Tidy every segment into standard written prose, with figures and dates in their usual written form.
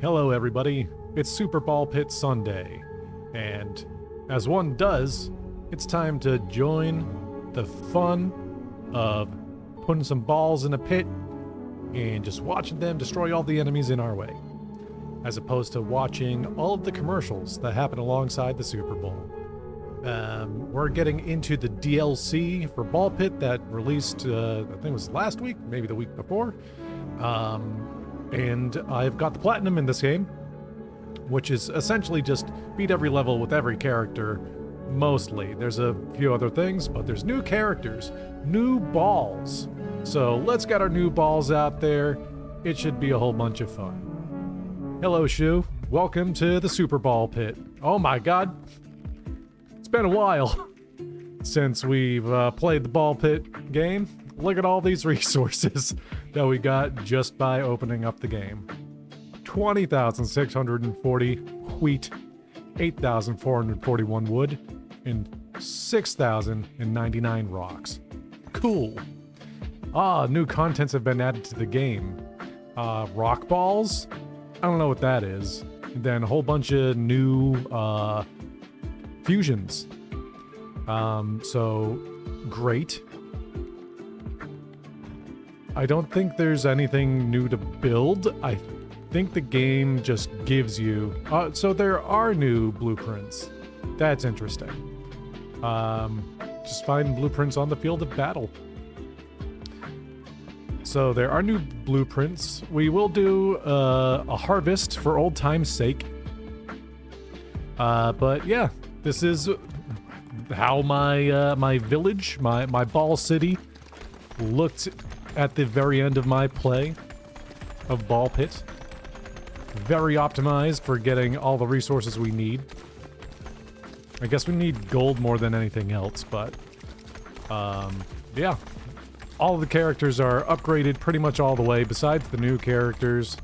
Hello everybody, it's SUPERBALL Sunday, and as one does, it's time to join the fun of putting some balls in a pit and just watching them destroy all the enemies in our way, as opposed to watching all of the commercials that happen alongside the Super Bowl. We're getting into the DLC for BallXPit that released, I think it was last week, maybe the week before. And I've got the platinum in this game, which is essentially just beat every level with every character, mostly. There's a few other things, but there's new characters, new balls. So let's get our new balls out there. It should be a whole bunch of fun. Hello, Shu. Welcome to the SUPERBALL pit. Oh my god. It's been a while since we've played the BallXPit game. Look at all these resources that we got just by opening up the game. 20,640 wheat, 8,441 wood, and 6,099 rocks. Cool. New contents have been added to the game. Rock balls? I don't know what that is. And then a whole bunch of new fusions. So great. I don't think there's anything new to build. I think the game just gives you... so there are new blueprints. That's interesting. Just find blueprints on the field of battle. So there are new blueprints. We will do a harvest for old time's sake. But yeah, this is how my my village, my ball city, looked at the very end of my play of BallXPit. Very optimized for getting all the resources we need. I guess we need gold more than anything else, but yeah. All of the characters are upgraded pretty much all the way, besides the new characters.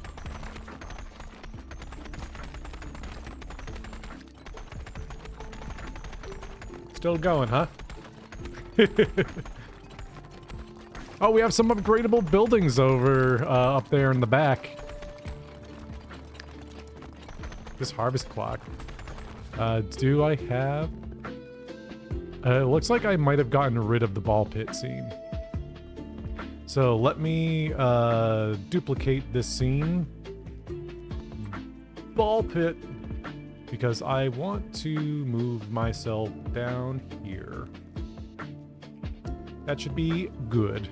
Still going, huh? Oh, we have some upgradable buildings over up there in the back. This harvest clock. Do I have... it looks like I might have gotten rid of the BallXPit scene. So let me duplicate this scene. BallXPit. Because I want to move myself down here. That should be good.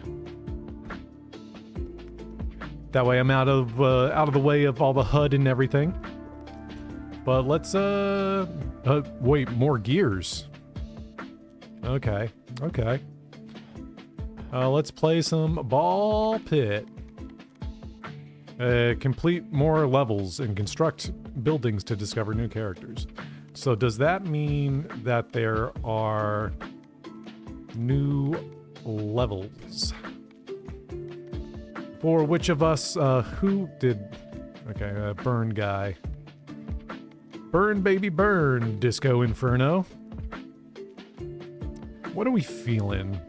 That way I'm out of the way of all the HUD and everything. But let's wait, more gears. Okay. Let's play some BallXPit. Complete more levels and construct buildings to discover new characters. So does that mean that there are new levels? For which of us, who did... Okay, burn guy. Burn, baby, burn, Disco Inferno. What are we feeling?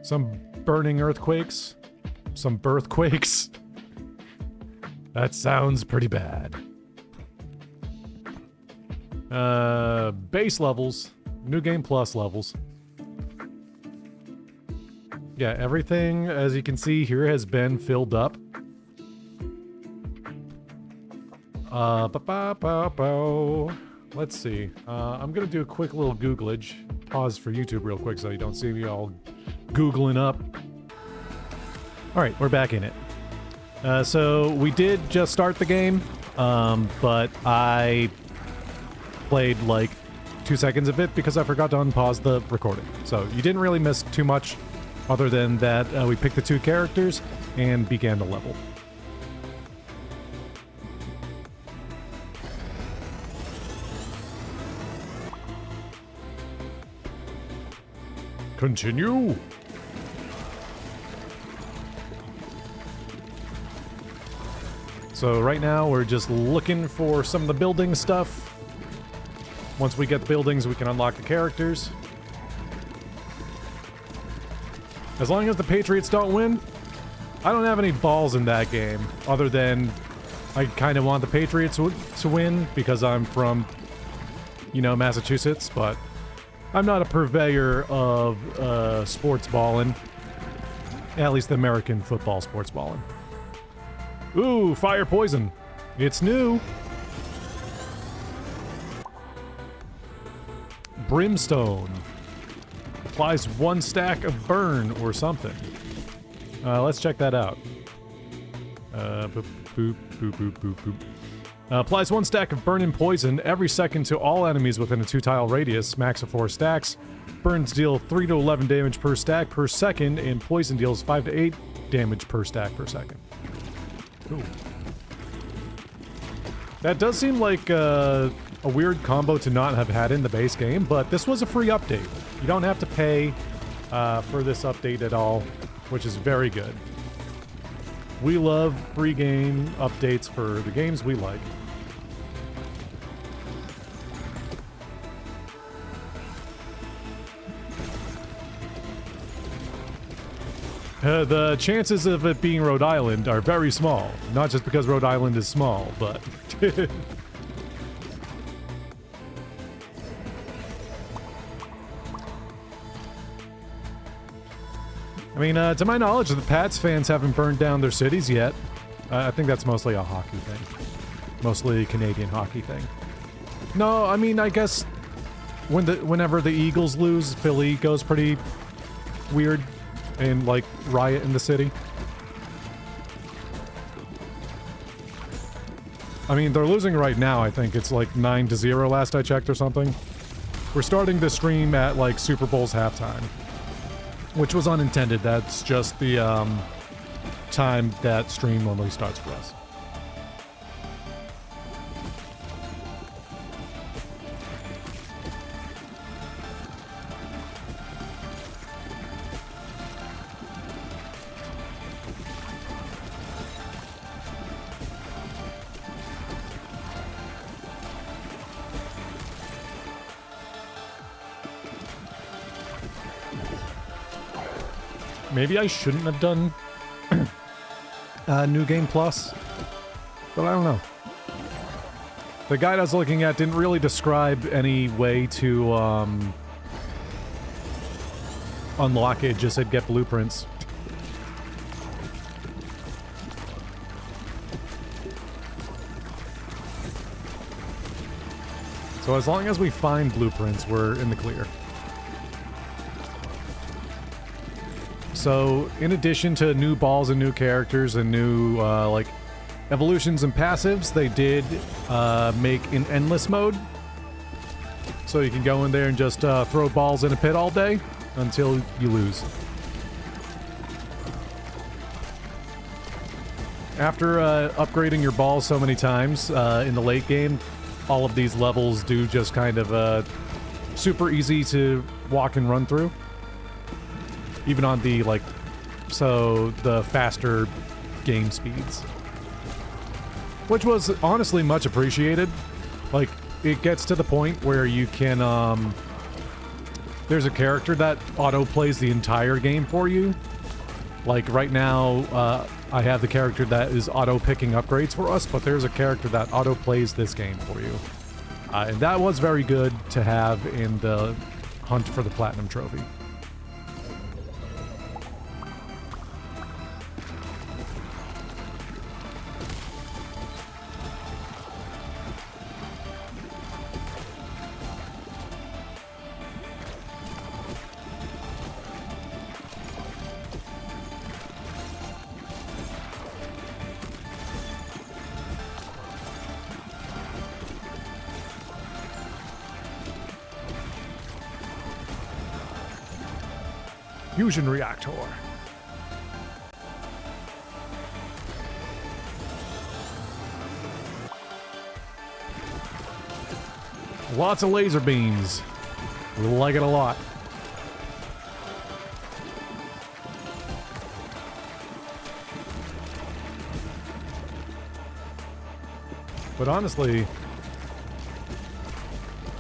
Some burning earthquakes? Some birthquakes? That sounds pretty bad. Base levels. New Game Plus levels. Yeah, everything, as you can see here, has been filled up. Let's see. I'm gonna do a quick little Googlage. Pause for YouTube real quick so you don't see me all Googling up. Alright, we're back in it. So we did just start the game, but I played like 2 seconds of it because I forgot to unpause the recording. So you didn't really miss too much other than that we picked the two characters and began the level. Continue! So right now we're just looking for some of the building stuff. Once we get the buildings, we can unlock the characters. As long as the Patriots don't win, I don't have any balls in that game, other than I kind of want the Patriots to win because I'm from, you know, Massachusetts, but I'm not a purveyor of sports ballin'. At least the American football sports ballin'. Ooh, fire poison. It's new. Brimstone. Applies 1 stack of burn or something. Let's check that out. Boop, boop, boop, boop, boop, boop. Applies 1 stack of burn and poison every second to all enemies within a 2-tile radius, max of 4 stacks. Burns deal 3 to 11 damage per stack per second, and poison deals 5 to 8 damage per stack per second. Ooh. That does seem like a weird combo to not have had in the base game, but this was a free update. You don't have to pay for this update at all, which is very good. We love free game updates for the games we like. The chances of it being Rhode Island are very small. Not just because Rhode Island is small, but... I mean, to my knowledge, the Pats fans haven't burned down their cities yet. I think that's mostly a hockey thing. Mostly a Canadian hockey thing. No, I mean, I guess whenever the Eagles lose, Philly goes pretty weird and, like, riot in the city. I mean, they're losing right now, I think. It's like 9-0 last I checked or something. We're starting the stream at, like, Super Bowl's halftime. Which was unintended. That's just the time that stream normally starts for us. Maybe I shouldn't have done New Game Plus, but I don't know. The guide I was looking at didn't really describe any way to unlock it. It just said get blueprints. So as long as we find blueprints, we're in the clear. So, in addition to new balls and new characters and new, like, evolutions and passives, they did make an endless mode. So you can go in there and just throw balls in a pit all day until you lose. After upgrading your balls so many times in the late game, all of these levels do just kind of super easy to walk and run through. Even on the, like, so the faster game speeds. Which was honestly much appreciated. Like, it gets to the point where you can, there's a character that auto-plays the entire game for you. Like, right now, I have the character that is auto-picking upgrades for us, but there's a character that auto-plays this game for you. And that was very good to have in the hunt for the Platinum Trophy. Fusion reactor. Lots of laser beams. We like it a lot. But honestly,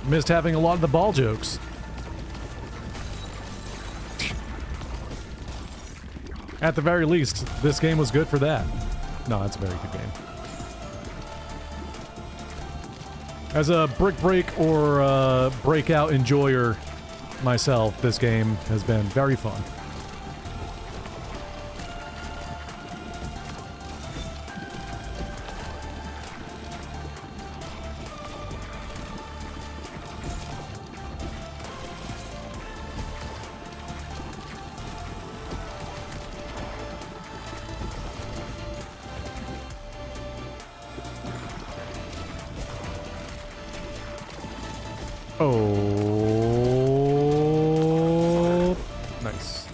missed having a lot of the ball jokes. At the very least, this game was good for that. No, it's a very good game. As a brick break or breakout enjoyer myself, this game has been very fun. Oh, nice.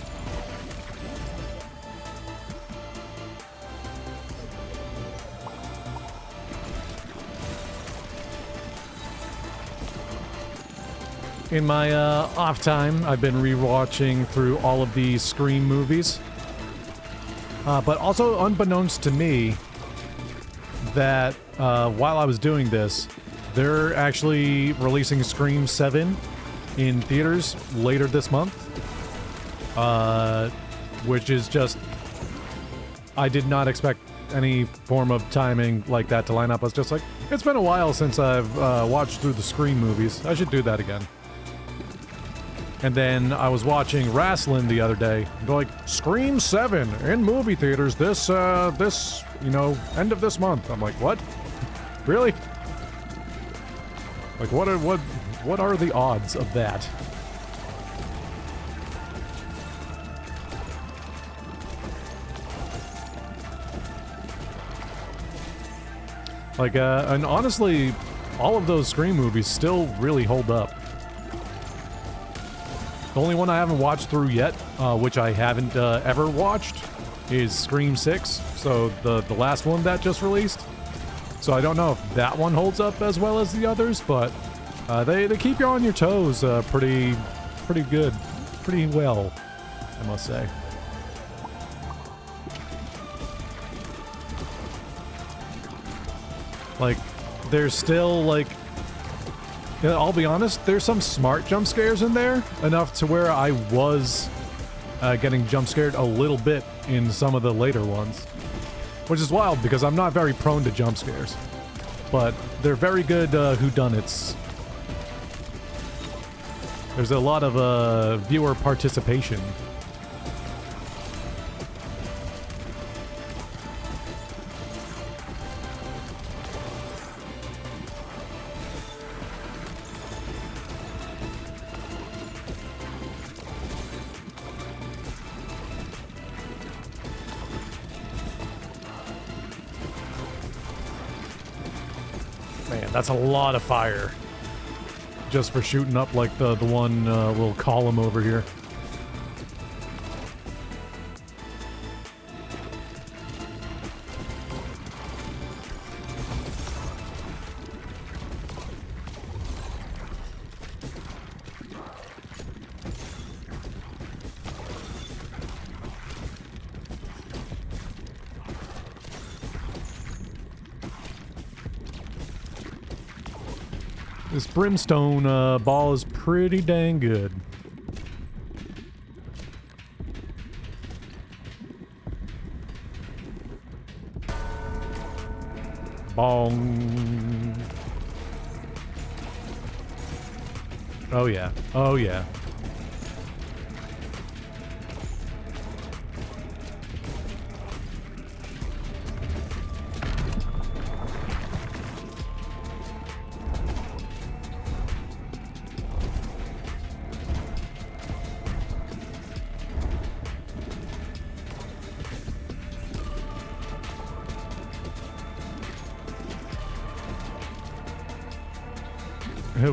In my off time, I've been rewatching through all of the Scream movies. But also unbeknownst to me that while I was doing this, they're actually releasing Scream 7 in theaters later this month. Which is just... I did not expect any form of timing like that to line up. I was just like, it's been a while since I've watched through the Scream movies. I should do that again. And then I was watching wrestling the other day. Go like, Scream 7 in movie theaters this, you know, end of this month. I'm like, what? Really? Like, what are the odds of that? Like, and honestly, all of those Scream movies still really hold up. The only one I haven't watched through yet, which I haven't ever watched, is Scream 6. So the last one that just released. So I don't know if that one holds up as well as the others, but they keep you on your toes pretty good, pretty well, I must say. Like, there's still, like... Yeah, I'll be honest, there's some smart jump scares in there, enough to where I was getting jump scared a little bit in some of the later ones. Which is wild, because I'm not very prone to jump scares. But they're very good whodunits. There's a lot of viewer participation. That's a lot of fire. Just for shooting up like the one little column over here. This brimstone ball is pretty dang good. Bong. Oh yeah. Oh yeah.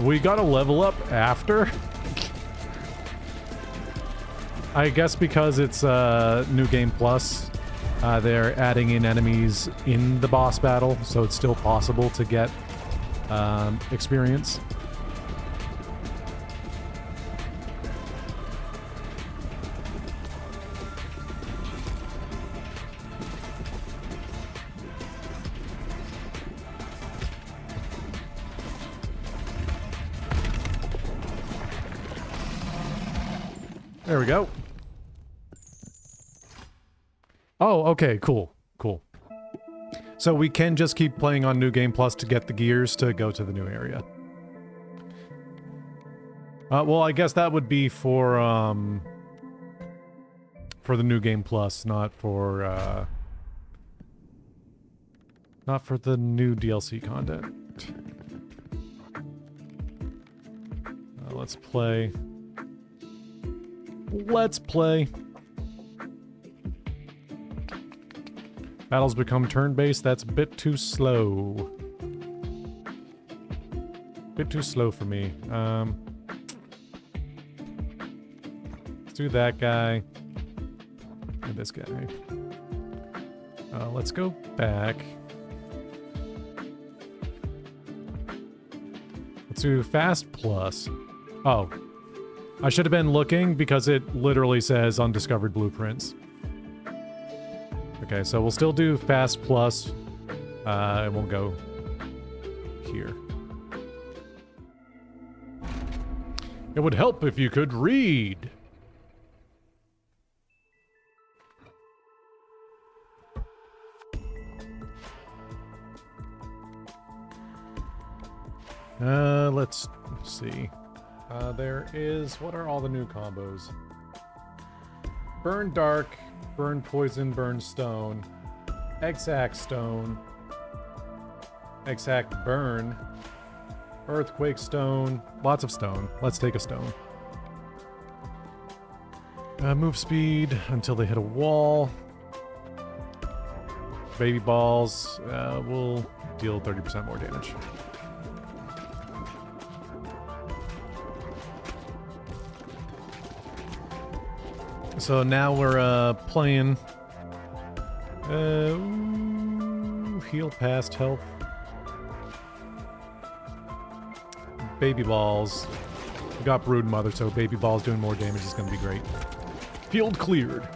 We gotta level up after? I guess because it's New Game Plus, they're adding in enemies in the boss battle, so it's still possible to get experience. There we go. Oh, okay, cool, cool. So we can just keep playing on New Game Plus to get the gears to go to the new area. Well, I guess that would be for the New Game Plus, not for the new DLC content. Let's play. Let's play. Battles become turn-based. That's a bit too slow. Bit too slow for me. Let's do that guy. And this guy. Let's go back. Let's do Fast Plus. Oh. I should have been looking because it literally says undiscovered blueprints. Okay, so we'll still do Fast Plus, and we'll go here. It would help if you could read. Let's see. There is... What are all the new combos? Burn Dark, Burn Poison, Burn Stone, Exact Stone, Exact Burn, Earthquake Stone, lots of stone. Let's take a stone. Move speed until they hit a wall. Baby balls will deal 30% more damage. So now we're playing heal past health. Baby balls. We got Brood Mother, so baby balls doing more damage is going to be great. Field cleared.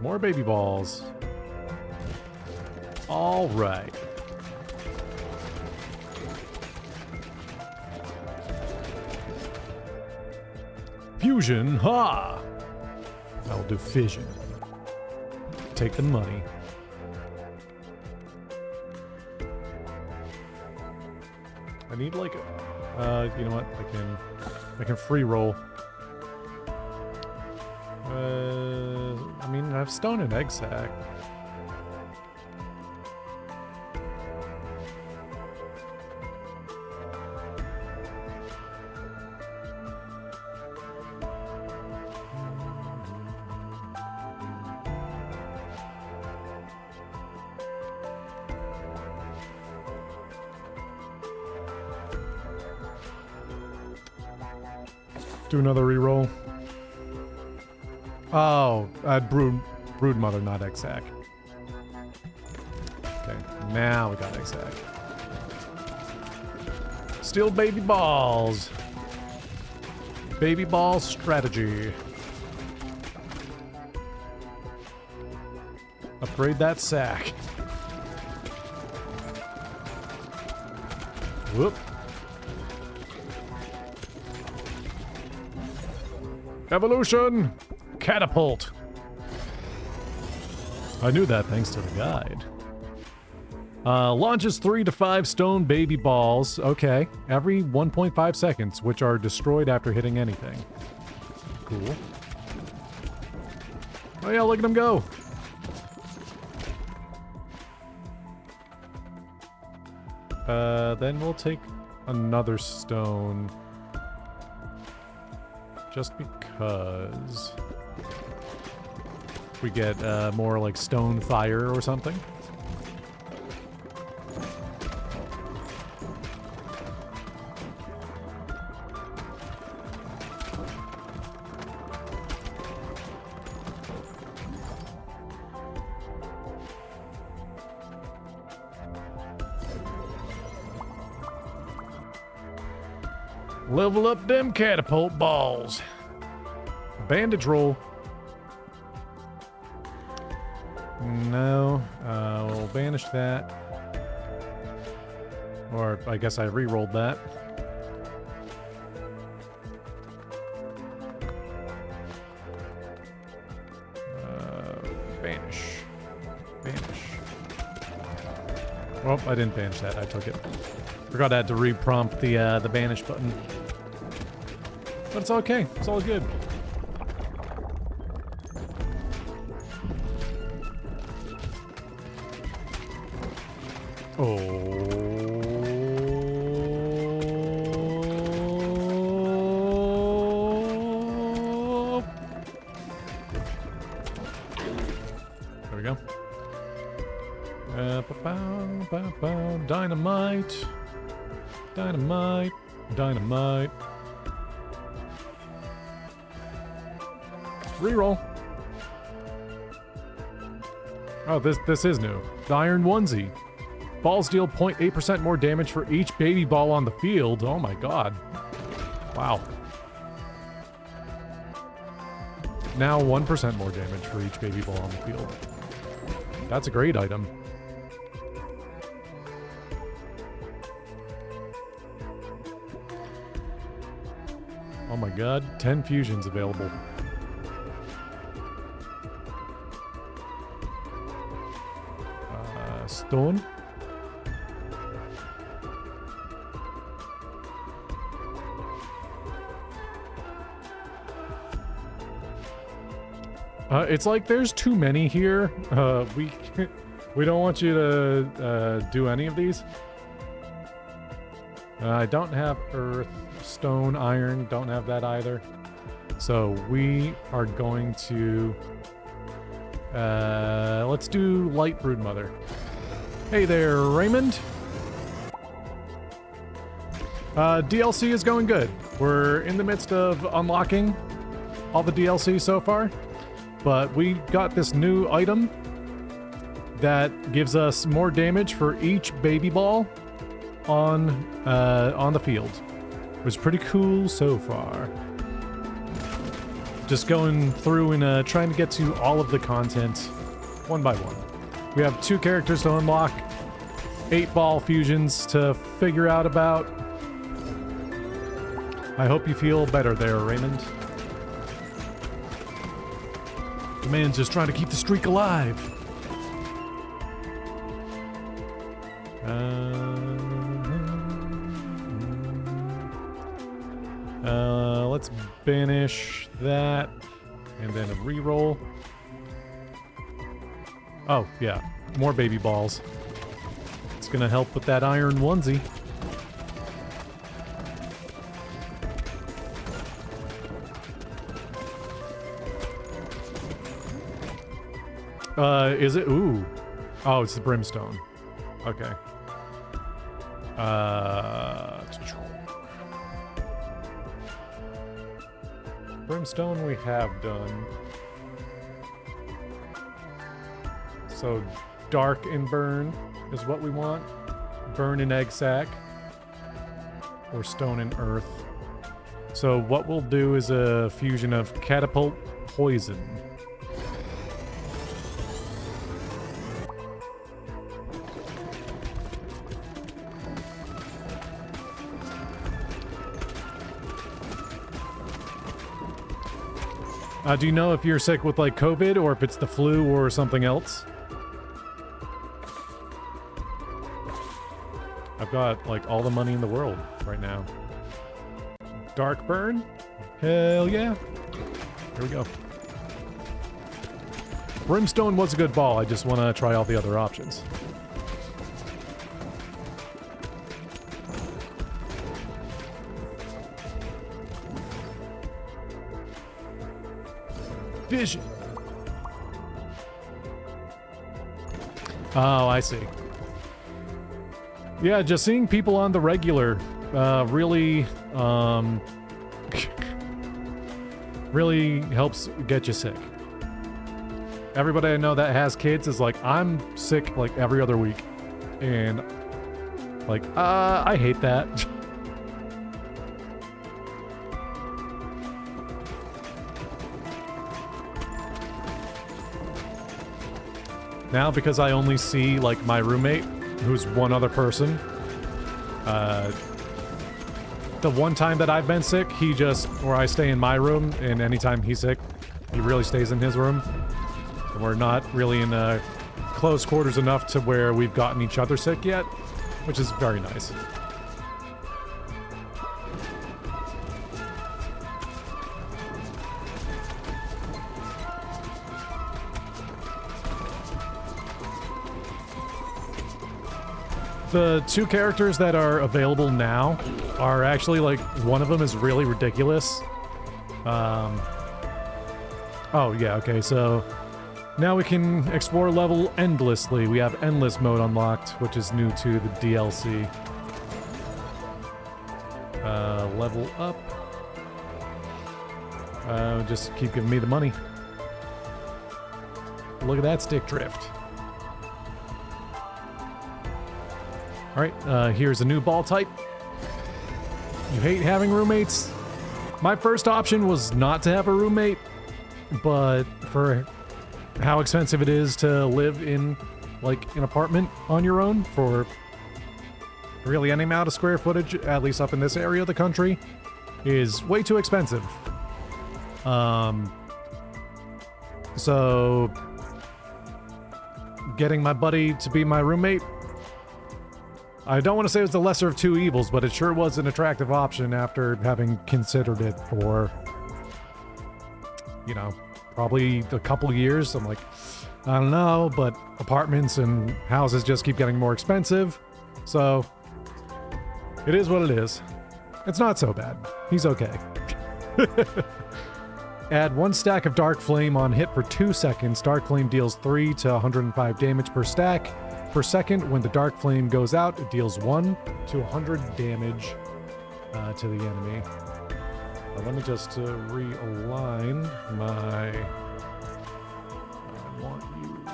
More baby balls. All right. Fusion, ha! I'll do fission. Take the money. I need like a, you know what? I can free roll. I mean, I have stone and egg sack. Do another reroll. Oh, Brood Mother, not Exact. Okay, now we got Exact. Still baby balls. Baby ball strategy. Upgrade that sack. Whoop. Evolution! Catapult! I knew that thanks to the guide. Launches 3 to 5 stone baby balls. Okay. Every 1.5 seconds, which are destroyed after hitting anything. Cool. Oh yeah, look at him go! Then we'll take another stone. Just because we get more like stone fire or something. Level up them catapult balls. Bandage roll. No. We'll banish that. Or I guess I re-rolled that. Banish. Banish. Well, I didn't banish that. I took it. Forgot I had to re-prompt the banish button. But it's okay. It's all good. Oh. There we go. Dynamite. Dynamite. Dynamite. Reroll. Oh, this is new. The Iron Onesie. Balls deal 0.8% more damage for each baby ball on the field. Oh my god. Wow. Now 1% more damage for each baby ball on the field. That's a great item. Oh my god, 10 fusions available. Stone. It's like there's too many here. We don't want you to do any of these. I don't have earth, stone, iron. Don't have that either. So we are going to let's do light broodmother. Hey there, Raymond. DLC is going good. We're in the midst of unlocking all the DLC so far. But we got this new item that gives us more damage for each baby ball on the field. It was pretty cool so far. Just going through and trying to get to all of the content one by one. We have 2 characters to unlock, 8 ball fusions to figure out about. I hope you feel better there, Raymond. The man's just trying to keep the streak alive. Let's banish that, and then a reroll. Oh, yeah. More baby balls. It's gonna help with that iron onesie. Is it? Ooh. Oh, it's the brimstone. Okay. Brimstone we have done. So dark and burn is what we want. Burn and egg sac. Or stone and earth. So what we'll do is a fusion of catapult poison. Do you know if you're sick with like COVID or if it's the flu or something else? I've got like all the money in the world right now. Dark burn? Hell yeah. Here we go. Brimstone was a good ball. I just want to try all the other options. Vision. Oh, I see. Yeah, just seeing people on the regular really really helps get you sick. Everybody I know that has kids is like, I'm sick like every other week. And like, I hate that. Now, because I only see, like, my roommate, who's one other person, the one time that I've been sick, or I stay in my room, and anytime he's sick, he really stays in his room. And we're not really in close quarters enough to where we've gotten each other sick yet, which is very nice. The two characters that are available now are actually, like, one of them is really ridiculous. Oh, yeah, okay, so now we can explore level endlessly. We have endless mode unlocked, which is new to the DLC. Level up. Just keep giving me the money. Look at that stick drift. Alright, here's a new ball type. You hate having roommates? My first option was not to have a roommate, but for how expensive it is to live in, like, an apartment on your own for really any amount of square footage, at least up in this area of the country, is way too expensive. So getting my buddy to be my roommate, I don't want to say it was the lesser of two evils, but it sure was an attractive option after having considered it for, you know, probably a couple years. I'm like, I don't know, but apartments and houses just keep getting more expensive. So it is what it is. It's not so bad. He's okay. Add 1 stack of Dark Flame on hit for 2 seconds. Dark Flame deals 3 to 105 damage per stack. Per second, when the Dark Flame goes out, it deals 1 to 100 damage to the enemy. Let me just realign my... I want you to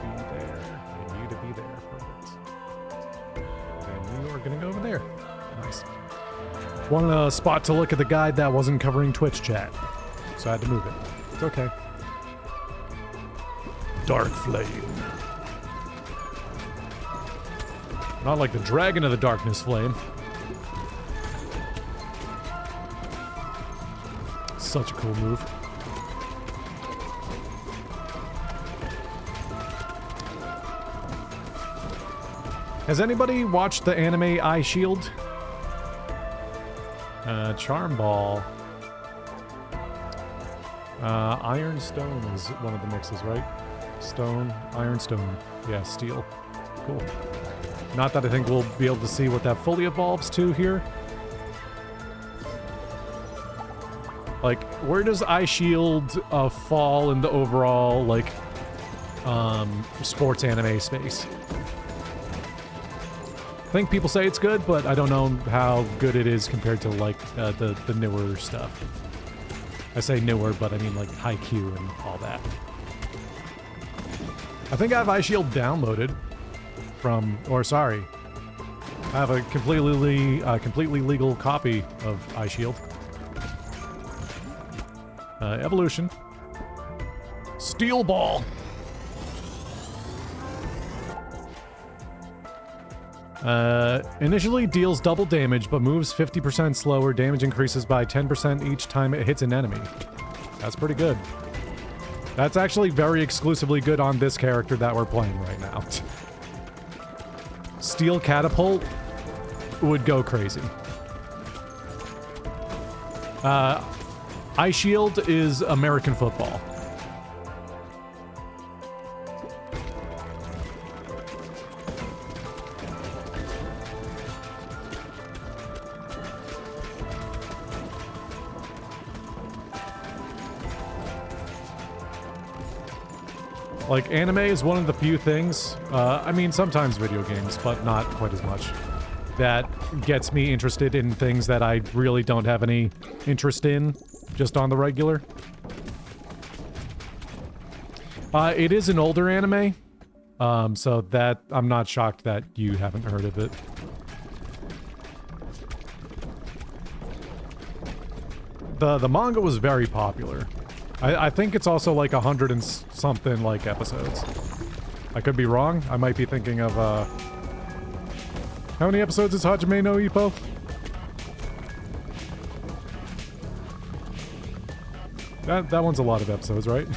be there, and you to be there. Perfect. And you are going to go over there. Nice. Wanted a spot to look at the guide that wasn't covering Twitch chat, so I had to move it. It's okay. Dark Flame. Not like the Dragon of the Darkness Flame. Such a cool move. Has anybody watched the anime Eye Shield? Charm Ball. Iron Stone is one of the mixes, right? Stone, Iron Stone. Yeah, steel. Cool. Not that I think we'll be able to see what that fully evolves to here. Like, where does Eye Shield fall in the overall, like, sports anime space? I think people say it's good, but I don't know how good it is compared to, like, the newer stuff. I say newer, but I mean, like, Haikyuu and all that. I think I have Eye Shield downloaded from, or sorry, I have a completely legal copy of Eye Shield. Evolution. Steel Ball. Initially deals double damage, but moves 50% slower. Damage increases by 10% each time it hits an enemy. That's pretty good. That's actually very exclusively good on this character that we're playing right now. Steel Catapult would go crazy. Eye Shield is American football. Like, anime is one of the few things, I mean, sometimes video games, but not quite as much, that gets me interested in things that I really don't have any interest in, just on the regular. It is an older anime, so that, I'm not shocked that you haven't heard of it. The manga was very popular. I think it's also like 100 and something like episodes. I could be wrong. I might be thinking of how many episodes is Hajime no Ippo? That one's a lot of episodes, right?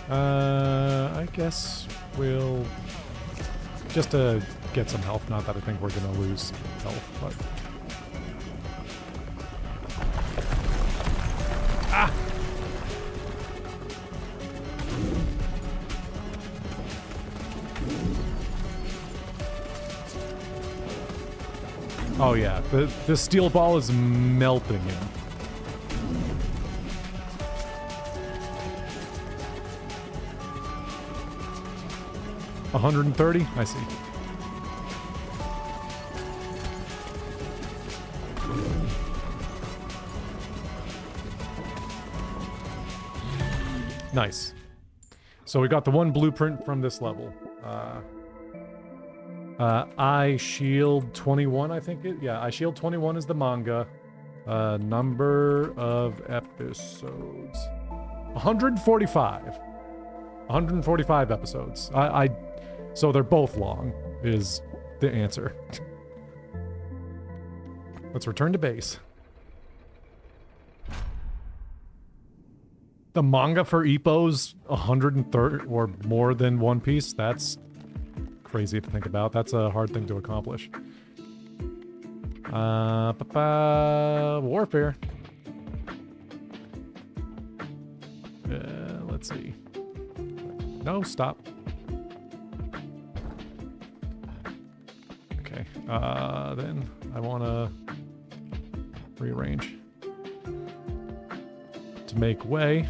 I guess we'll just to get some health. Not that I think we're gonna lose health, but ah. Oh yeah, the steel ball is melting him. $130? I see. Nice. So we got the one blueprint from this level. I Shield 21, I think it. Yeah, I Shield 21 is the manga. Number of episodes. 145. 145 episodes. So they're both long, is the answer. Let's return to base. The manga for Ippo's 130 or more than One Piece. That's crazy to think about. That's a hard thing to accomplish. Warfare. Let's see. No, stop. Okay. Then I want to rearrange to make way.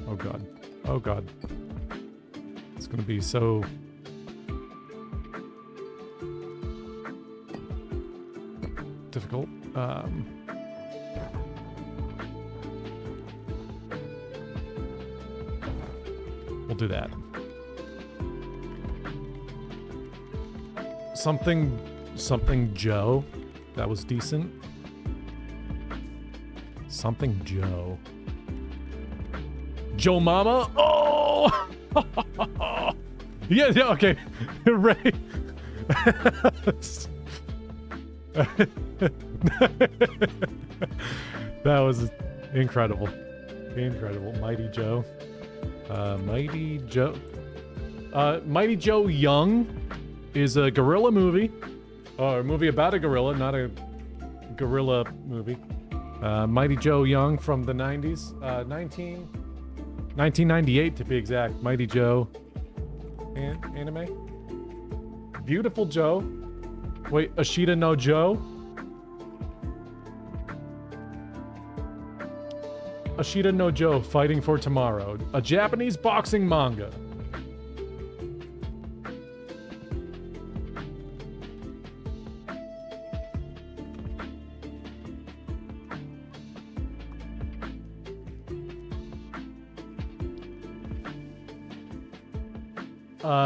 Oh god. Oh god. It's gonna be so difficult. We'll do that. Something Joe. That was decent. Something Joe. Joe Mama? Oh! yeah, okay. Ray. That was incredible. Incredible. Mighty Joe. Mighty Joe. Mighty Joe Young is a gorilla movie. Or a movie about a gorilla, not a gorilla movie. Mighty Joe Young from the 90s. 1998 to be exact. Mighty Joe. Anime? Beautiful Joe. Wait, Ashita no Joe? Ashita no Joe, Fighting for Tomorrow. A Japanese boxing manga.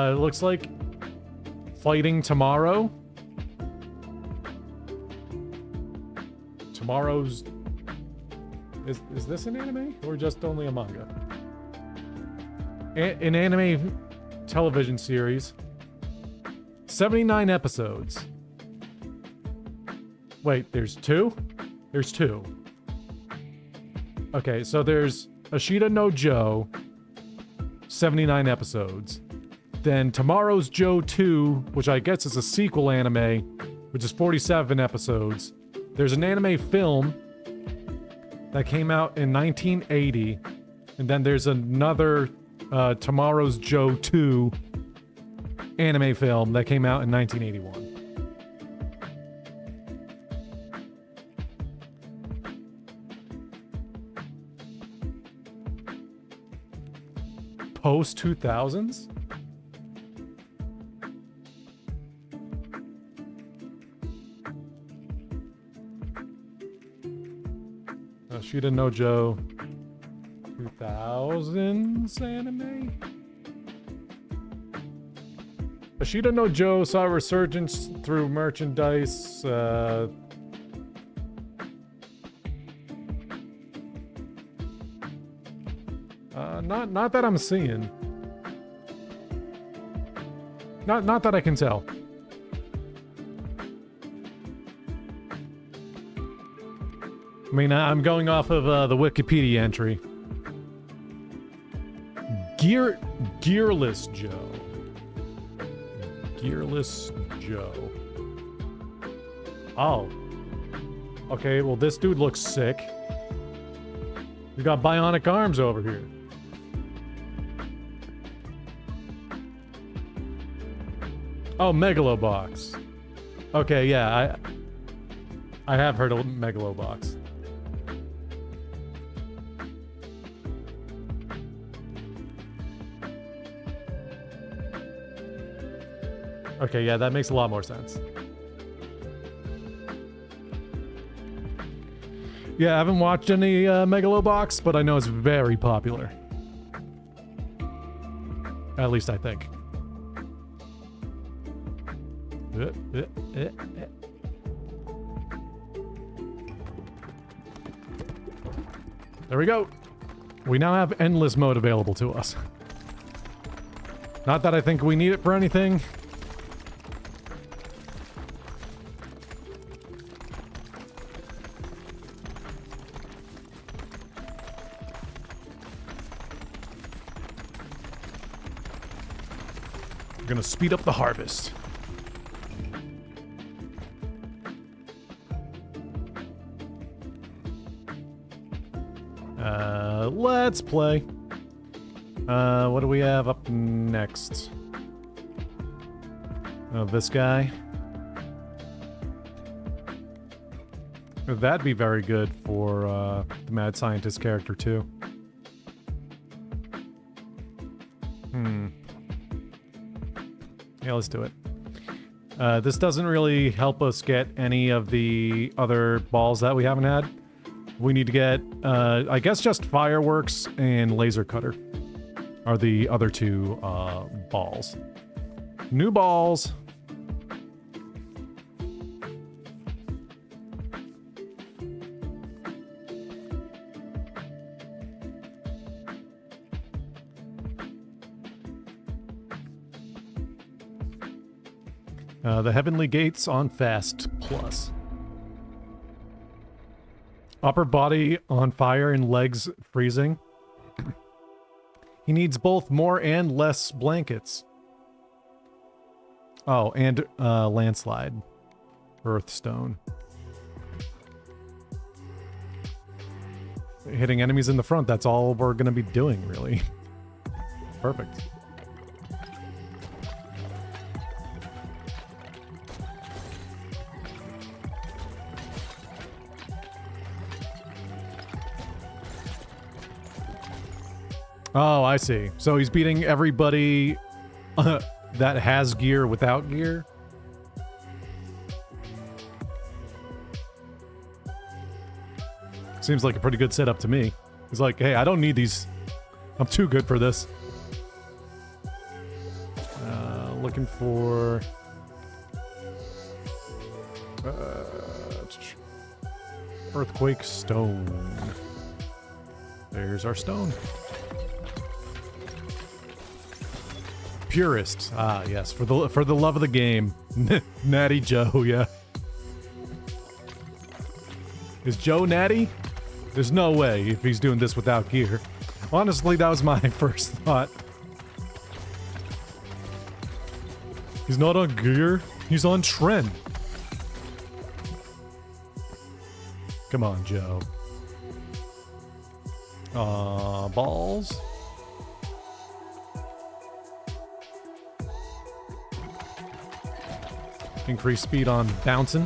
It looks like Fighting Tomorrow. Tomorrow's... Is this an anime or just only a manga? An anime television series. 79 episodes. Wait, there's two? There's two. Okay, so there's Ashita no Joe, 79 episodes. Then Tomorrow's Joe 2, which I guess is a sequel anime, which is 47 episodes. There's an anime film that came out in 1980, and then there's another Tomorrow's Joe 2 anime film that came out in 1981. Post 2000s? Ashita no Joe 2000s anime? Ashita no Joe saw a resurgence through merchandise. Not that I'm seeing. Not that I can tell. I mean, I'm going off of the Wikipedia entry. Gearless Joe. Gearless Joe. Oh. Okay, well this dude looks sick. We got bionic arms over here. Oh, Megalobox. Okay, yeah, I have heard of Megalobox. Okay, yeah, that makes a lot more sense. Yeah, I haven't watched any Megalobox, but I know it's very popular. At least I think. There we go. We now have endless mode available to us. Not that I think we need it for anything. We're gonna speed up the harvest. Let's play. What do we have up next? Oh, this guy. That'd be very good for the Mad Scientist character too. Yeah, let's do it. This doesn't really help us get any of the other balls that we haven't had. We need to get, I guess just Fireworks and Laser Cutter are the other two balls. New balls. The Heavenly Gates on Fast Plus. Upper body on fire and legs freezing. He needs both more and less blankets. Oh, and landslide. Earthstone. Hitting enemies in the front, that's all we're gonna be doing, really. Perfect. Oh, I see. So he's beating everybody that has gear without gear? Seems like a pretty good setup to me. He's like, hey, I don't need these. I'm too good for this. Looking for... Earthquake Stone. There's our stone. Purist. Ah, yes, for the love of the game. Natty Joe, yeah. Is Joe natty? There's no way if he's doing this without gear. Honestly, that was my first thought. He's not on gear. He's on trend. Come on, Joe. Balls. Increase speed on bouncing.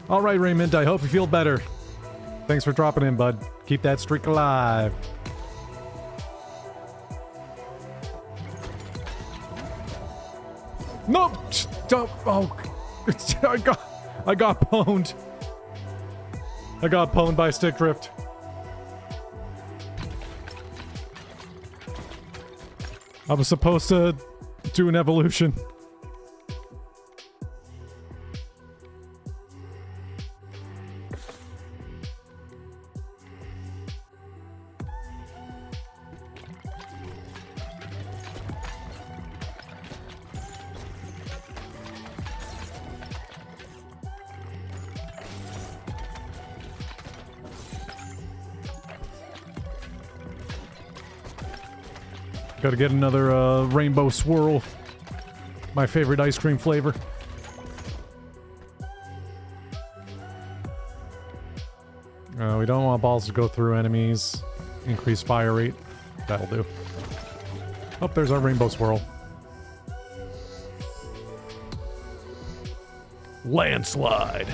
All right, Raymond, I hope you feel better. Thanks for dropping in, bud. Keep that streak alive. No! Don't, oh, I got pwned. I got pwned by stick drift. I was supposed to do an evolution. Gotta get another rainbow swirl. My favorite ice cream flavor. We don't want balls to go through enemies. Increase fire rate. That'll do. Oh, there's our rainbow swirl. Landslide.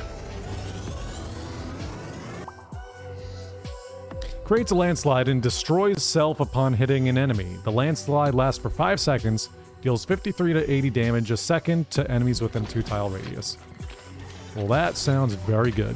Creates a landslide and destroys self upon hitting an enemy. The landslide lasts for 5 seconds, deals 53 to 80 damage a second to enemies within 2 tile radius. Well, that sounds very good.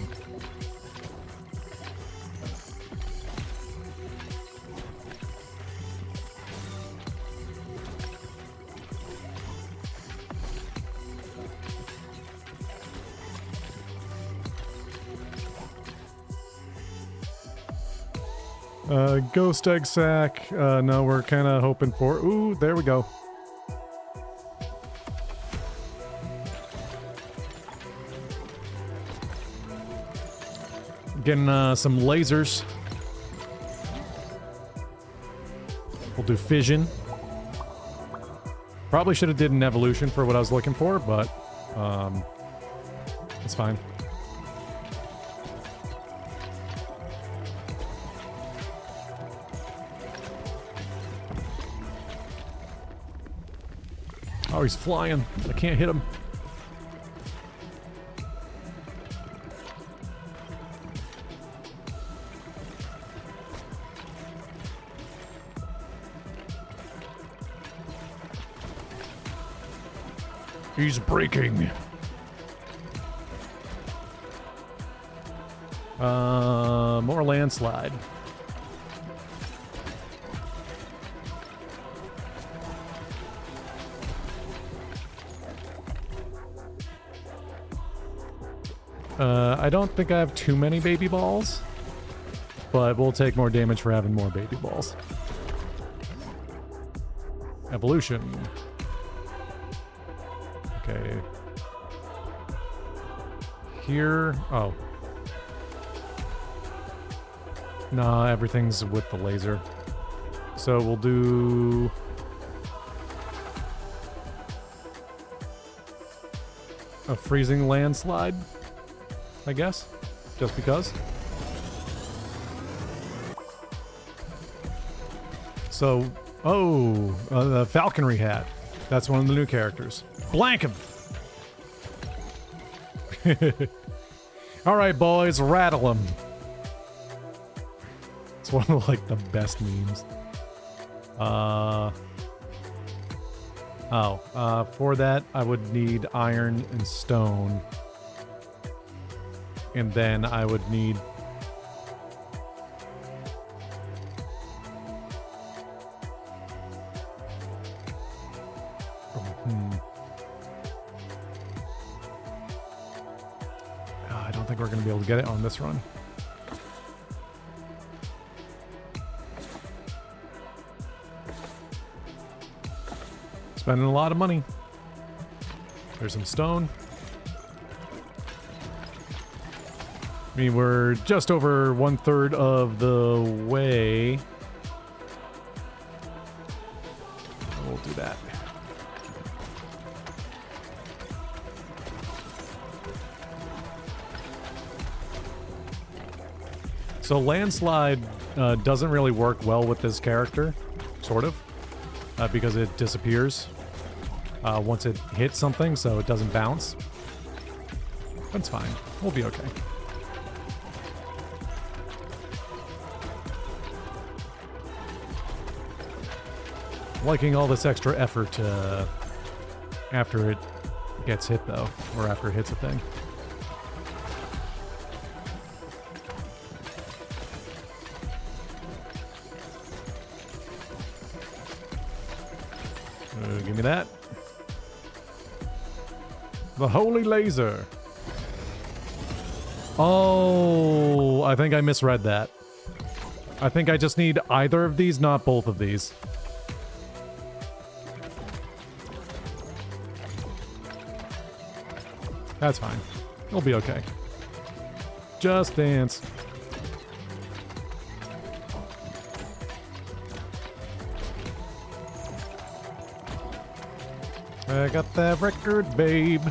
Ghost egg sack. No, we're kind of hoping for... Ooh, there we go. Getting some lasers. We'll do fission. Probably should have did an evolution for what I was looking for, but it's fine. Oh, he's flying. I can't hit him. He's breaking. More landslide. I don't think I have too many baby balls, but we'll take more damage for having more baby balls. Evolution. Okay. Here. Oh. Nah, everything's with the laser. So we'll do... a freezing landslide, I guess. Just because. So, oh, the falconry hat. That's one of the new characters. Blank him! Alright, boys, rattle him. It's one of, like, the best memes. For that, I would need iron and stone. And then I would need... I don't think we're going to be able to get it on this run. Spending a lot of money. There's some stone. I mean, we're just over 1/3 of the way. We'll do that. So landslide doesn't really work well with this character, sort of, because it disappears once it hits something, so it doesn't bounce. That's fine. We'll be okay. Liking all this extra effort after it gets hit, though, or after it hits a thing. Give me that. The holy laser. Oh, I think I misread that. I think I just need either of these, not both of these. That's fine. It'll be okay. Just dance. I got that record, babe.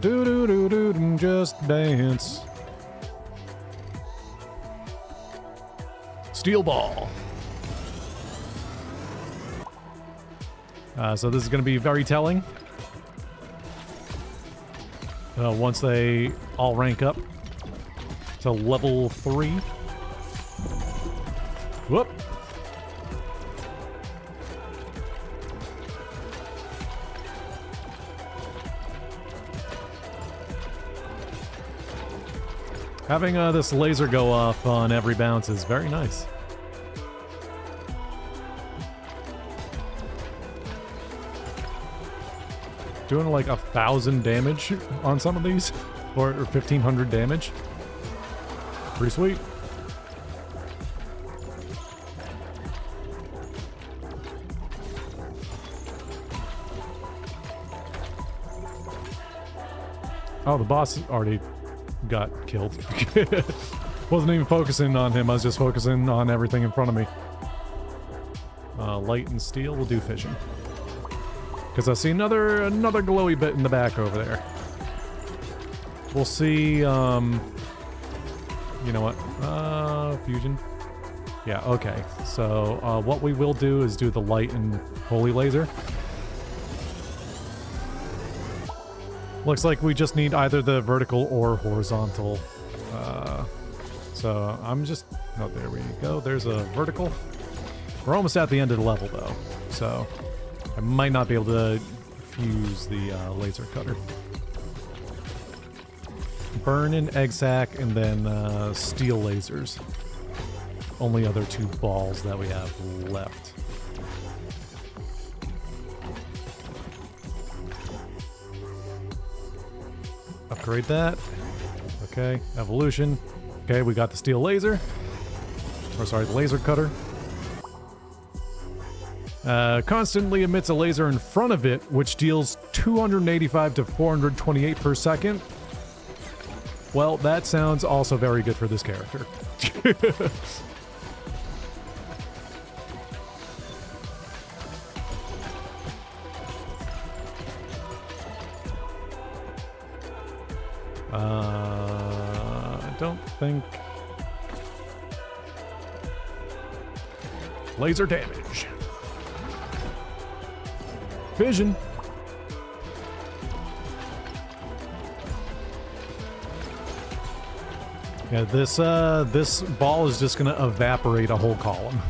Do do do do do, just dance. Steel ball. So this is going to be very telling. Once they all rank up to level 3. Whoop. Having this laser go off on every bounce is very nice. Doing like 1,000 damage on some of these, or 1,500 damage. Pretty sweet. Oh, the boss already got killed. Wasn't even focusing on him, I was just focusing on everything in front of me. Light and steel will do fission. Because I see another glowy bit in the back over there. We'll see, you know what, fusion. Yeah, okay. So, what we will do is do the light and holy laser. Looks like we just need either the vertical or horizontal. So I'm just... Oh, there we go. There's a vertical. We're almost at the end of the level, though. So I might not be able to fuse the laser cutter. Burn and egg sac, and then steel lasers. Only other 2 balls that we have left. Upgrade that. Okay, evolution. Okay, we got the steel laser. Or sorry, the laser cutter. Constantly emits a laser in front of it, which deals 285 to 428 per second. Well, that sounds also very good for this character. I don't think... Laser damage. Fission. Yeah, this ball is just gonna evaporate a whole column.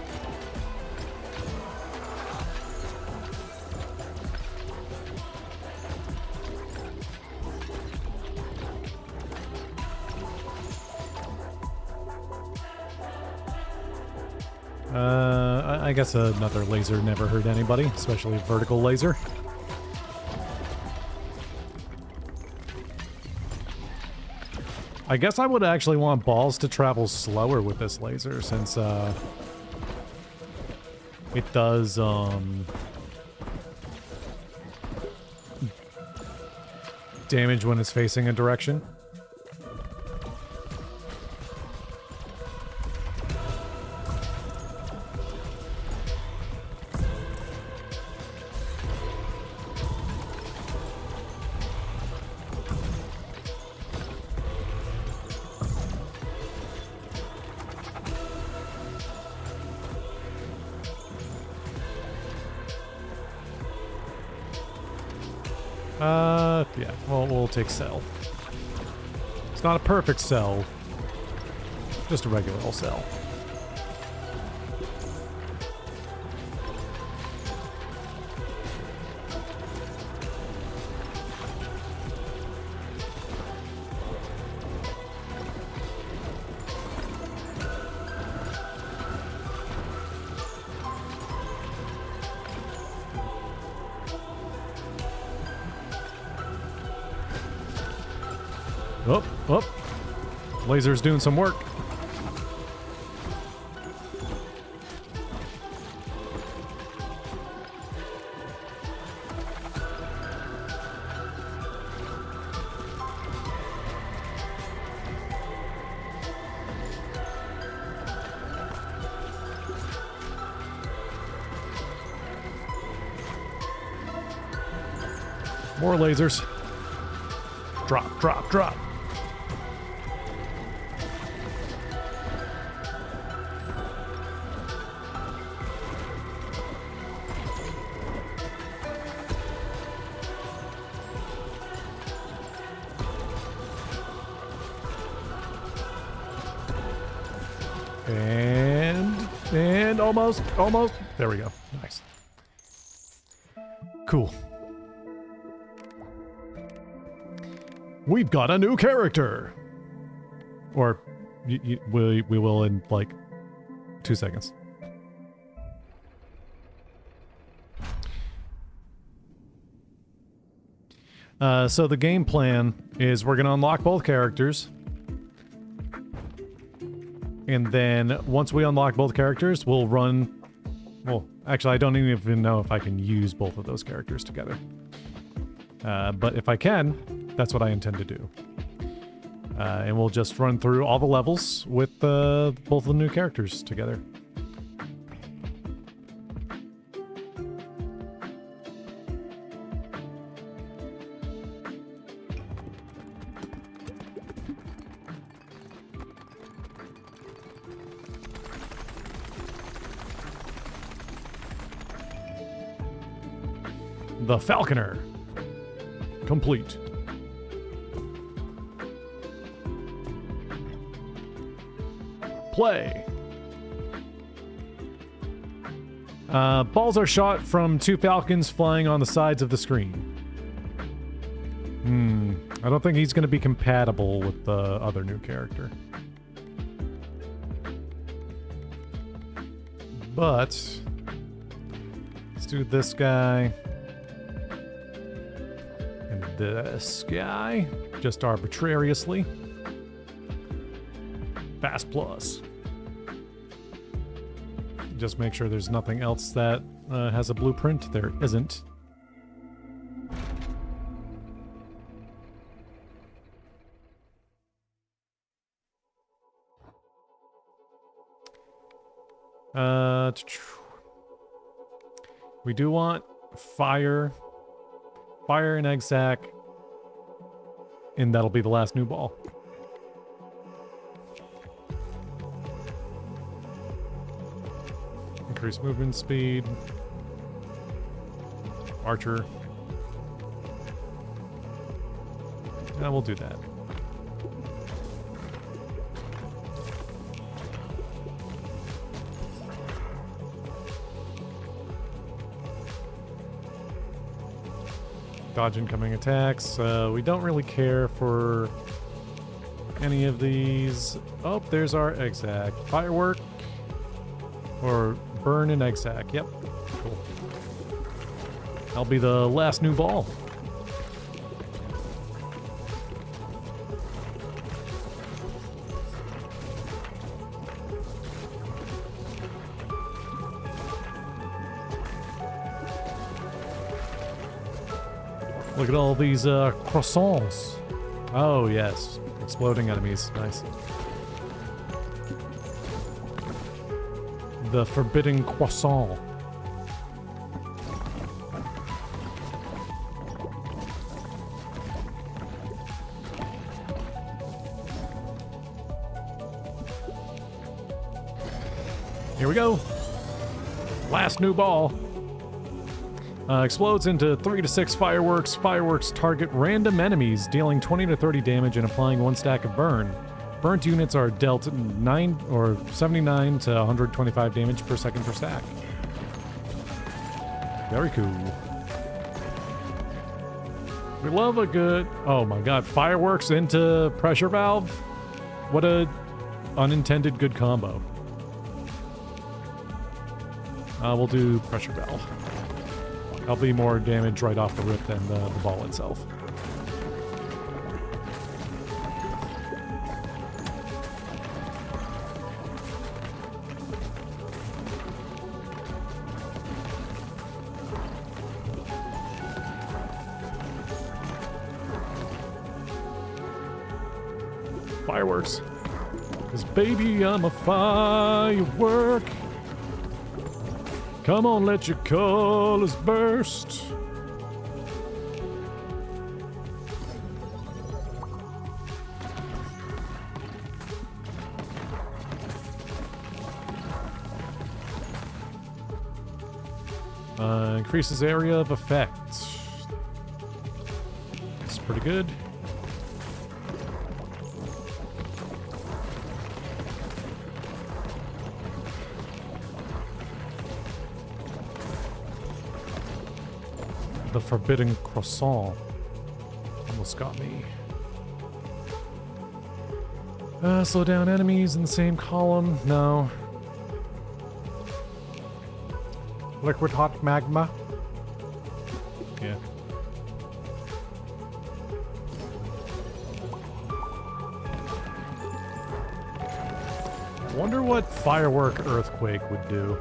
I guess another laser never hurt anybody, especially a vertical laser. I guess I would actually want balls to travel slower with this laser, since it does damage when it's facing a direction. Yeah, well, we'll take cell. It's not a perfect cell, just a regular old cell. Oh, oh. Laser's doing some work. More lasers. Drop, drop, drop. And almost. There we go. Nice. Cool. We've got a new character. Or we will in like 2 seconds. So the game plan is we're going to unlock both characters. And then once we unlock both characters, we'll run... Well, actually, I don't even know if I can use both of those characters together. But if I can, that's what I intend to do. And we'll just run through all the levels with both of the new characters together. The Falconer. Complete. Play. Balls are shot from 2 falcons flying on the sides of the screen. I don't think he's going to be compatible with the other new character. But let's do this guy. And this guy, just arbitrarily. Fast plus. Just make sure there's nothing else that has a blueprint. There isn't. We do want fire and egg sac, and that'll be the last new ball. Increase movement speed. Archer. Yeah, we'll do that. Dodge incoming attacks. We don't really care for any of these. Oh, there's our egg sac. Firework or burn and egg sac. Yep. Cool. That'll be the last new ball. Look at all these croissants. Oh, yes. Exploding enemies. Nice. The forbidden croissant. Here we go. Last new ball. Explodes into 3 to 6 fireworks. Fireworks target random enemies, dealing 20 to 30 damage and applying 1 stack of burn. Burnt units are dealt 9 or 79 to 125 damage per second per stack. Very cool. We love a good... Oh my god, fireworks into pressure valve? What a unintended good combo. We'll do pressure valve. That'll be more damage right off the rip than the ball itself. Fireworks. 'Cause baby, I'm a firework. Come on, let your colors burst. Increases area of effect. That's pretty good. The forbidden croissant almost got me. Slow down enemies in the same column. No. Liquid hot magma. Yeah. Wonder what firework earthquake would do.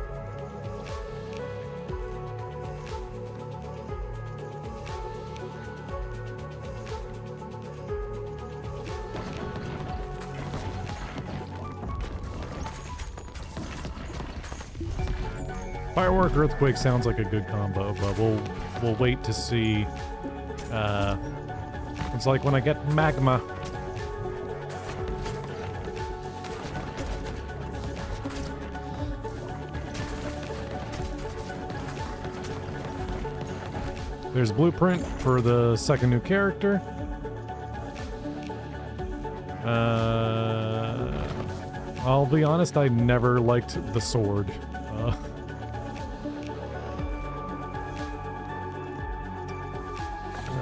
Firework earthquake sounds like a good combo, but we'll wait to see. It's like when I get magma. There's blueprint for the second new character. I'll be honest, I never liked the sword.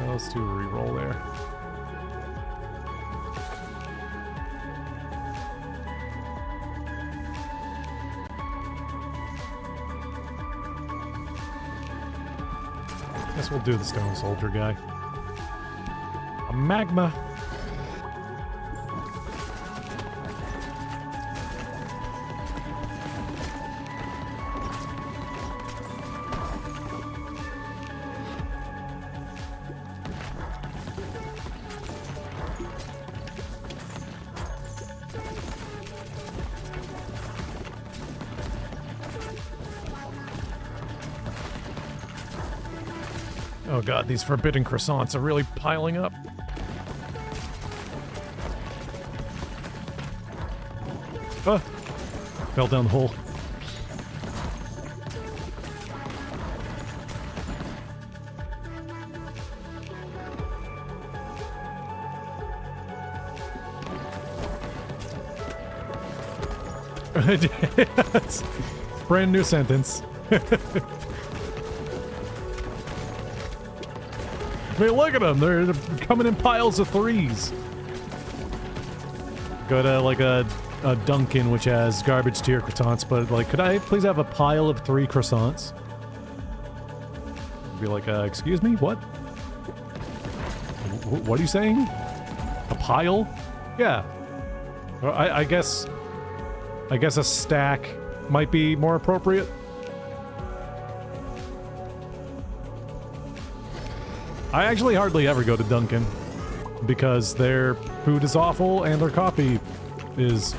Let's do a reroll there. Guess we'll do the Stone Soldier guy. A magma. Oh god, these forbidden croissants are really piling up. Ah! Fell down the hole. Brand new sentence. I mean, look at them. They're coming in piles of threes. Go to, like, a Dunkin', which has garbage tier croissants, but, like, could I please have a pile of 3 croissants? Be like, excuse me? What? What are you saying? A pile? Yeah. I guess a stack might be more appropriate. I actually hardly ever go to Dunkin' because their food is awful and their coffee is,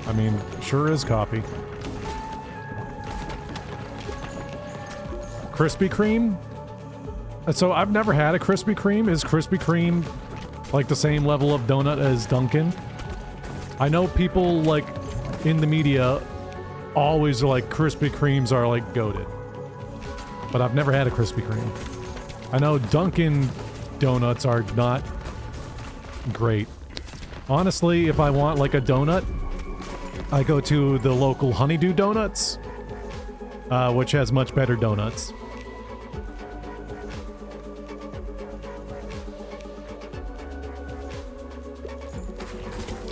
I mean, sure is coffee. Krispy Kreme? So I've never had a Krispy Kreme. Is Krispy Kreme like the same level of donut as Dunkin'? I know people like in the media always are like Krispy Kremes are like goated, but I've never had a Krispy Kreme. I know Dunkin' donuts are not great. Honestly, if I want like a donut, I go to the local Honeydew Donuts, which has much better donuts.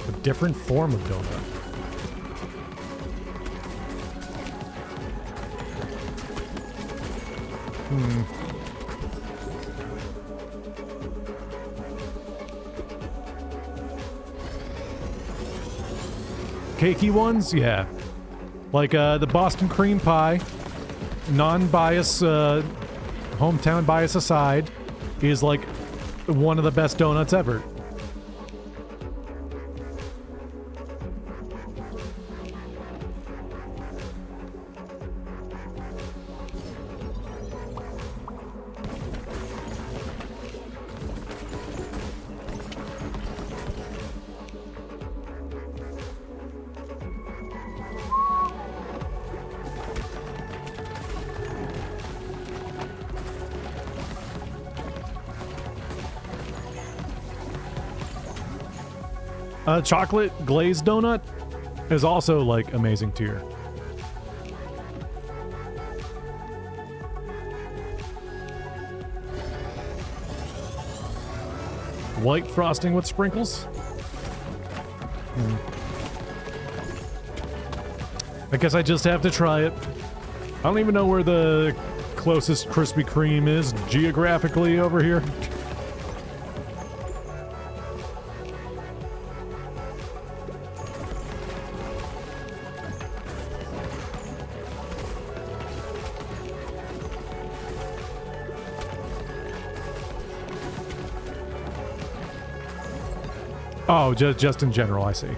A different form of donut. Cakey ones? Yeah. Like, the Boston cream pie, non-bias, hometown bias aside, is like one of the best donuts ever. Chocolate glazed donut is also like amazing tier. White frosting with sprinkles. I guess I just have to try it. I don't even know where the closest Krispy Kreme is geographically over here. Oh, just in general, I see.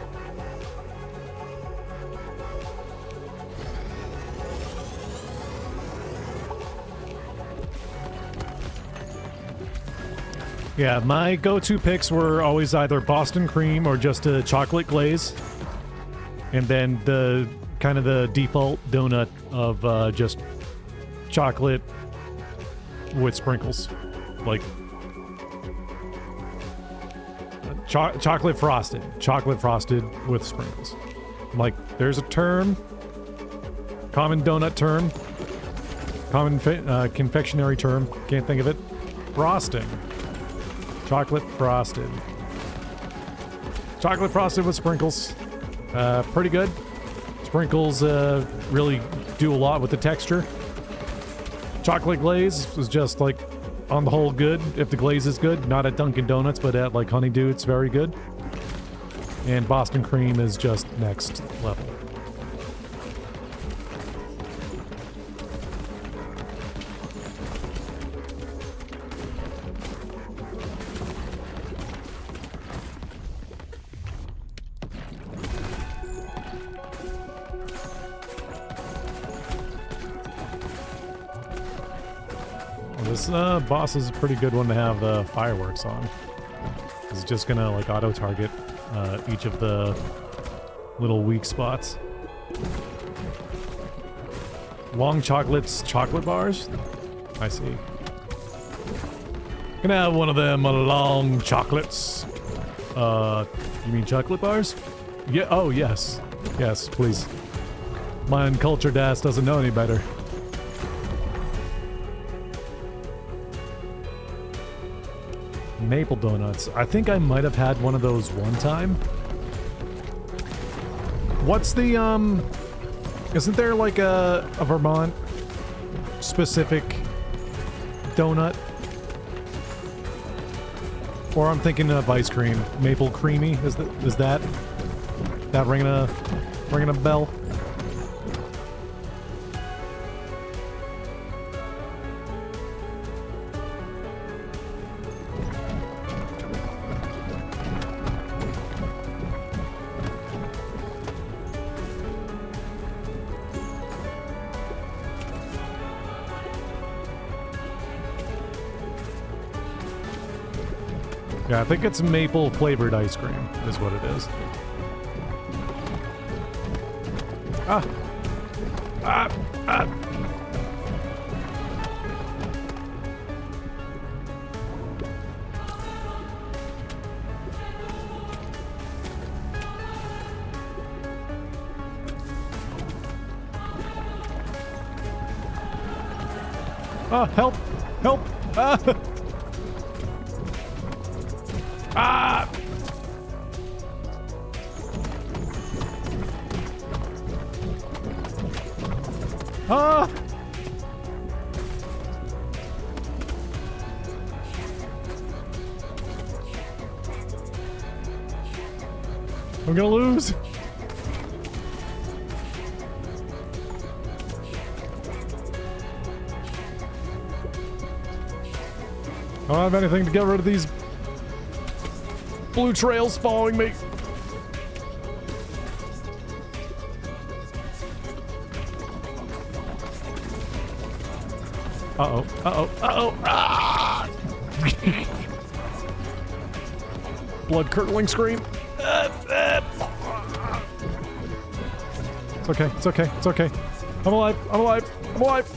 Yeah, my go-to picks were always either Boston cream or just a chocolate glaze. And then the kind of the default donut of just chocolate with sprinkles. Like chocolate frosted with sprinkles. Like, there's a term, common donut term, common confectionery term, can't think of it. Frosting. Chocolate frosted. Chocolate frosted with sprinkles. Pretty good. Sprinkles really do a lot with the texture. Chocolate glaze was just like, on the whole, good. If the glaze is good, not at Dunkin' Donuts, but at like Honeydew, it's very good. And Boston cream is just next level. This boss is a pretty good one to have fireworks on. It's just gonna like auto-target each of the little weak spots. Long chocolates, chocolate bars? I see. Gonna have one of them long chocolates. You mean chocolate bars? Yeah, oh yes. Yes, please. My uncultured ass doesn't know any better. Maple donuts. I think I might have had one of those one time. What's the, isn't there like a Vermont specific donut? Or I'm thinking of ice cream. Maple creamy, is that ringing a bell? Yeah, I think it's maple flavored ice cream is what it is. Ah! Ah! Ah! Ah, help! Help! Ah! Ah! Ah! I'm gonna lose. I don't have anything to get rid of these blue trails following me. Uh-oh. Uh-oh. Uh-oh. Ah! Blood-curdling scream. It's okay. It's okay. It's okay. I'm alive. I'm alive. I'm alive.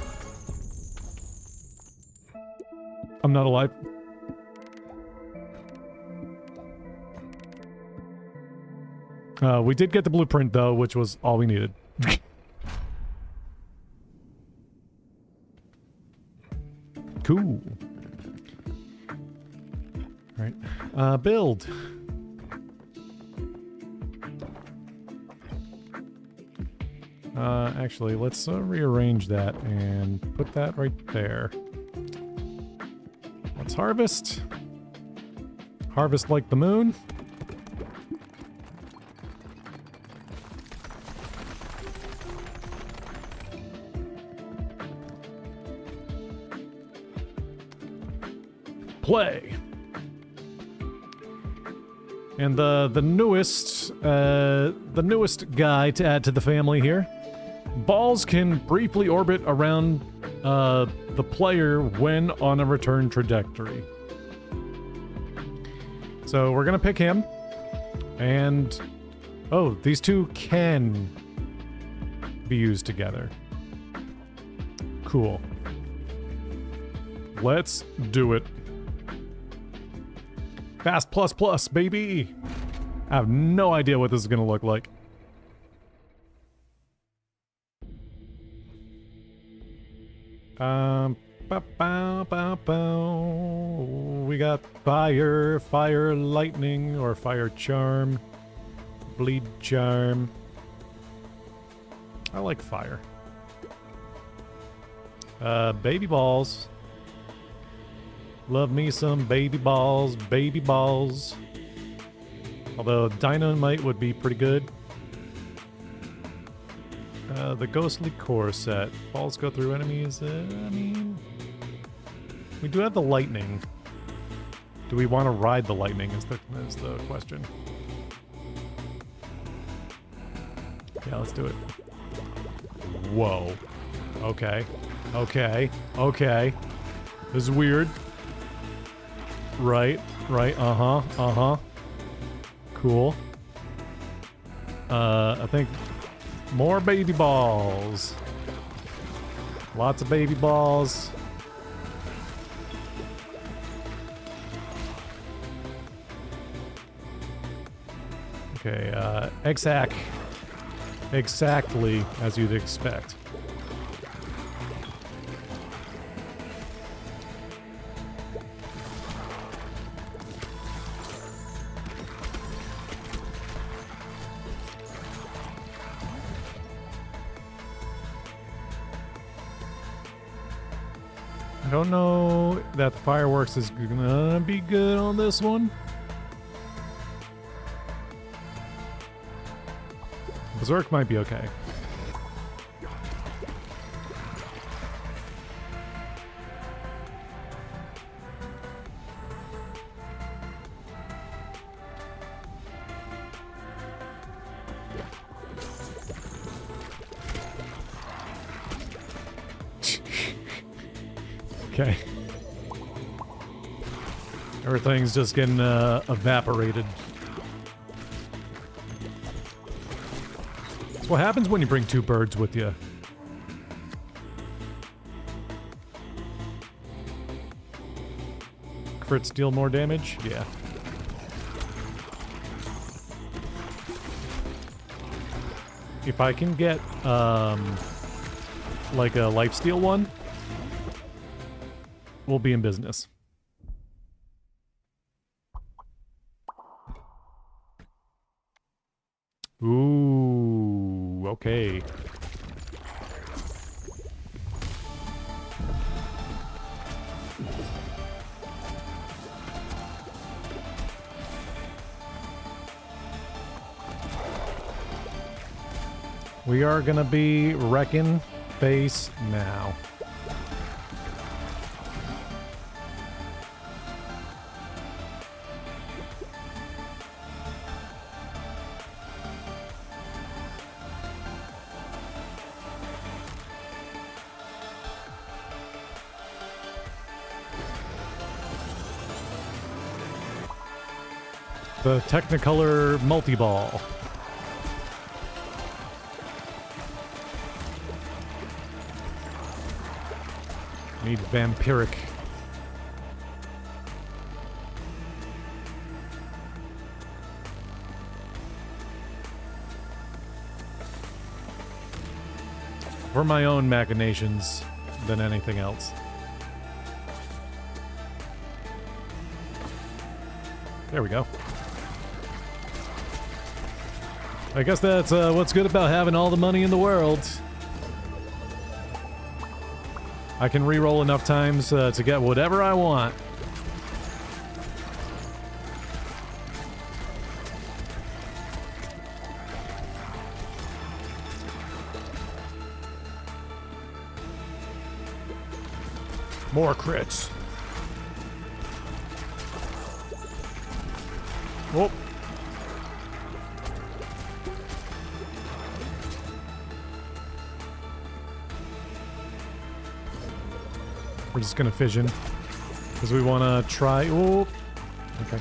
I'm not alive. We did get the blueprint, though, which was all we needed. Cool. All right. Build. Actually, let's rearrange that and put that right there. Let's harvest. Harvest like the moon. Play. And the newest guy to add to the family here. Balls can briefly orbit around the player when on a return trajectory. So we're gonna pick him. And oh, these two can be used together. Cool. Let's do it. Fast plus plus, baby! I have no idea what this is gonna look like. We got fire, fire lightning, or fire charm, bleed charm. I like fire. Baby balls. Love me some baby balls, baby balls. Although dynamite would be pretty good. The ghostly core set. Balls go through enemies. I mean, we do have the lightning. Do we want to ride the lightning is the question. Yeah, let's do it. Whoa. Okay. Okay. Okay. This is weird. Right. Right. Uh-huh. Uh-huh. Cool. I think more baby balls. Lots of baby balls. Okay, exactly as you'd expect. I don't know that the fireworks is gonna be good on this one. Berserk might be okay. Okay. Everything's just getting evaporated. That's what happens when you bring two birds with you. Crits deal more damage? Yeah. If I can get, like a lifesteal one, we'll be in business. Ooh, okay. We are gonna be wrecking base now. The Technicolor multi-ball. Need vampiric. for my own machinations than anything else. There we go. I guess that's what's good about having all the money in the world. I can re-roll enough times to get whatever I want. More crits. Oh. We're just gonna fission because we want to try. Oh, okay.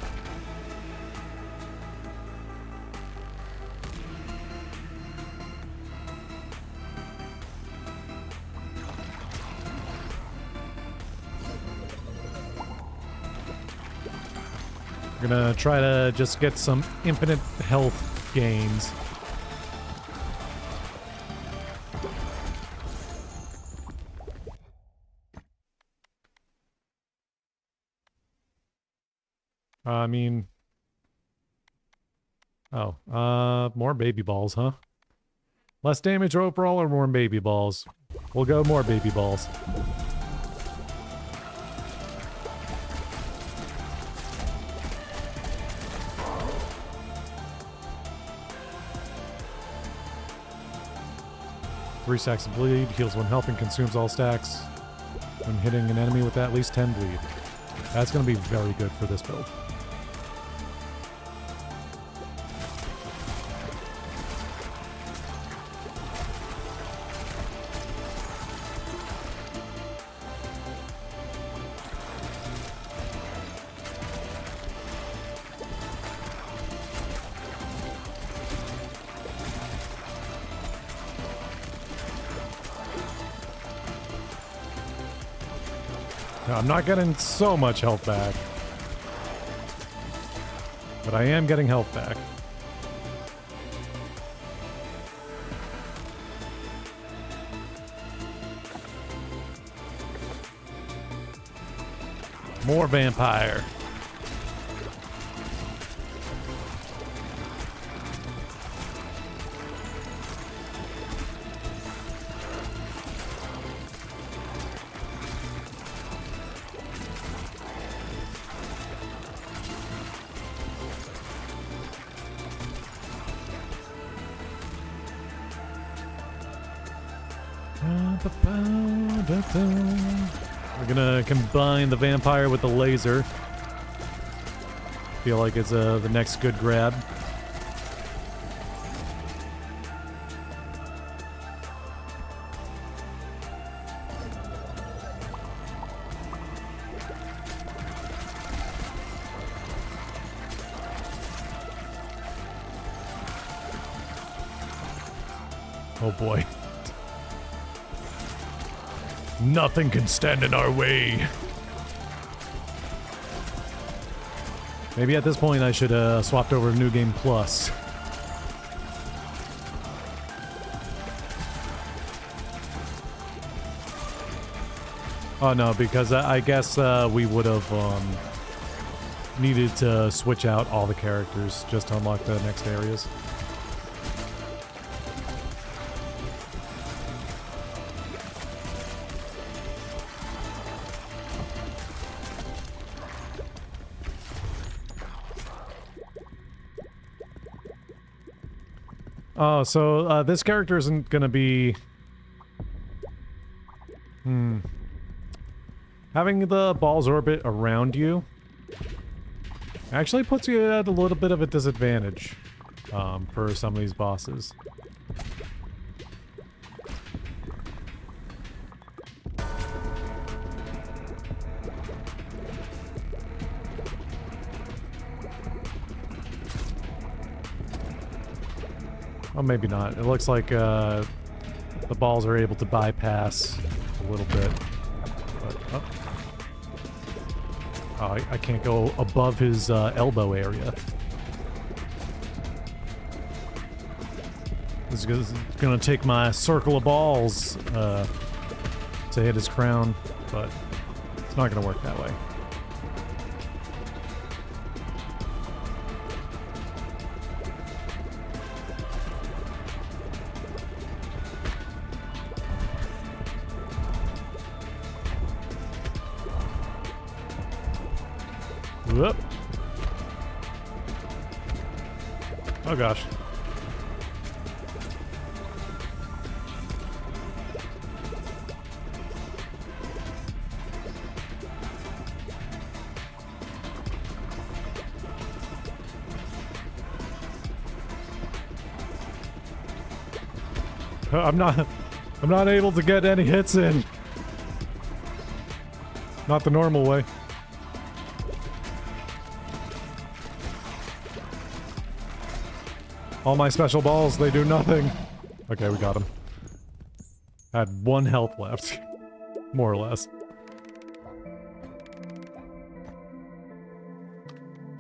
We're gonna try to just get some infinite health gains. I mean... Oh, more baby balls, huh? Less damage overall or more baby balls? We'll go more baby balls. Three stacks of bleed, heals 1 health and consumes all stacks when hitting an enemy with at least 10 bleed. That's going to be very good for this build. I'm not getting so much health back, but I am getting health back. More vampire. We're gonna combine the vampire with the laser. Feel like it's the next good grab. Oh boy. Nothing can stand in our way. Maybe at this point I should swapped over to New Game Plus. Oh no, because I guess we would have needed to switch out all the characters just to unlock the next areas. Oh, so this character isn't gonna be... Having the balls orbit around you actually puts you at a little bit of a disadvantage for some of these bosses. Oh, maybe not. It looks like the balls are able to bypass a little bit. But, oh, I can't go above his elbow area. This is gonna take my circle of balls to hit his crown, but it's not gonna work that way. Whoop. Oh gosh. I'm not able to get any hits in. Not the normal way. All my special balls, they do nothing. Okay, we got him. I had 1 health left. More or less.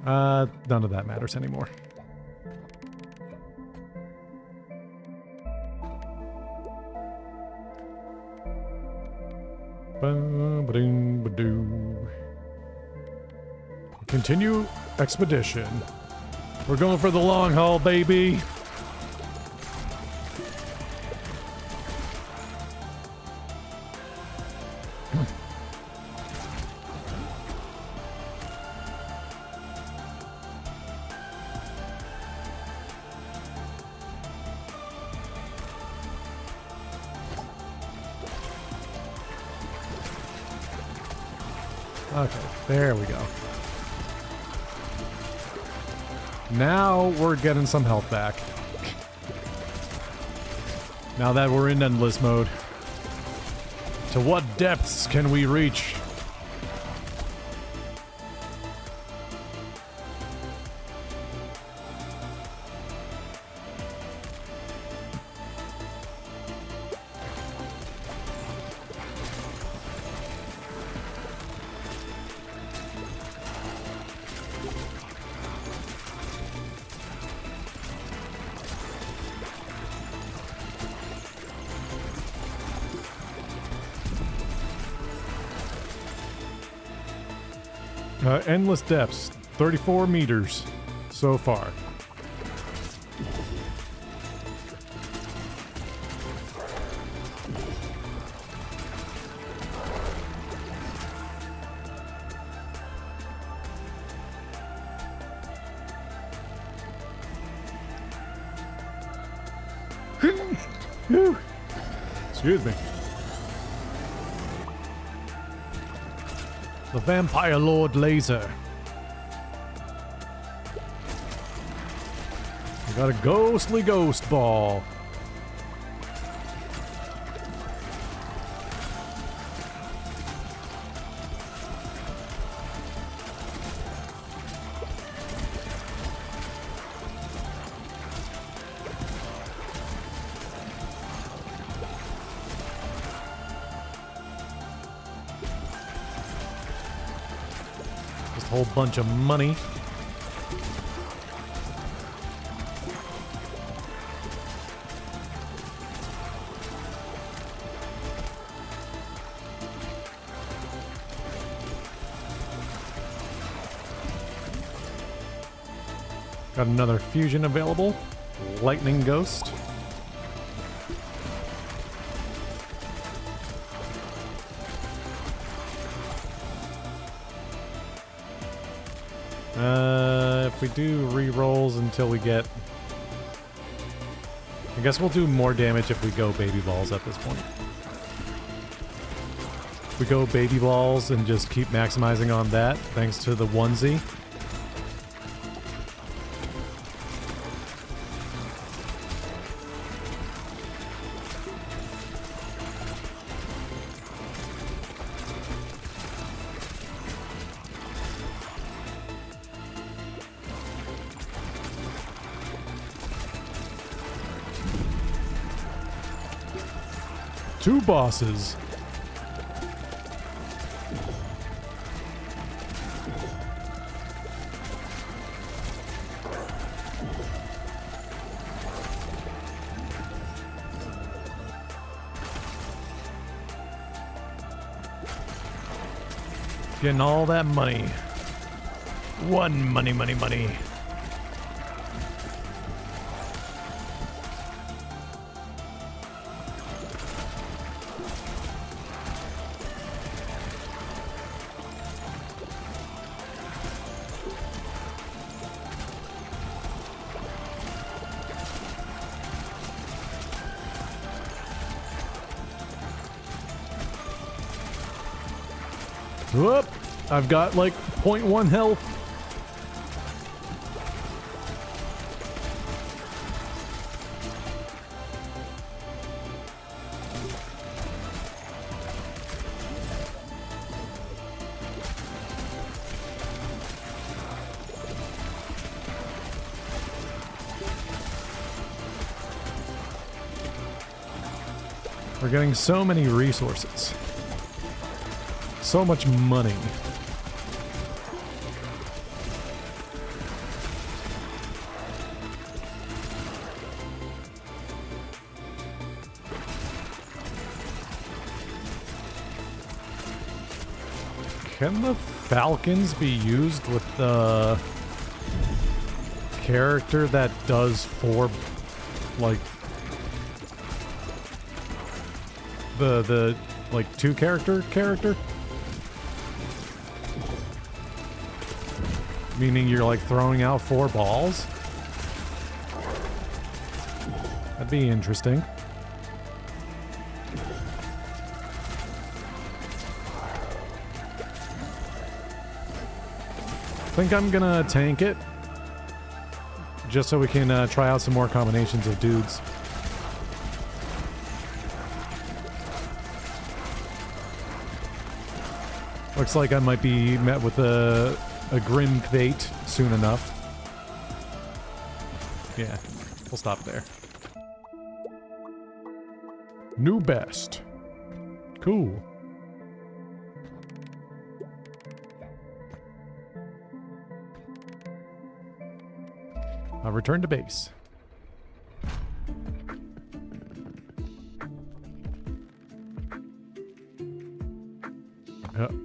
None of that matters anymore. Continue expedition. We're going for the long haul, baby. Okay, there we go. Now we're getting some health back. Now that we're in endless mode. To what depths can we reach? Endless depths, 34 meters so far. Excuse me. The Vampire Lord Laser. We got a ghostly ghost ball. Whole bunch of money. Got another fusion available. Lightning Ghost. If we do re-rolls until we get... I guess we'll do more damage if we go baby balls at this point. If we go baby balls and just keep maximizing on that, thanks to the onesie. Two bosses. Getting all that money. Money. Whoop! I've got like 0.1 health. We're getting so many resources. So much money. Can the Falcons be used with the character that does four, like, the like two character? Meaning you're like throwing out 4 balls? That'd be interesting. I think I'm gonna tank it. Just so we can try out some more combinations of dudes. Looks like I might be met with a grim fate soon enough. Yeah, we'll stop there. New best. Cool. I'll return to base.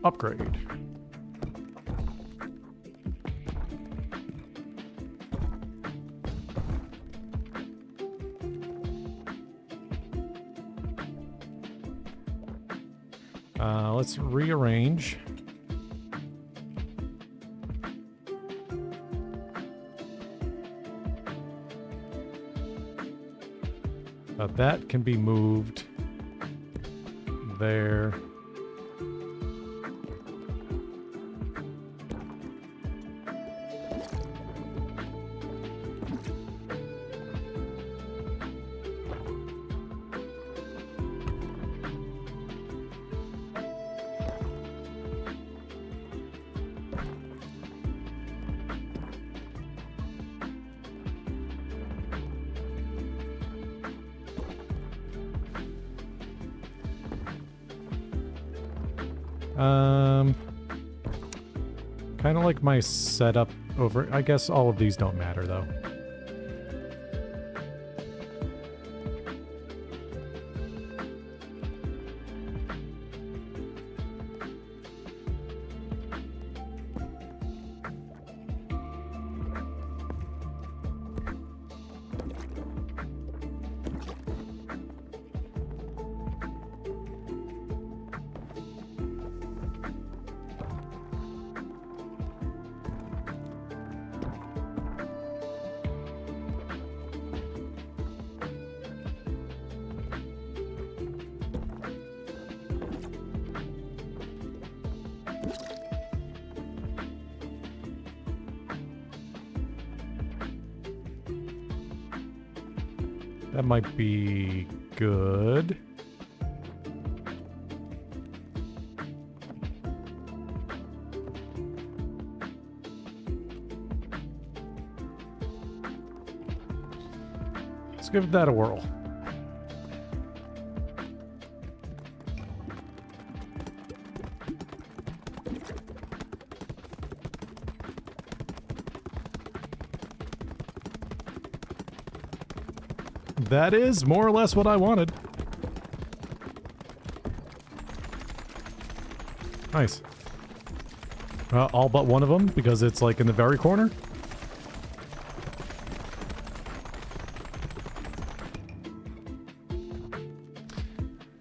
Upgrade. Let's rearrange. That can be moved there. Kind of like my setup over... I guess all of these don't matter, though. That might be good. Let's give that a whirl. That is more or less what I wanted. Nice. All but one of them, because it's like in the very corner.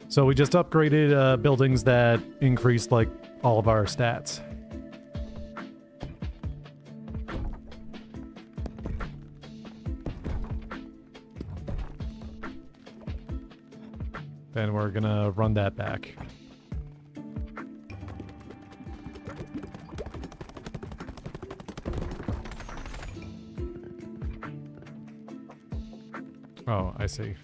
So we just upgraded buildings that increased like all of our stats. Then we're gonna run that back. Oh, I see.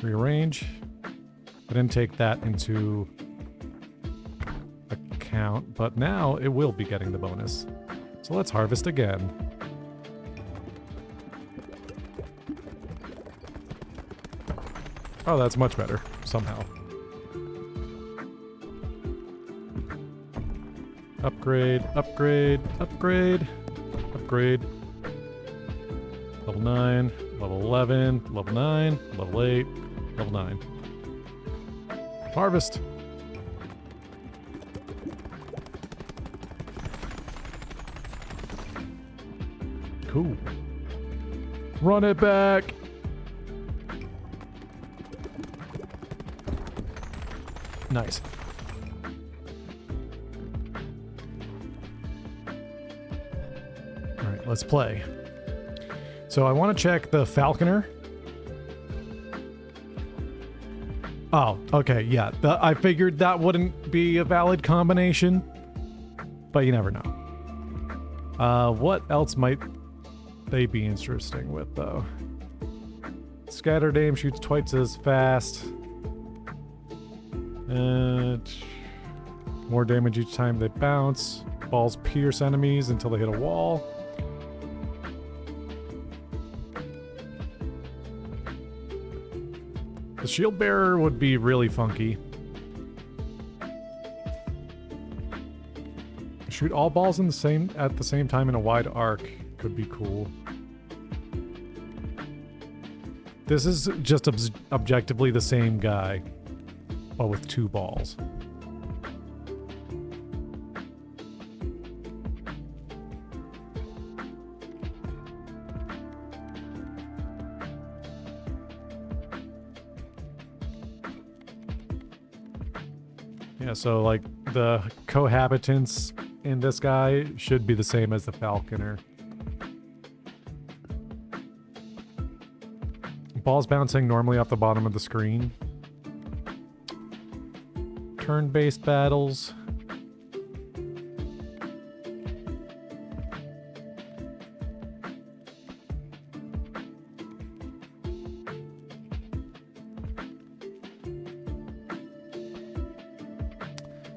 Rearrange. I didn't take that into account, but now it will be getting the bonus. So let's harvest again. Oh, that's much better, somehow. Upgrade, upgrade, upgrade, upgrade. Level 9, level 11, level 9, level 8, level 9. Harvest! Cool. Run it back! Nice. Alright, let's play. So I want to check the Falconer. Oh, okay, yeah. I figured that wouldn't be a valid combination, but you never know. What else might they be interesting with, though? Scattered aim shoots twice as fast. More damage each time they bounce. Balls pierce enemies until they hit a wall. The shield bearer would be really funky. Shoot all balls at the same time in a wide arc could be cool. This is just objectively the same guy, but with 2 balls. Yeah, so like the cohabitants in this guy should be the same as the Falconer. Balls bouncing normally off the bottom of the screen. Turn-based battles.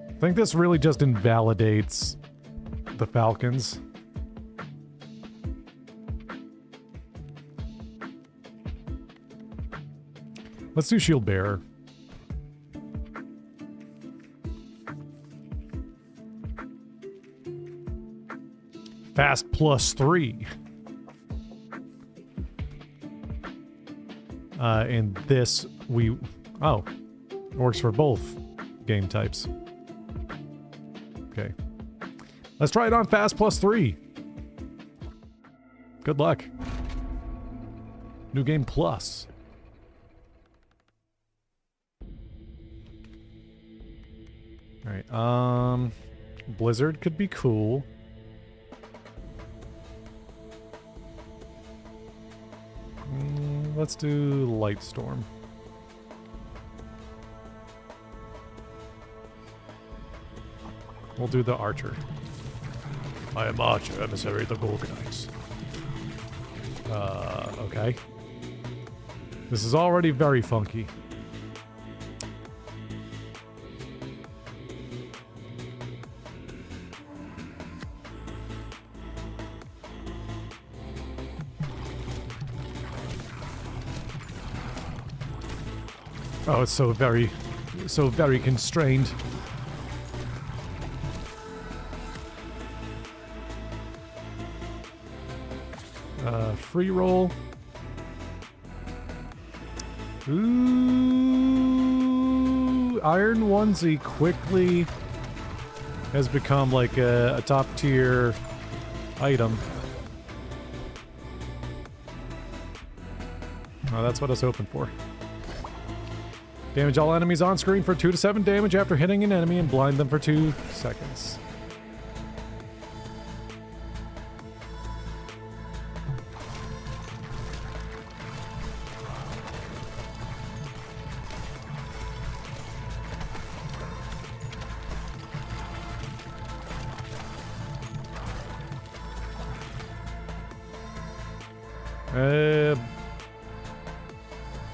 I think this really just invalidates the Falcons. Let's do Shield Bearer. Fast +3. And this, oh, it works for both game types. Okay. Let's try it on Fast +3. Good luck. New game plus. Alright, Blizzard could be cool. Let's do Light Storm. We'll do the Archer. I am Archer, emissary of the Gorgonites. Okay. This is already very funky. Oh, it's so very constrained. Free roll. Ooh, Iron Onesie quickly has become like a top tier item. Oh, that's what I was hoping for. Damage all enemies on screen for 2 to 7 damage after hitting an enemy and blind them for 2 seconds.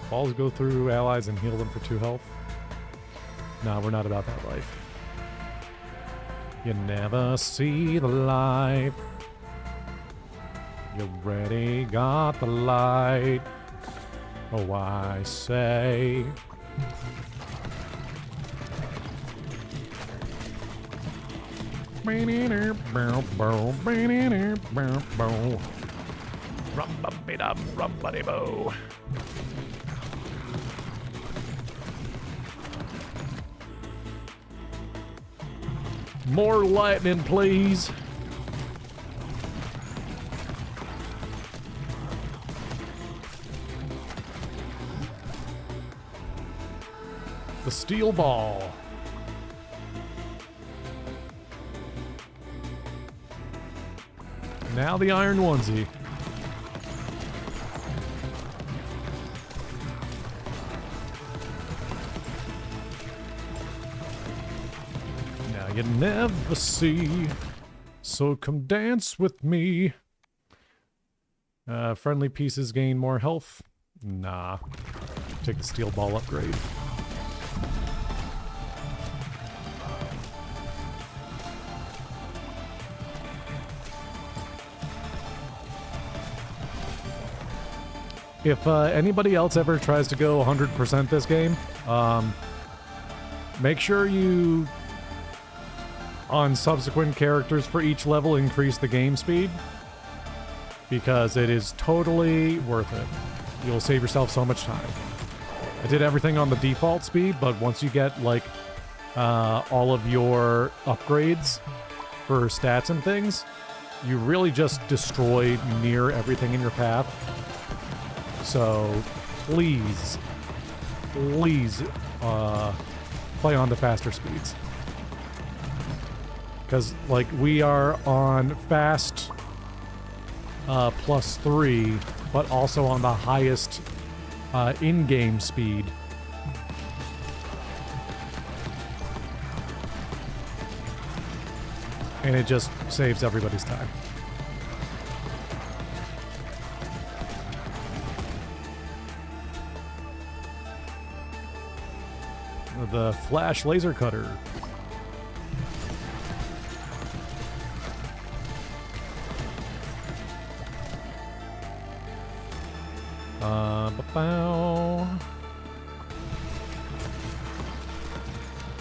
Balls go through allies and heal them for 2 health. Nah, we're not about that life. You never see the light. You already got the light. Oh, I say. Rum-bum-be-dum, rum-buddy-bo. More lightning, please. The steel ball. Now the iron onesie. You never see, so come dance with me. Friendly pieces gain more health. Nah. Take the steel ball upgrade. If anybody else ever tries to go 100% this game, make sure you, on subsequent characters for each level, increase the game speed, because it is totally worth it. You'll save yourself so much time. I did everything on the default speed, but once you get like all of your upgrades for stats and things, you really just destroy near everything in your path. So please play on the faster speeds. Because, like, we are on fast +3, but also on the highest in-game speed. And it just saves everybody's time. The flash laser cutter.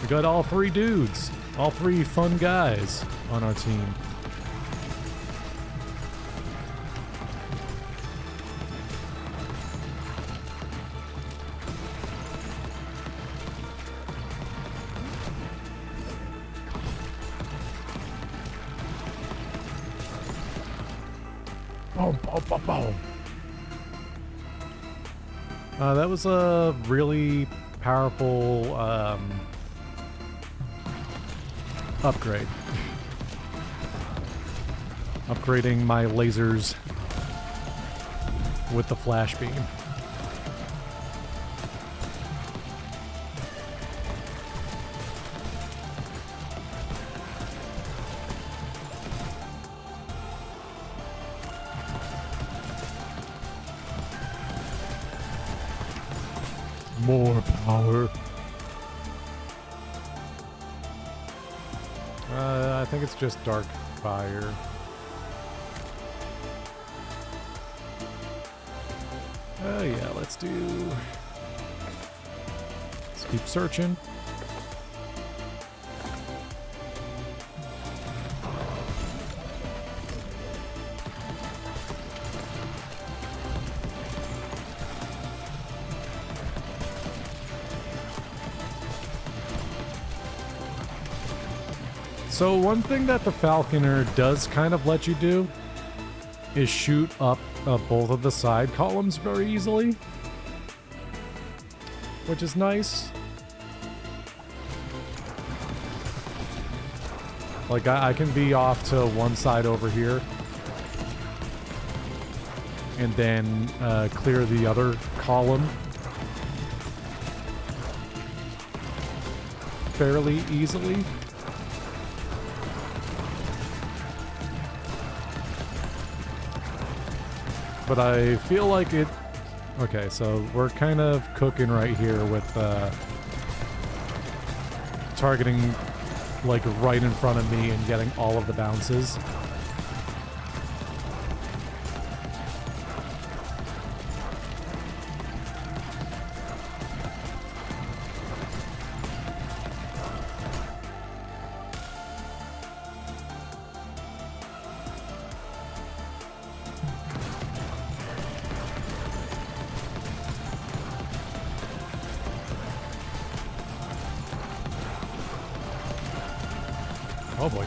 We got all 3 dudes, all 3 fun guys on our team. Boom, boom, boom, boom. That was a really powerful upgrade. Upgrading my lasers with the flash beam. More power. I think it's just dark fire. Oh yeah, let's keep searching. So one thing that the Falconer does kind of let you do is shoot up both of the side columns very easily, which is nice. Like, I can be off to one side over here and then clear the other column fairly easily. But I feel like it... Okay, so we're kind of cooking right here with targeting like right in front of me and getting all of the bounces. Oh boy.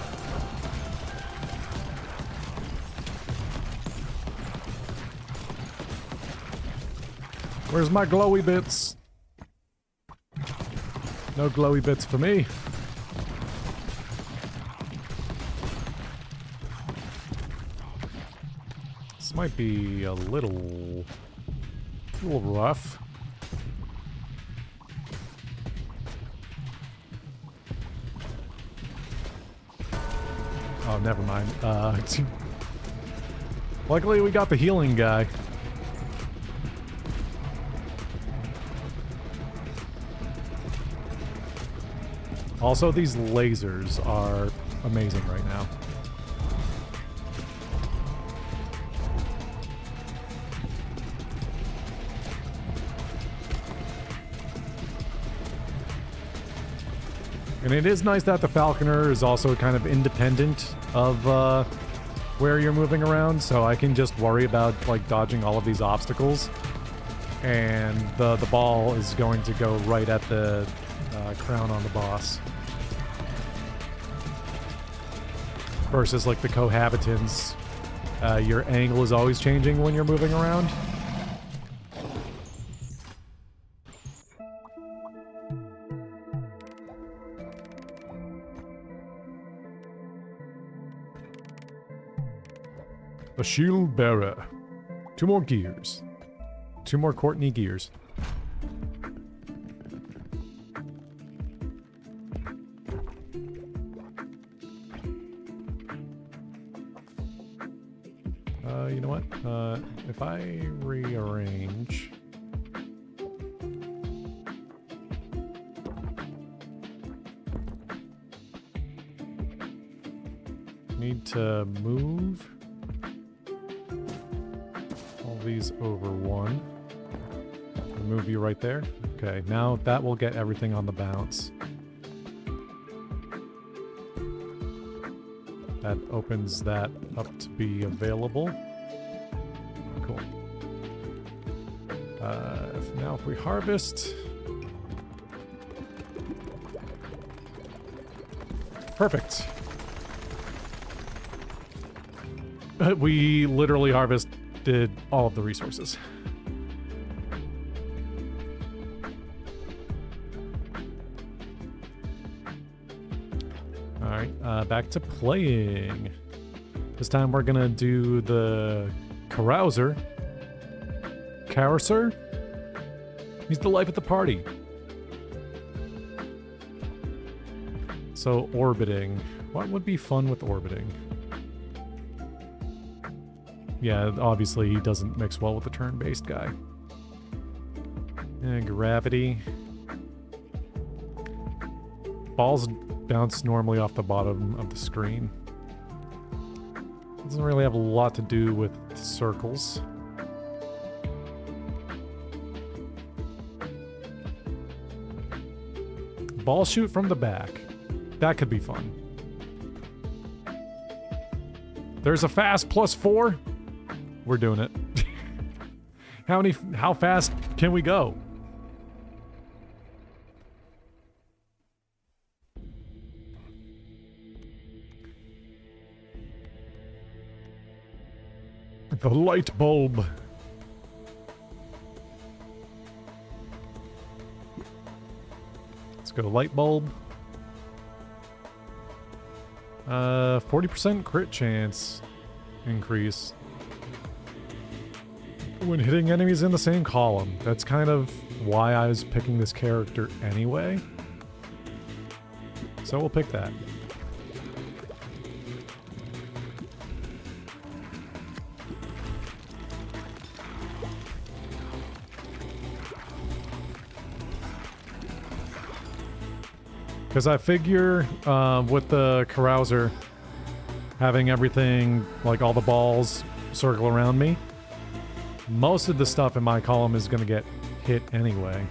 Where's my glowy bits? No glowy bits for me. This might be a little rough. Oh, never mind. Luckily, we got the healing guy. Also, these lasers are amazing right now. And it is nice that the Falconer is also kind of independent of where you're moving around, so I can just worry about like dodging all of these obstacles, and the ball is going to go right at the crown on the boss. Versus like the cohabitants, your angle is always changing when you're moving around. A shield bearer. 2 more gears. 2 more Courtney gears. You know what? If I rearrange... Need to move... these over 1. Move you right there. Okay, now that will get everything on the bounce. That opens that up to be available. Cool. Now if we harvest... Perfect. We literally harvested all of the resources. Alright, back to playing. This time we're gonna do the Carouser. Carouser? He's the life of the party. So, orbiting. What would be fun with orbiting? Yeah, obviously he doesn't mix well with the turn-based guy. Gravity. Balls bounce normally off the bottom of the screen. Doesn't really have a lot to do with circles. Ball shoot from the back. That could be fun. There's a fast +4. We're doing it. How fast can we go? The light bulb. Let's go light bulb. 40% crit chance increase when hitting enemies in the same column. That's kind of why I was picking this character anyway. So we'll pick that. Because I figure with the carouser, having everything, like all the balls, circle around me, most of the stuff in my column is going to get hit anyway.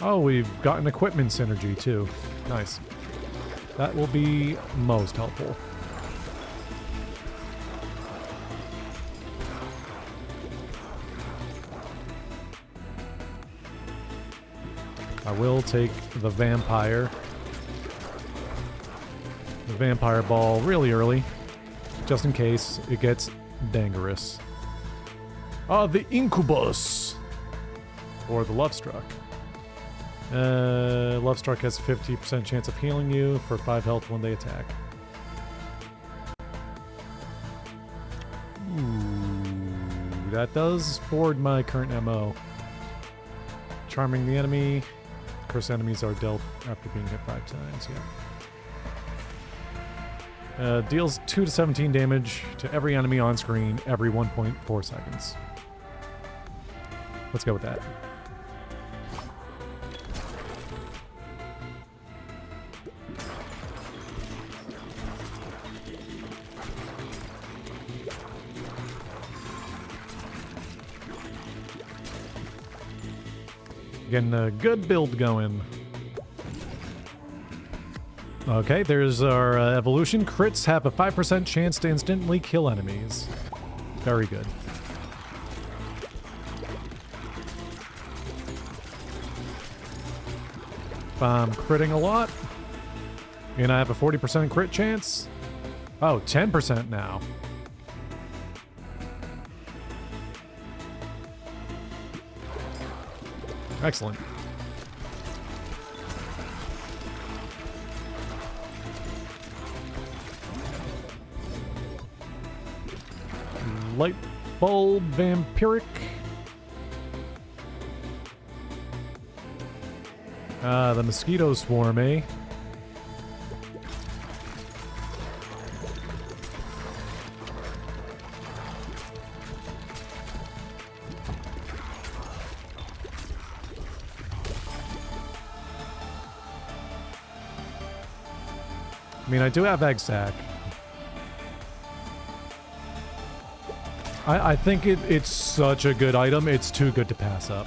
Oh, we've got an equipment synergy too. Nice. That will be most helpful. I will take the vampire ball really early, just in case it gets dangerous. The incubus, or the love struck. Love struck has 50% chance of healing you for 5 health when they attack. Ooh, that does forward my current MO. Charming the enemy. Curse enemies are dealt after being hit 5 times, yeah. Deals 2 to 17 damage to every enemy on screen every 1.4 seconds. Let's go with that. Getting a good build going. Okay, there's our evolution. Crits have a 5% chance to instantly kill enemies. Very good. If I'm critting a lot, and I have a 40% crit chance. Oh, 10% now. Excellent. Light bulb vampiric. The mosquito swarm, eh? I mean, I do have egg sack. I think it's such a good item, it's too good to pass up.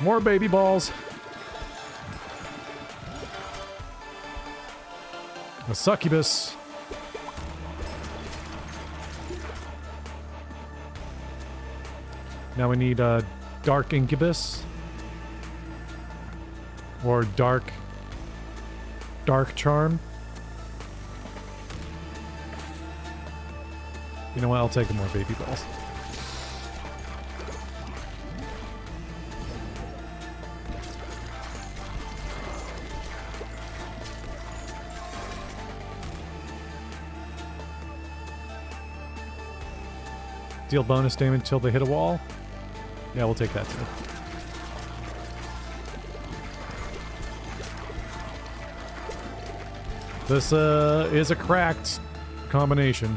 More baby balls. A succubus. Now we need a dark incubus. Or dark charm. You know what? I'll take more baby balls. Deal bonus damage until they hit a wall. Yeah, we'll take that too. This is a cracked combination.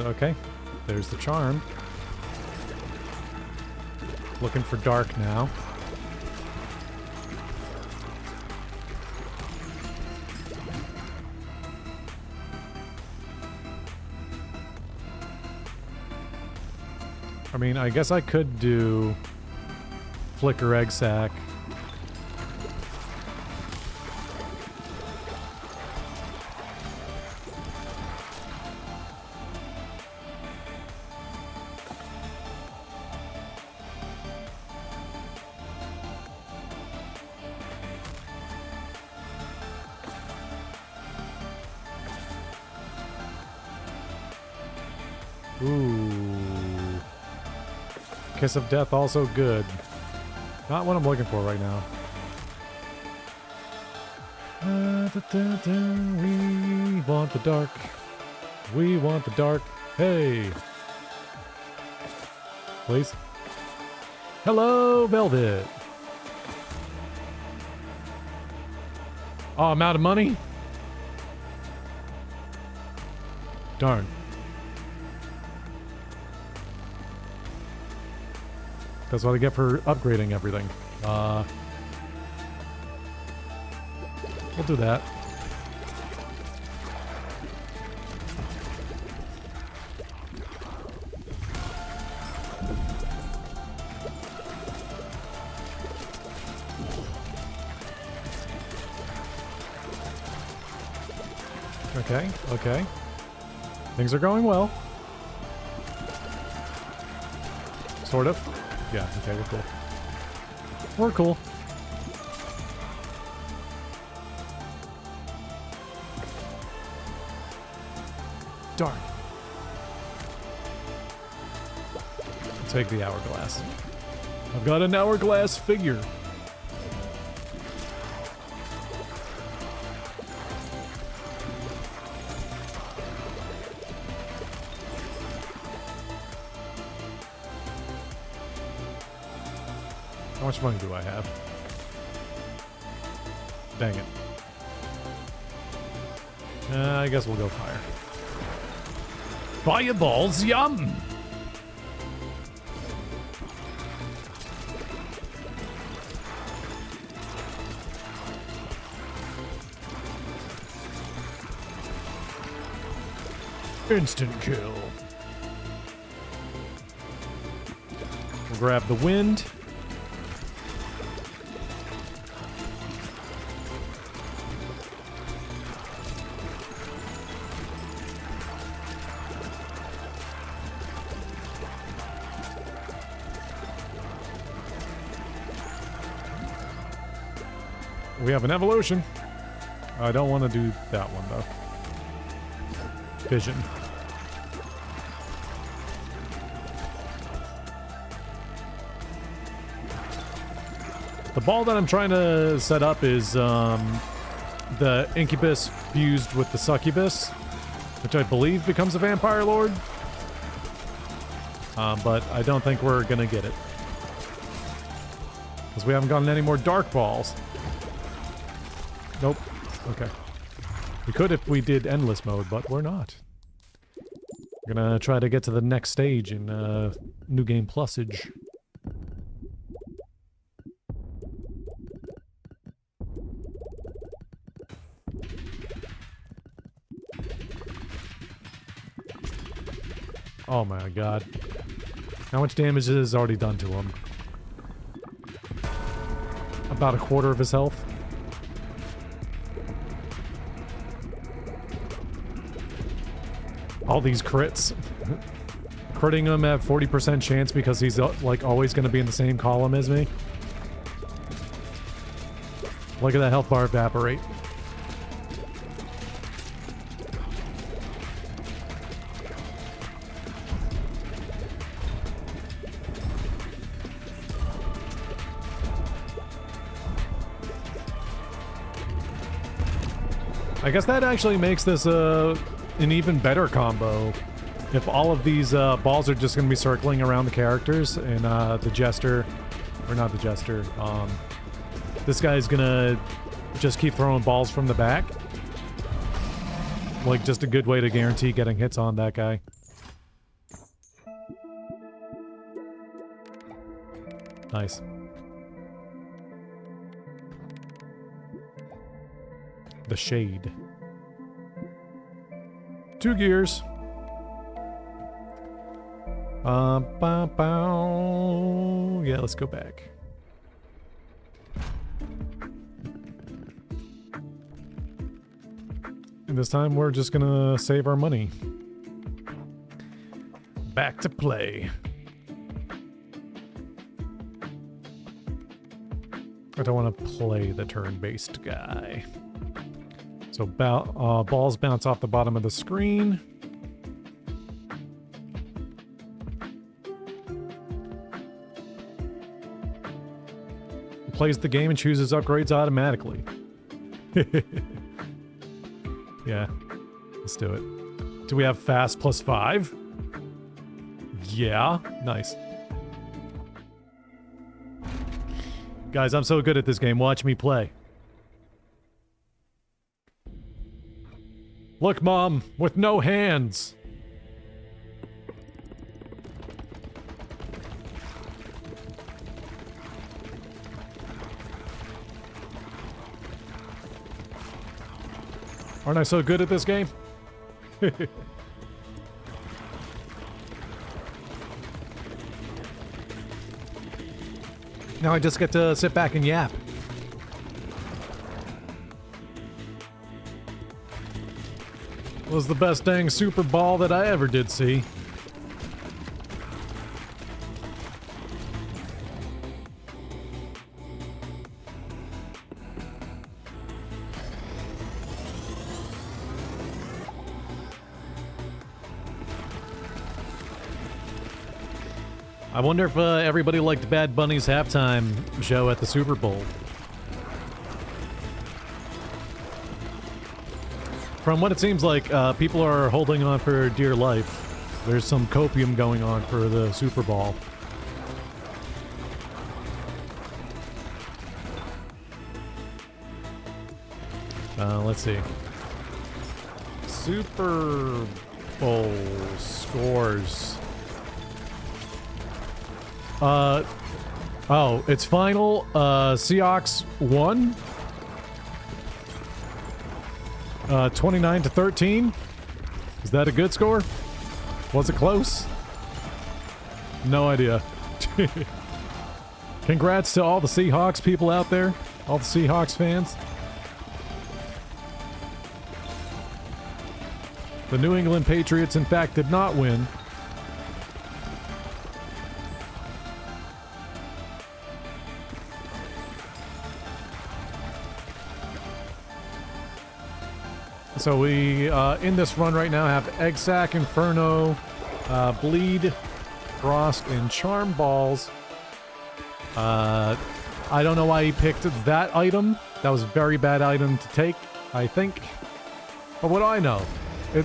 Okay. There's the charm. Looking for dark now. I mean, I guess I could do Flicker Egg Sack. Ooh. Kiss of Death also good. Not what I'm looking for right now. We want the dark. We want the dark. Hey. Please. Hello, Velvet. Oh, I'm out of money? Darn. That's what I get for upgrading everything. We'll do that. Okay, okay. Things are going well. Sort of. Yeah, okay, we're cool. We're cool. Darn. I'll take the hourglass. I've got an hourglass figure. How much money do I have? Dang it. I guess we'll go fire. Fireballs, yum! Instant kill. We'll grab the wind. We have an evolution. I don't want to do that one, though. Vision. The ball that I'm trying to set up is the Incubus fused with the Succubus, which I believe becomes a Vampire Lord. But I don't think we're going to get it. Because we haven't gotten any more Dark Balls. Nope. Okay. We could if we did endless mode, but we're not. We're gonna try to get to the next stage in New Game Plusage. Oh my god. How much damage is already done to him? About a quarter of his health. All these crits. Critting him at 40% chance because he's like always going to be in the same column as me. Look at that health bar evaporate. I guess that actually makes this an even better combo. If all of these balls are just going to be circling around the characters and the Jester, or not the Jester, this guy's going to just keep throwing balls from the back. Like, just a good way to guarantee getting hits on that guy. Nice. The Shade. 2 gears. Yeah, let's go back. And this time we're just gonna save our money. Back to play. I don't want to play the turn-based guy. So balls bounce off the bottom of the screen. It plays the game and chooses upgrades automatically. Yeah, let's do it. Do we have fast +5? Yeah, nice. Guys, I'm so good at this game. Watch me play. Look, Mom, with no hands. Aren't I so good at this game? Now I just get to sit back and yap. Was the best dang Super Ball that I ever did see. I wonder if everybody liked Bad Bunny's halftime show at the Super Bowl. From what it seems like, people are holding on for dear life. There's some copium going on for the Super Bowl. Let's see. Super Bowl scores. Oh, it's final. Seahawks won. 29-13. Is that a good score? Was it close? No idea. Congrats to all the Seahawks people out there. All the Seahawks fans. The New England Patriots, in fact, did not win. So we, in this run right now, have Egg Sack, Inferno, Bleed, Frost, and Charm Balls. I don't know why he picked that item. That was a very bad item to take, I think. But what do I know?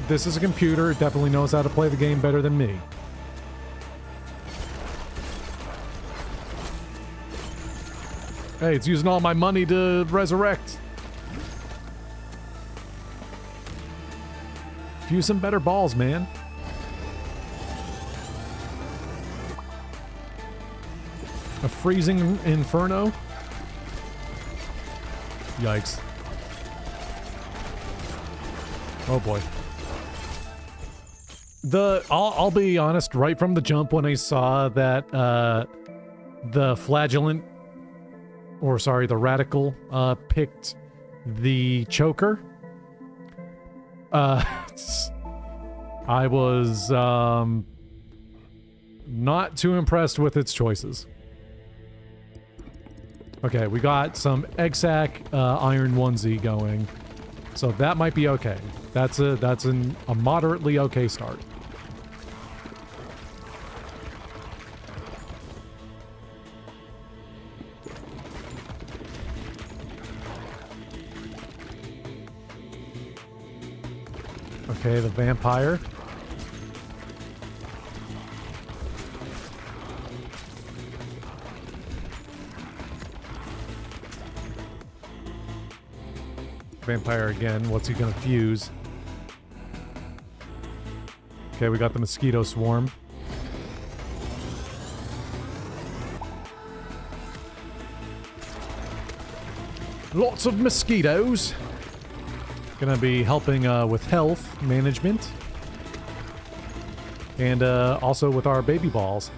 This is a computer. It definitely knows how to play the game better than me. Hey, it's using all my money to resurrect. Use some better balls, man. A freezing Inferno? Yikes. Oh boy. I'll be honest, right from the jump when I saw that the Flagellant, or sorry, the Radical picked the Choker, I was not too impressed with its choices. Okay, we got some Egg Sack Iron Onesie going, so that might be okay. That's a moderately okay start. Okay, the Vampire. Vampire again. What's he gonna fuse? Okay, we got the Mosquito Swarm. Lots of mosquitoes. Gonna be helping with health management. and also with our baby balls.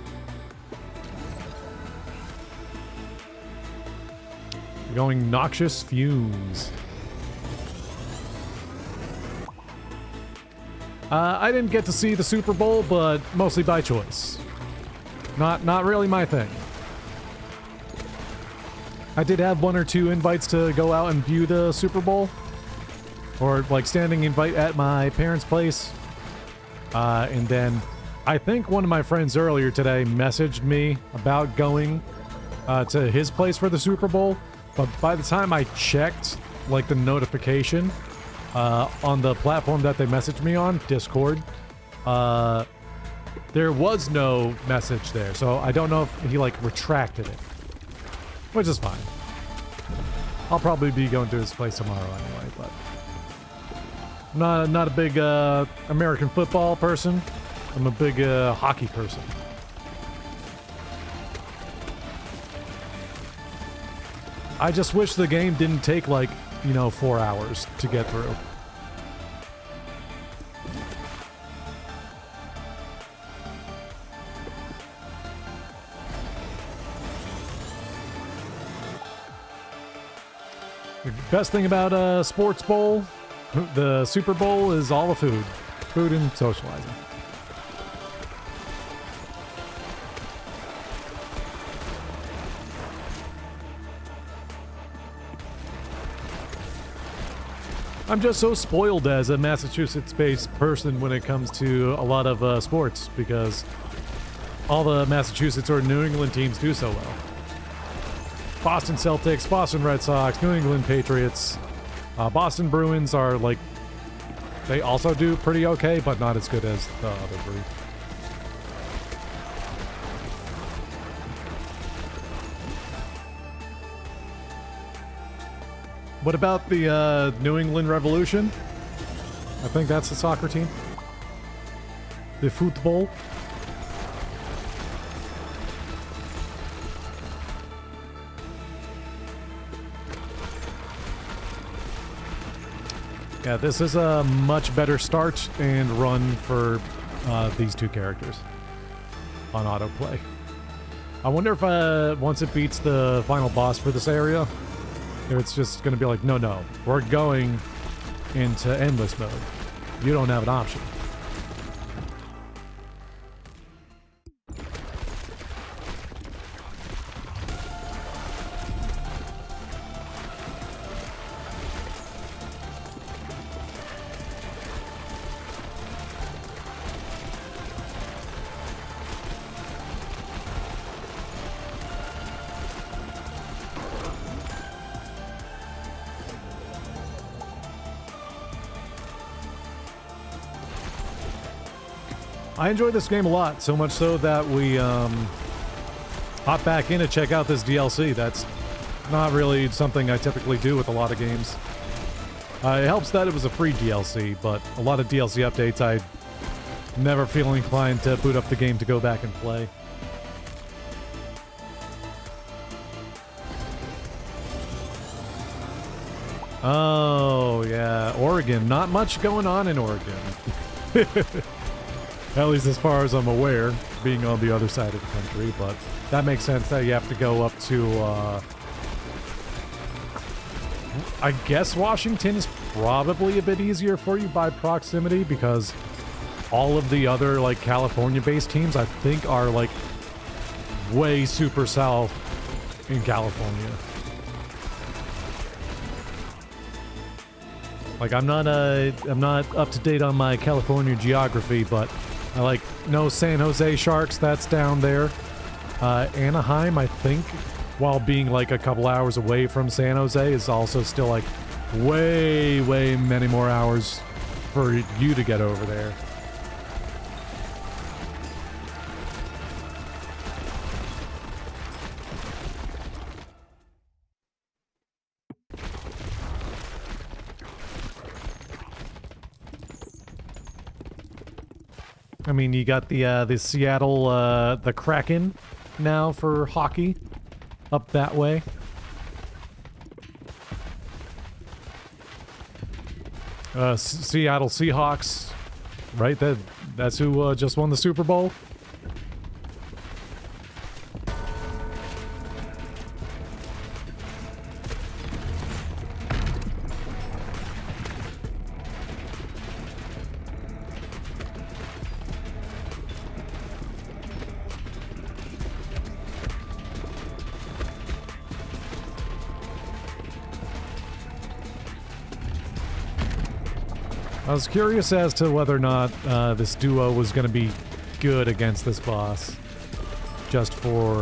We're going noxious fumes. I didn't get to see the Super Bowl, but mostly by choice. Not really my thing. I did have 1 or 2 invites to go out and view the Super Bowl. Or, like, standing invite at my parents' place. And then I think one of my friends earlier today messaged me about going to his place for the Super Bowl. But by the time I checked, like, the notification on the platform that they messaged me on, Discord, there was no message there. So I don't know if he, like, retracted it. Which is fine. I'll probably be going to his place tomorrow anyway, but... Not a big American football person. I'm a big hockey person. I just wish the game didn't take, like, you know, 4 hours to get through. The best thing about Sports Bowl, the Super Bowl, is all the food. Food and socializing. I'm just so spoiled as a Massachusetts-based person when it comes to a lot of sports, because all the Massachusetts or New England teams do so well. Boston Celtics, Boston Red Sox, New England Patriots, Boston Bruins are, like, they also do pretty okay, but not as good as the other three. What about the New England Revolution? I think that's the soccer team. The football. Yeah, this is a much better start and run for these two characters on autoplay. I wonder if once it beats the final boss for this area, if it's just going to be like, no, we're going into endless mode. You don't have an option. I enjoy this game a lot, so much so that we hop back in to check out this DLC. That's not really something I typically do with a lot of games. It helps that it was a free DLC, but a lot of DLC updates I never feel inclined to boot up the game to go back and play. Oh, yeah, Oregon. Not much going on in Oregon. At least as far as I'm aware, being on the other side of the country, but that makes sense that you have to go up to, I guess Washington is probably a bit easier for you by proximity, because all of the other, like, California-based teams, I think, are, like, way super south in California. Like, I'm not up to date on my California geography, but I, like, know San Jose Sharks, that's down there. Anaheim, I think, while being, like, a couple hours away from San Jose, is also still, like, way many more hours for you to get over there. I mean, you got the Seattle, the Kraken now for hockey up that way. Seattle Seahawks, right? That's who just won the Super Bowl? I was curious as to whether or not this duo was going to be good against this boss. Just for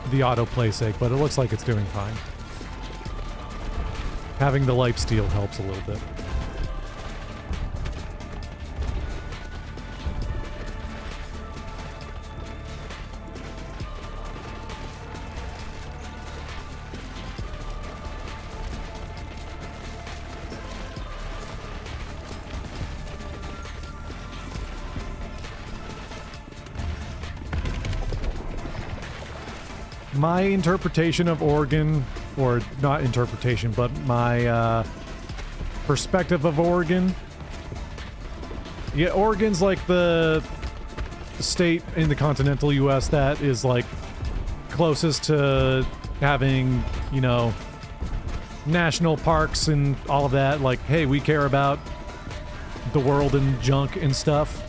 the autoplay sake, but it looks like it's doing fine. Having the lifesteal helps a little bit. My interpretation of Oregon, or not interpretation, but my perspective of Oregon. Yeah, Oregon's like the state in the continental US that is like closest to having, you know, national parks and all of that. Like, hey, we care about the world and junk and stuff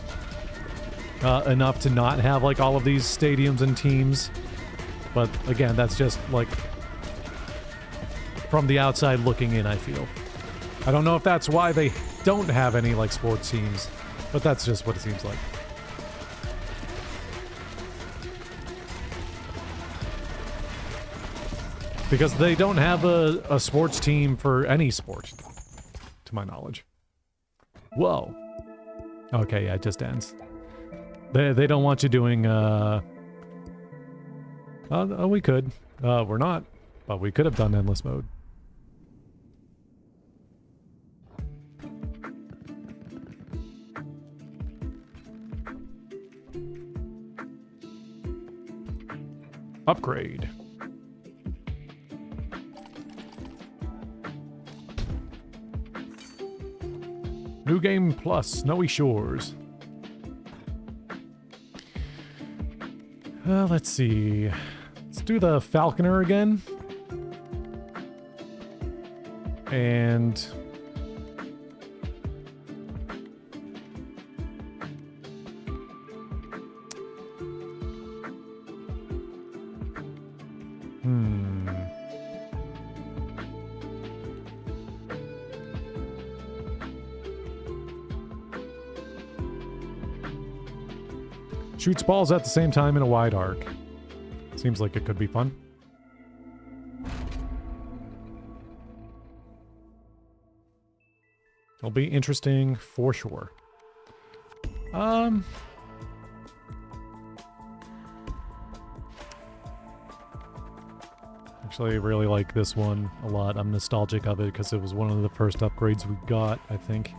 enough to not have like all of these stadiums and teams. But again, that's just like from the outside looking in, I feel. I don't know if that's why they don't have any like sports teams, but that's just what it seems like. Because they don't have a sports team for any sport, to my knowledge. Whoa. Okay, yeah, it just ends. They don't want you doing oh, we could. We're not, but we could have done endless mode. Upgrade. New game plus, Snowy Shores. Let's see. Let's do the Falconer again. And... Shoots balls at the same time in a wide arc. Seems like it could be fun. It'll be interesting for sure. Actually, I really like this one a lot. I'm nostalgic of it because it was one of the first upgrades we got, I think.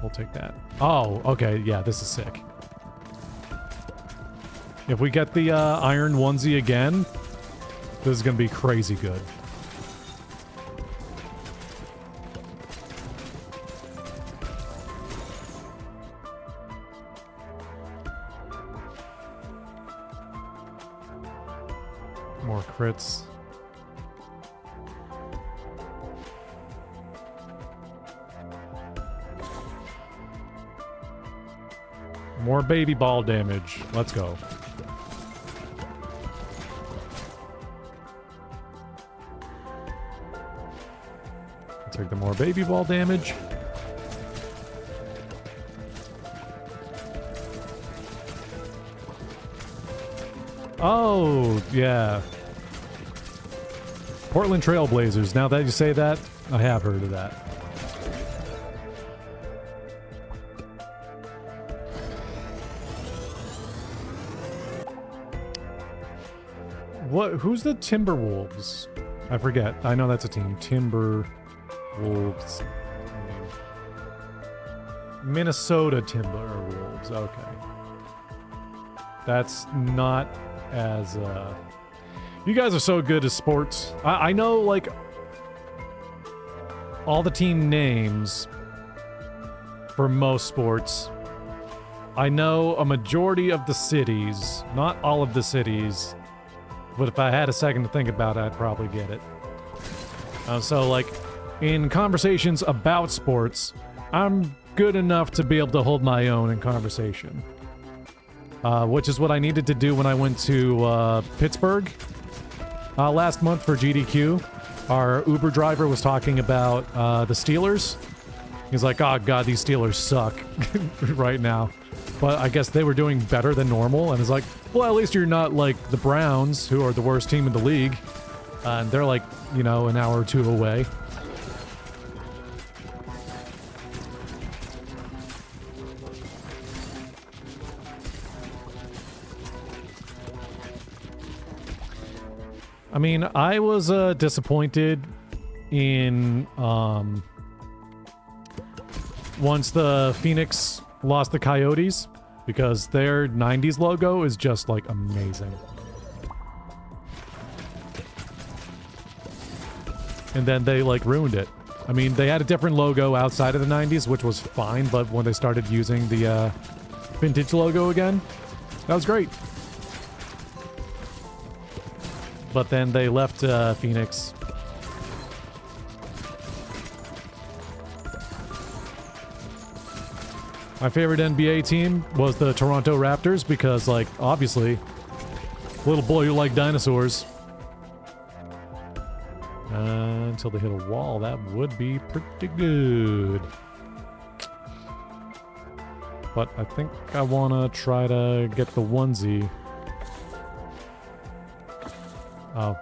We'll take that. Oh, okay, yeah, this is sick. If we get the iron onesie again, this is gonna be crazy good. More crits. More baby ball damage. Let's go. Take the more baby ball damage. Oh, yeah. Portland Trailblazers. Now that you say that, I have heard of that. What? Who's the Timberwolves? I forget. I know that's a team. Timberwolves. Minnesota Timberwolves. Okay. That's not as, You guys are so good at sports. I know, like, all the team names, for most sports. I know a majority of the cities, not all of the cities, but if I had a second to think about it, I'd probably get it. So, like, in conversations about sports, I'm good enough to be able to hold my own in conversation. Which is what I needed to do when I went to Pittsburgh last month for GDQ. Our Uber driver was talking about the Steelers. He's like, oh god, these Steelers suck right now. But I guess they were doing better than normal. And it's like, well, at least you're not like the Browns, who are the worst team in the league. And they're like, you know, an hour or two away. I mean, I was disappointed in once the Phoenix lost the Coyotes, because their 90s logo is just like amazing. And then they like ruined it. I mean, they had a different logo outside of the 90s, which was fine, but when they started using the vintage logo again, that was great. But then they left Phoenix. My favorite NBA team was the Toronto Raptors because, like, obviously, little boy who liked dinosaurs. Until they hit a wall, that would be pretty good. But I think I want to try to get the onesie. Oh,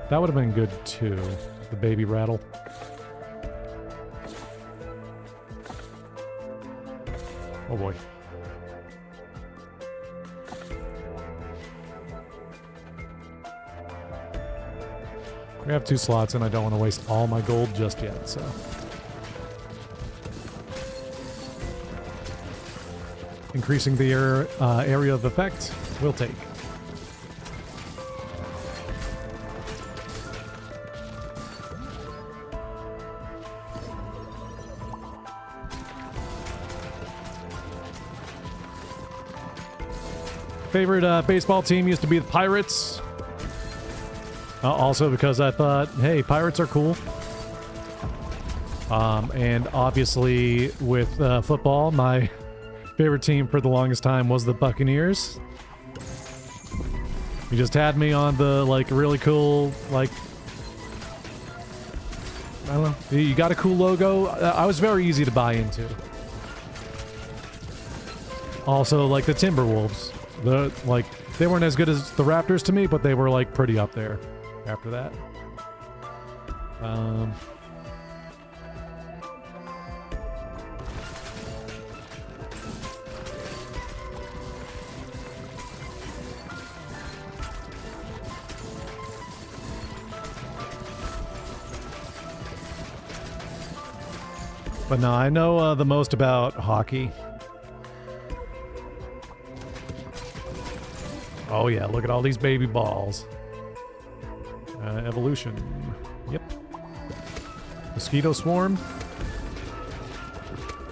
that would have been good too. The baby rattle. Oh boy. We have 2 slots and I don't want to waste all my gold just yet, so. Increasing the area of effect will take. Favorite baseball team used to be the Pirates. Also because I thought, hey, Pirates are cool. And obviously with football, my favorite team for the longest time was the Buccaneers. You just had me on the, like, really cool, like, I don't know. You got a cool logo. I was very easy to buy into. Also, like, the Timberwolves. They weren't as good as the Raptors to me, but they were, like, pretty up there after that. But no, I know the most about hockey. Oh yeah, look at all these baby balls. Evolution. Yep. Mosquito swarm.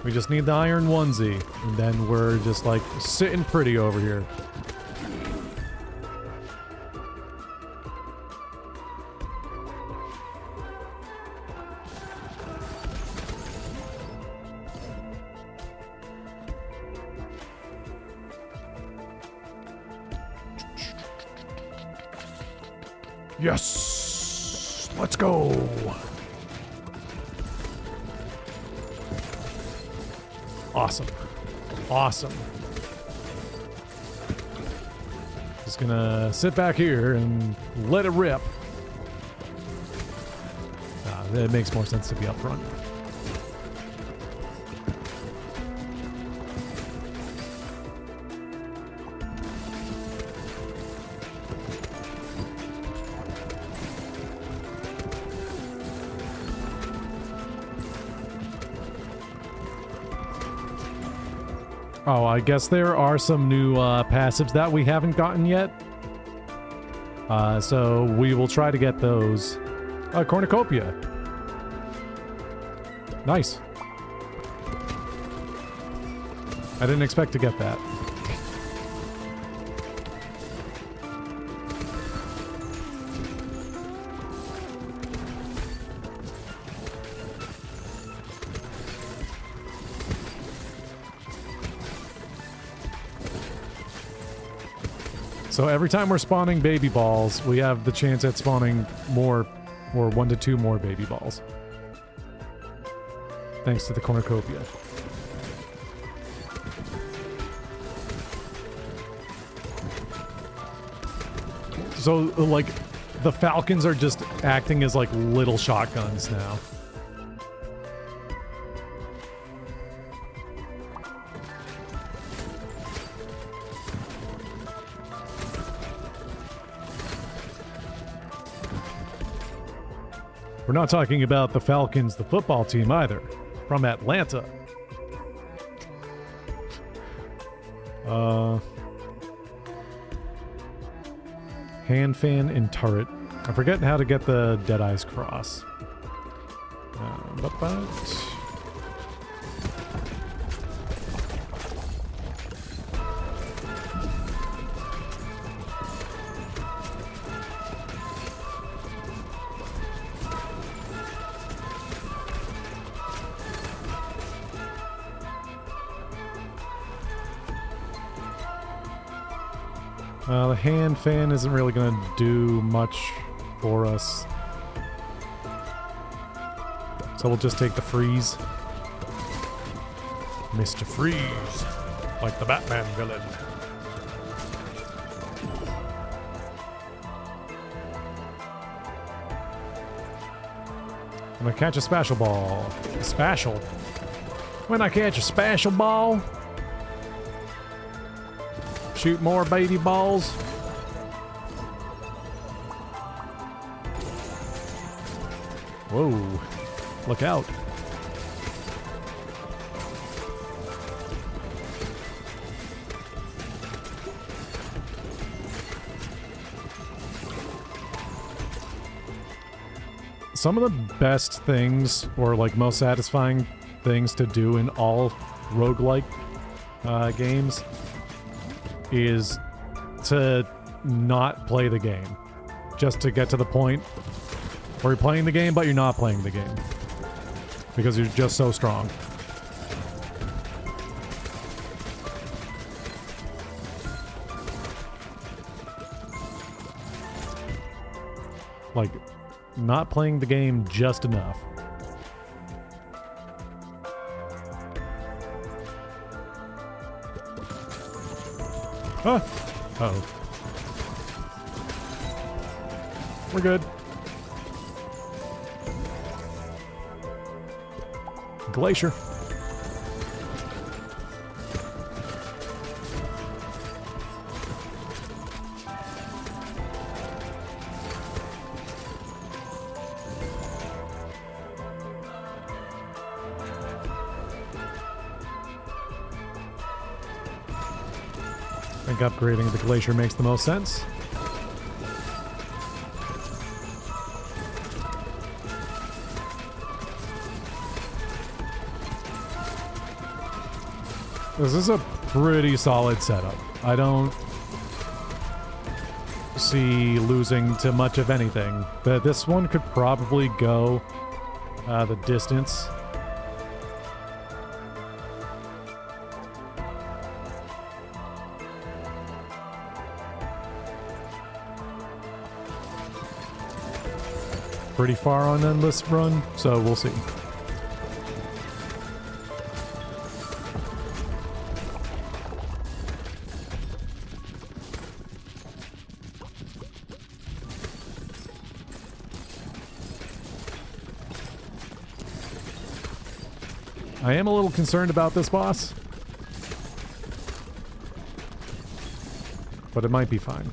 We just need the iron onesie. And then we're just like sitting pretty over here. Yes! Let's go! Awesome. Awesome. Just gonna sit back here and let it rip. It makes more sense to be up front. Oh, I guess there are some new passives that we haven't gotten yet. So we will try to get those. Cornucopia. Nice. I didn't expect to get that. So every time we're spawning baby balls, we have the chance at spawning more, or 1 to 2 more baby balls. Thanks to the cornucopia. So, like, the falcons are just acting as, like, little shotguns now. We're not talking about the Falcons, the football team, either. From Atlanta. Hand fan and turret. I'm forgetting how to get the Deadeye's cross. But... the hand fan isn't really going to do much for us. So we'll just take the freeze. Mr. Freeze. Like the Batman villain. I'm going to catch a spatial ball. Spatial? When I catch a spatial ball? Shoot more baby balls. Whoa. Look out. Some of the best things, or like most satisfying things to do in all roguelike games is to not play the game. Just to get to the point where you're playing the game, but you're not playing the game. Because you're just so strong. Like, not playing the game just enough. Huh? Uh-oh. We're good. Glacier. I think upgrading the glacier makes the most sense. This is a pretty solid setup. I don't see losing to much of anything. But this one could probably go the distance. Pretty far on Endless Run, so we'll see. I am a little concerned about this boss, but it might be fine.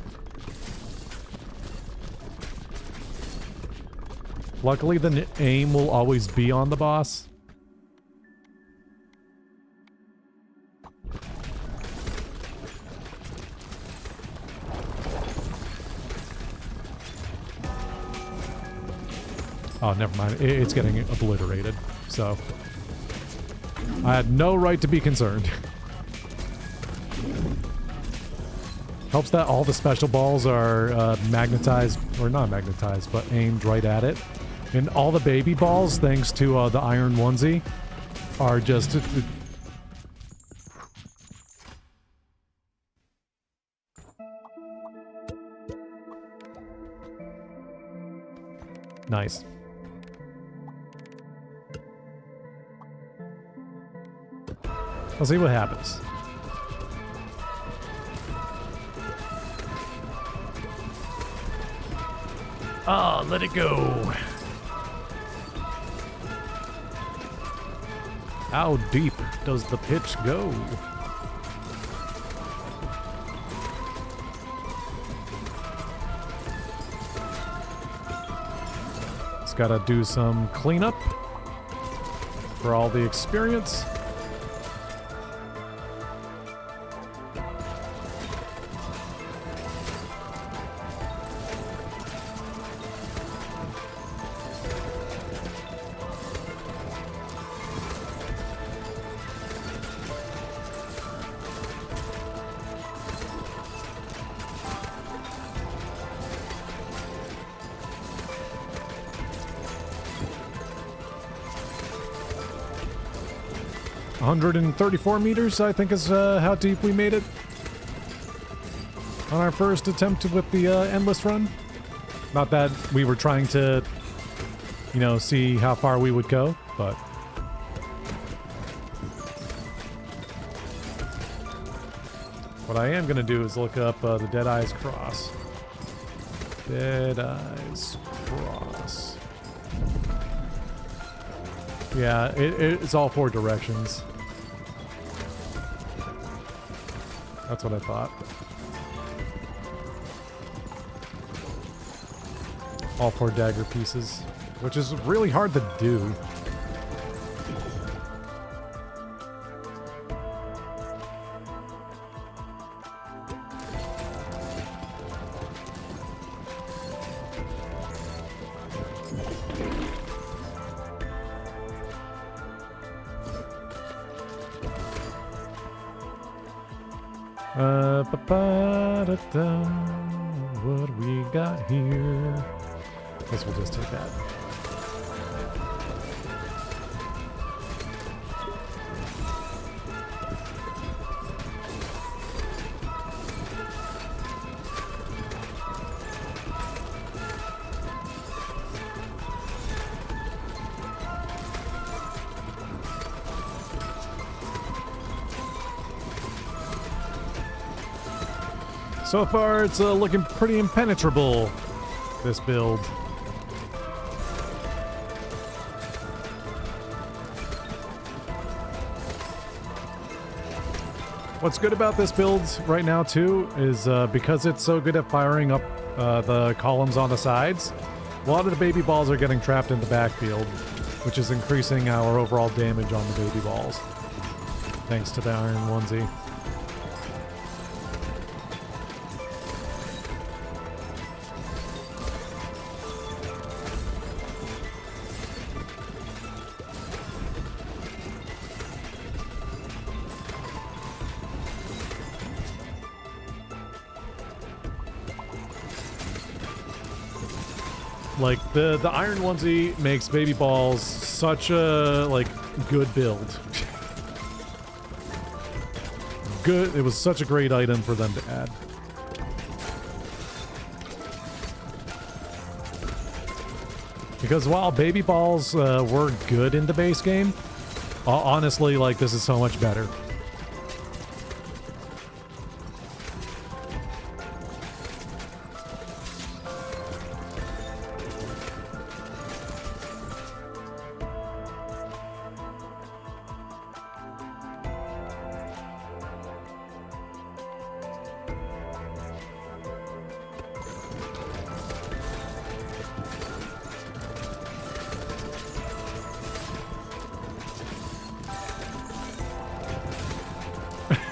Luckily, the aim will always be on the boss. Oh, never mind. It's getting obliterated, so I had no right to be concerned. Helps that all the special balls are magnetized, or not magnetized, but aimed right at it. And all the baby balls, thanks to the iron onesie, are just... nice. I'll see what happens. Ah, let it go. How deep does the pitch go? It's gotta do some cleanup for all the experience. $134 meters, I think, is how deep we made it on our first attempt with the endless run. Not that we were trying to, you know, see how far we would go, but... what I am going to do is look up the Deadeye's Cross. Deadeye's Cross. Yeah, it's all 4 directions. That's what I thought. All 4 dagger pieces, which is really hard to do. What we got here? Guess we'll just take that. So far, it's looking pretty impenetrable, this build. What's good about this build right now, too, is because it's so good at firing up the columns on the sides, a lot of the baby balls are getting trapped in the backfield, which is increasing our overall damage on the baby balls, thanks to the iron onesie. Like, the iron onesie makes baby balls such a, like, good build. Good. It was such a great item for them to add. Because while baby balls were good in the base game, honestly, like, this is so much better.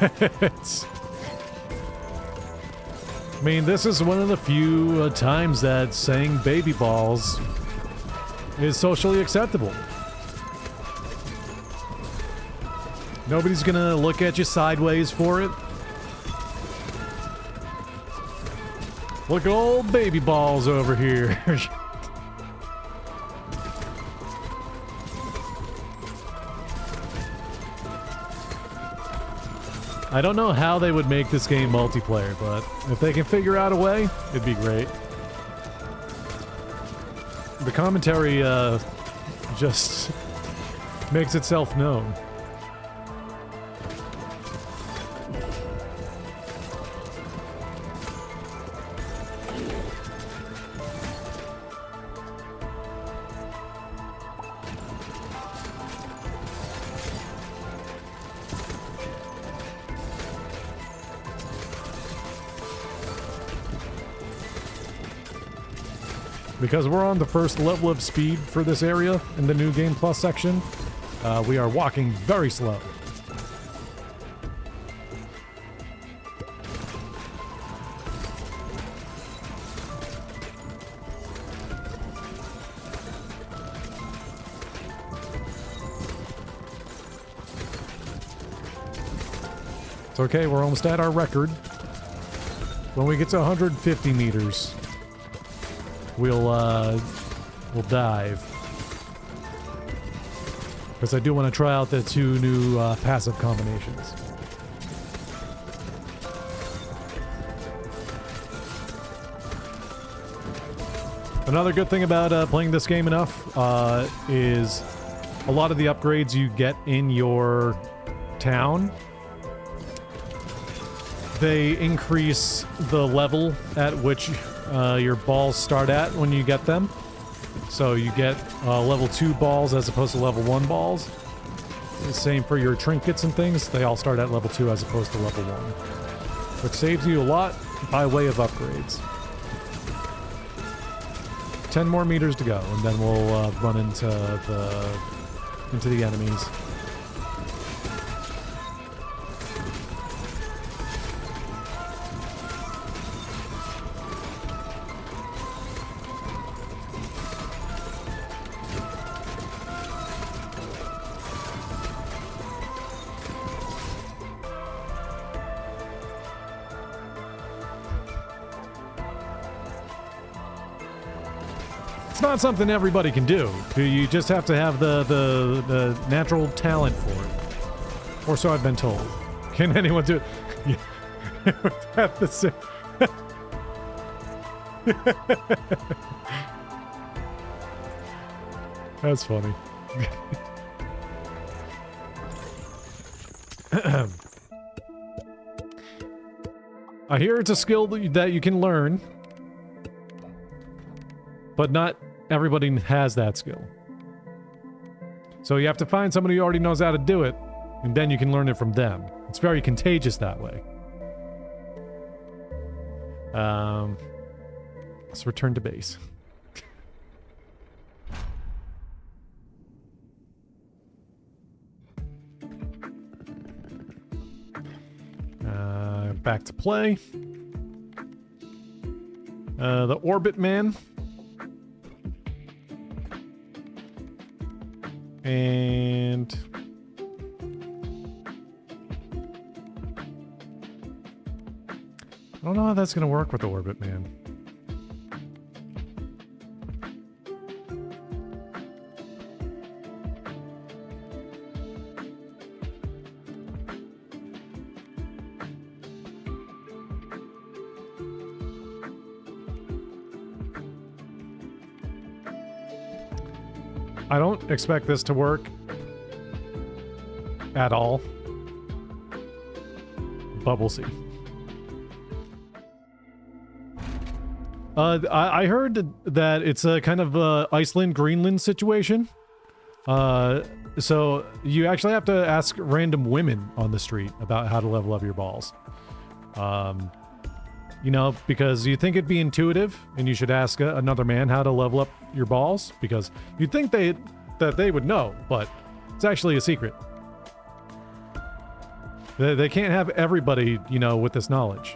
I mean, this is one of the few times that saying baby balls is socially acceptable. Nobody's gonna look at you sideways for it. Look at old baby balls over here. I don't know how they would make this game multiplayer, but if they can figure out a way, it'd be great. The commentary just makes itself known. Because we're on the first level of speed for this area in the new Game Plus section, we are walking very slow. It's okay, we're almost at our record. When we get to 150 meters, we'll dive. Because I do want to try out the 2 new passive combinations. Another good thing about playing this game enough is a lot of the upgrades you get in your town, they increase the level at which your balls start at when you get them. So you get level 2 balls as opposed to level 1 balls. The same for your trinkets and things. They all start at level 2 as opposed to level 1. Which saves you a lot by way of upgrades. 10 more meters to go, and then we'll run into the enemies. Not something everybody can do. You just have to have the natural talent for it. Or so I've been told. Can anyone do it? Have the same. That's funny. I hear it's a skill that you can learn, but not everybody has that skill. So you have to find somebody who already knows how to do it, and then you can learn it from them. It's very contagious that way. Let's return to base. Back to play. The Orbit Man. And I don't know how that's going to work with the Orbit Man. I don't expect this to work at all, but we'll see. I heard that it's a kind of Iceland-Greenland situation. So you actually have to ask random women on the street about how to level up your balls. You know, because you think it'd be intuitive, and you should ask another man how to level up your balls, because you'd think that they would know, but it's actually a secret. They can't have everybody, you know, with this knowledge.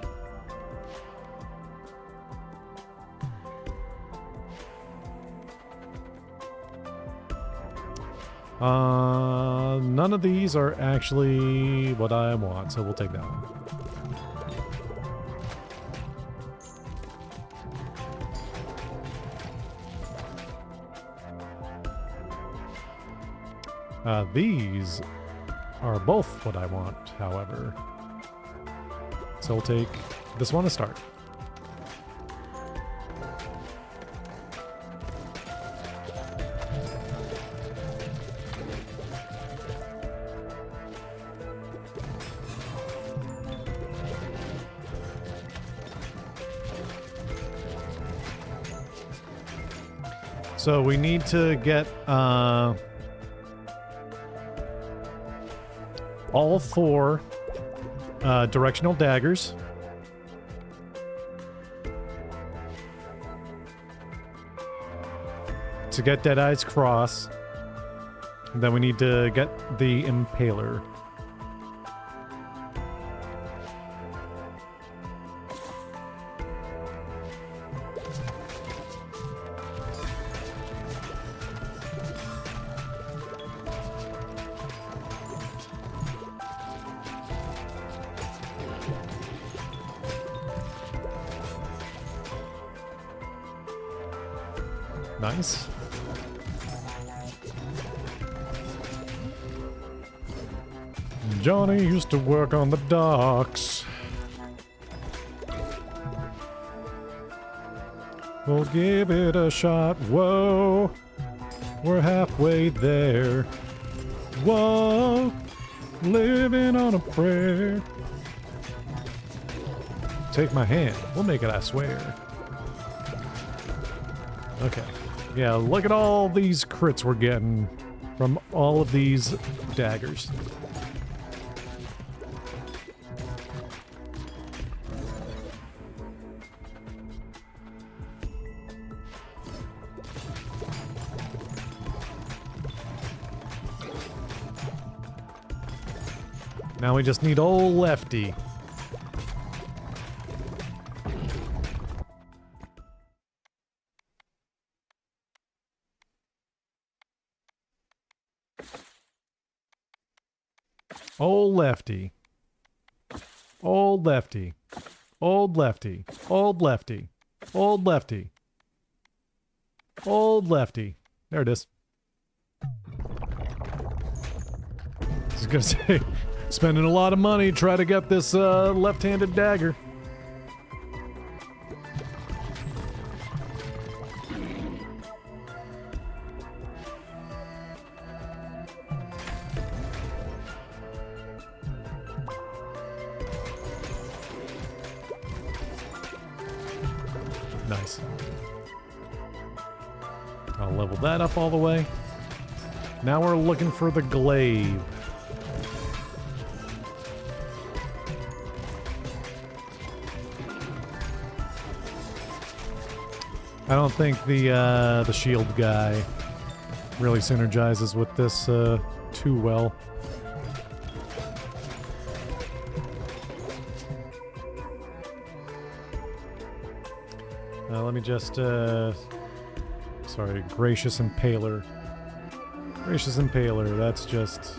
None of these are actually what I want, so we'll take that one. These are both what I want, however. So we'll take this one to start. So we need to get all 4 directional daggers. To get Deadeye's cross. And then we need to get the impaler. Nice. Johnny used to work on the docks. We'll give it a shot. Whoa, we're halfway there. Whoa, living on a prayer. Take my hand. We'll make it, I swear. Okay. Yeah, look at all these crits we're getting from all of these daggers. Now we just need old Lefty. Old Lefty. Old Lefty. Old Lefty. Old Lefty. Old Lefty. Old Lefty. There it is. I was gonna say, spending a lot of money to try to get this left-handed dagger. Nice. I'll level that up all the way. Now we're looking for the glaive. I don't think the shield guy really synergizes with this too well. Let me just, sorry, Gracious Impaler. Gracious Impaler, that's just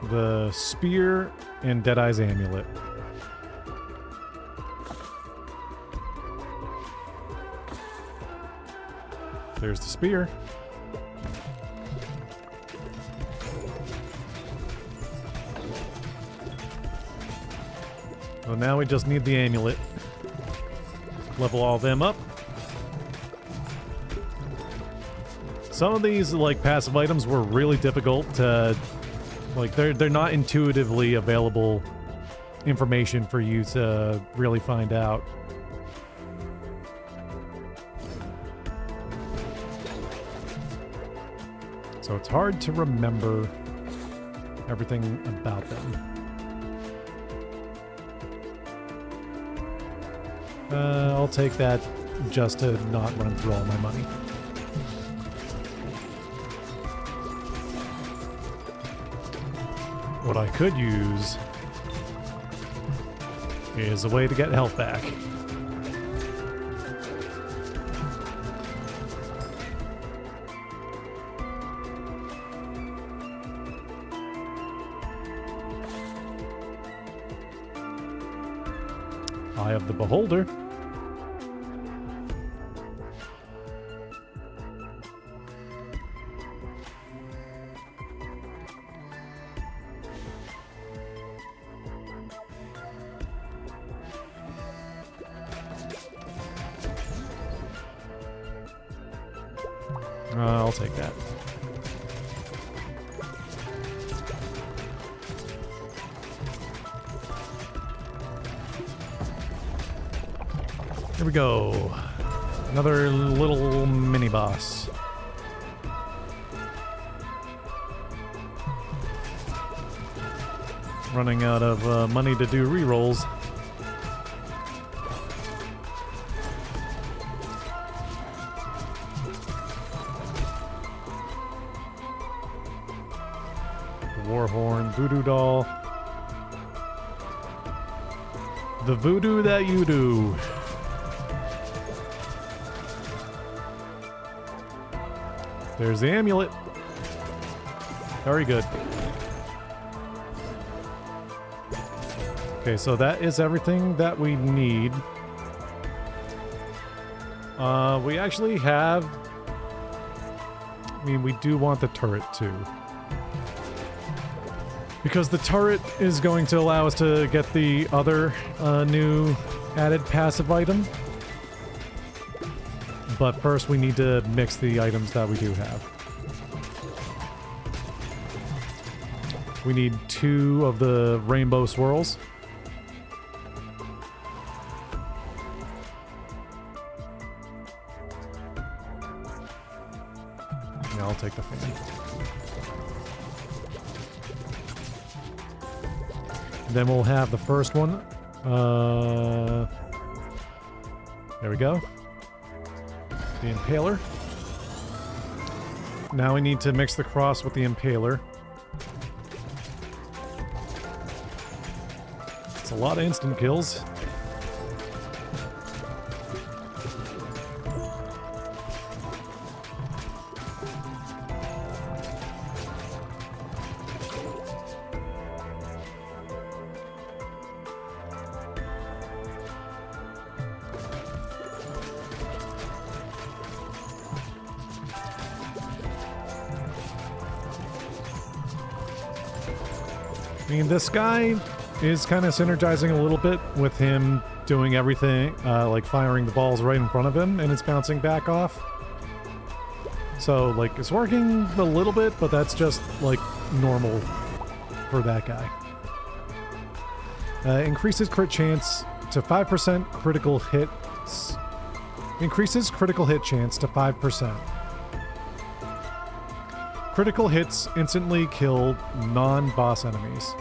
the spear and Deadeye's amulet. There's the spear. So now we just need the amulet. Level all them up. Some of these, like, passive items were really difficult to... Like, they're not intuitively available information for you to really find out. So it's hard to remember everything about them. I'll take that just to not run through all my money. What I could use is a way to get health back. Eye of the Beholder. I'll take that. Here we go. Another little mini boss. Running out of money to do rerolls. Warhorn, Voodoo Doll. The voodoo that you do. There's the amulet. Very good. Okay, so that is everything that we need. We actually have... I mean, we do want the turret too. Because the turret is going to allow us to get the other new added passive item. But first we need to mix the items that we do have. We need 2 of the rainbow swirls. Yeah, I'll take the fan. Then we'll have the first one. There we go. The Impaler. Now we need to mix the cross with the Impaler. It's a lot of instant kills. I mean, this guy is kind of synergizing a little bit with him doing everything, like firing the balls right in front of him, and it's bouncing back off. So, like, it's working a little bit, but that's just, like, normal for that guy. Increases crit chance to 5%, critical hits. Increases critical hit chance to 5%. Critical hits instantly kill non-boss enemies.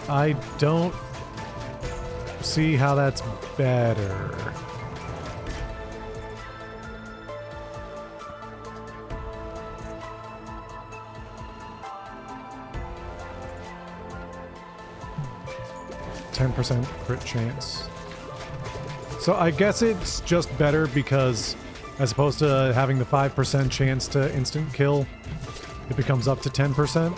I don't see how that's better. %, crit chance. So I guess it's just better because as opposed to having the 5% chance to instant kill, it becomes up to 10%.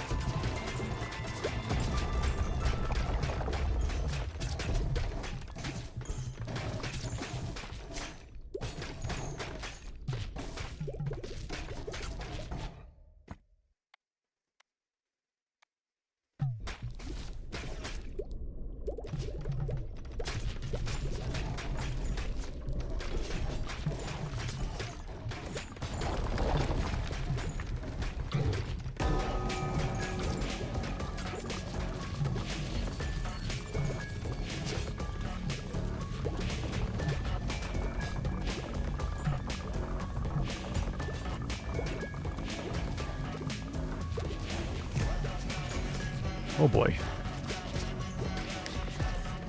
Oh boy.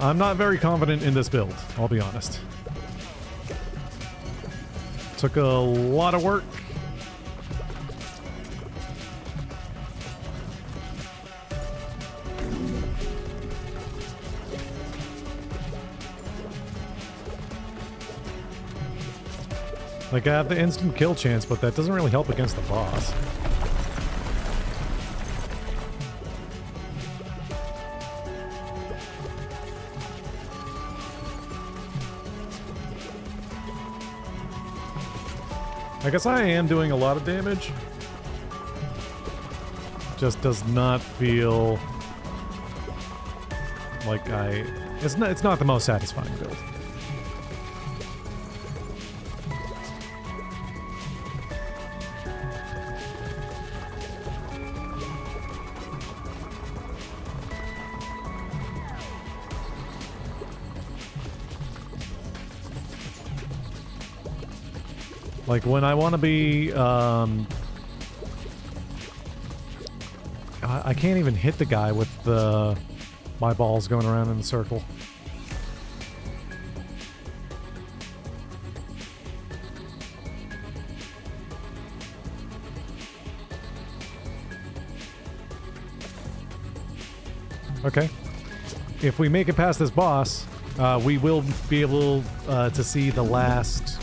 I'm not very confident in this build, I'll be honest. Took a lot of work. Like, I have the instant kill chance, but that doesn't really help against the boss. I guess I am doing a lot of damage. Just does not feel Like, it's not the most satisfying build. Like, when I want to be, I can't even hit the guy with my balls going around in the circle. Okay. If we make it past this boss, we will be able to see the last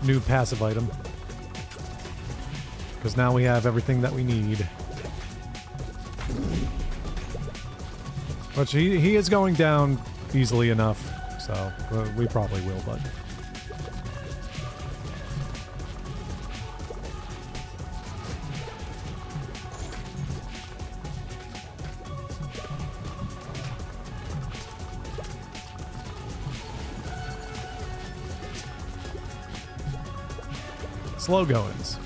new passive item. Because now we have everything that we need. Which he is going down easily enough, so we probably will, but... Slow goings.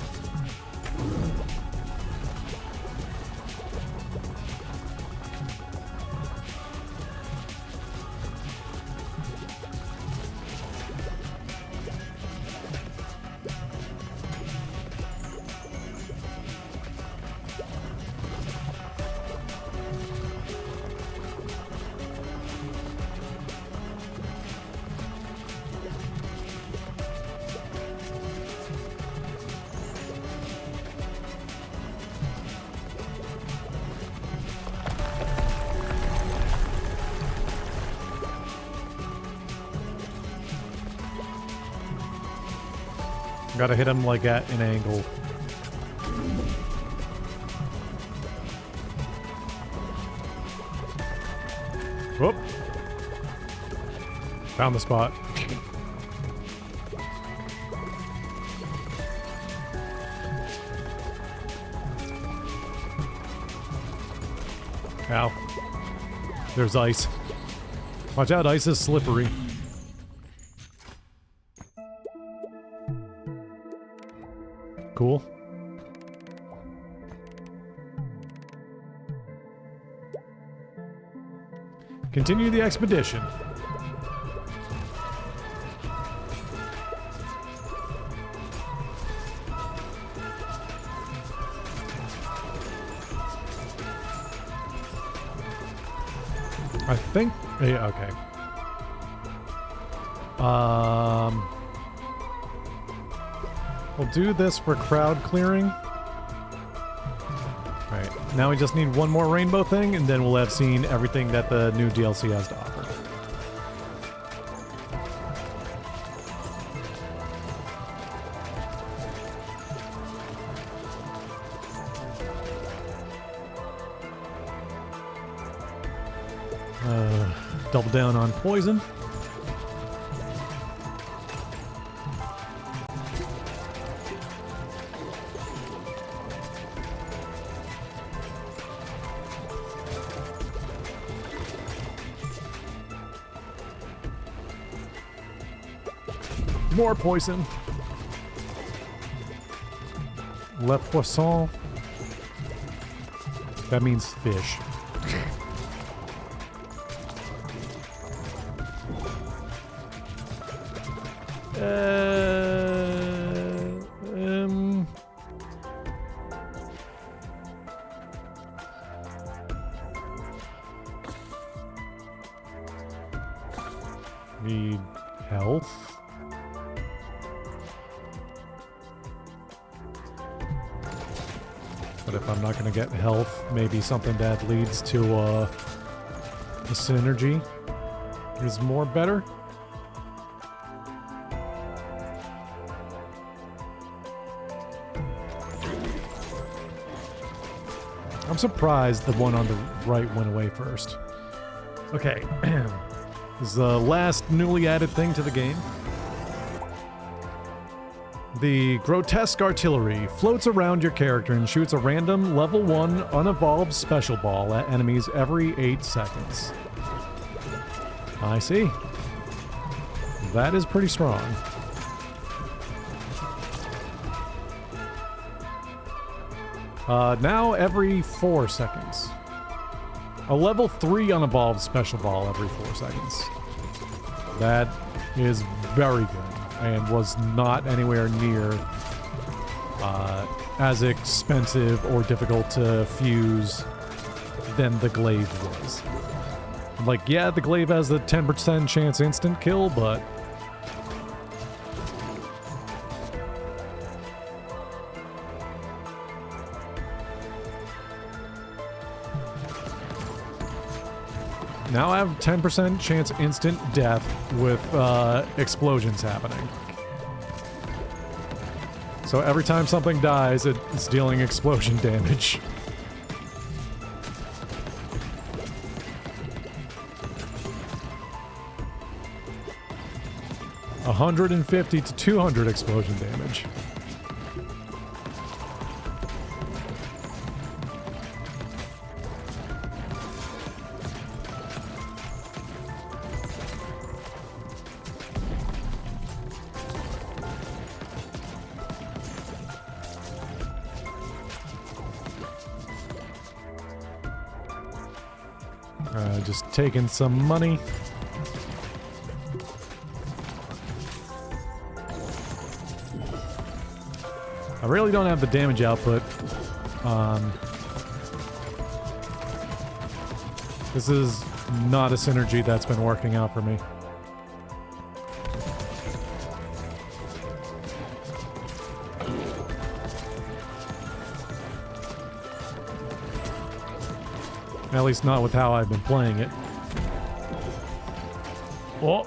Gotta hit him like at an angle. Whoop. Found the spot. Ow. There's ice. Watch out, ice is slippery. Cool. Continue the expedition. I think... Yeah, okay. We'll do this for crowd clearing. Alright, now we just need one more rainbow thing, and then we'll have seen everything that the new DLC has to offer. Double down on poison. More poison. Le poisson. That means fish. Need health. But if I'm not going to get health, maybe something that leads to a synergy is more better. I'm surprised the one on the right went away first. Okay. This is the last newly added thing to the game. The grotesque artillery floats around your character and shoots a random level 1 unevolved special ball at enemies every 8 seconds. I see. That is pretty strong. Now every 4 seconds. A level 3 unevolved special ball every 4 seconds. That is very good and was not anywhere near as expensive or difficult to fuse than the glaive was. Like, yeah, the glaive has the 10% chance instant kill, but now I have 10% chance instant death with explosions happening. So every time something dies, it's dealing explosion damage. $150 to 200 explosion damage. Just taking some money. I really don't have the damage output. This is not a synergy that's been working out for me. At least not with how I've been playing it. Oh.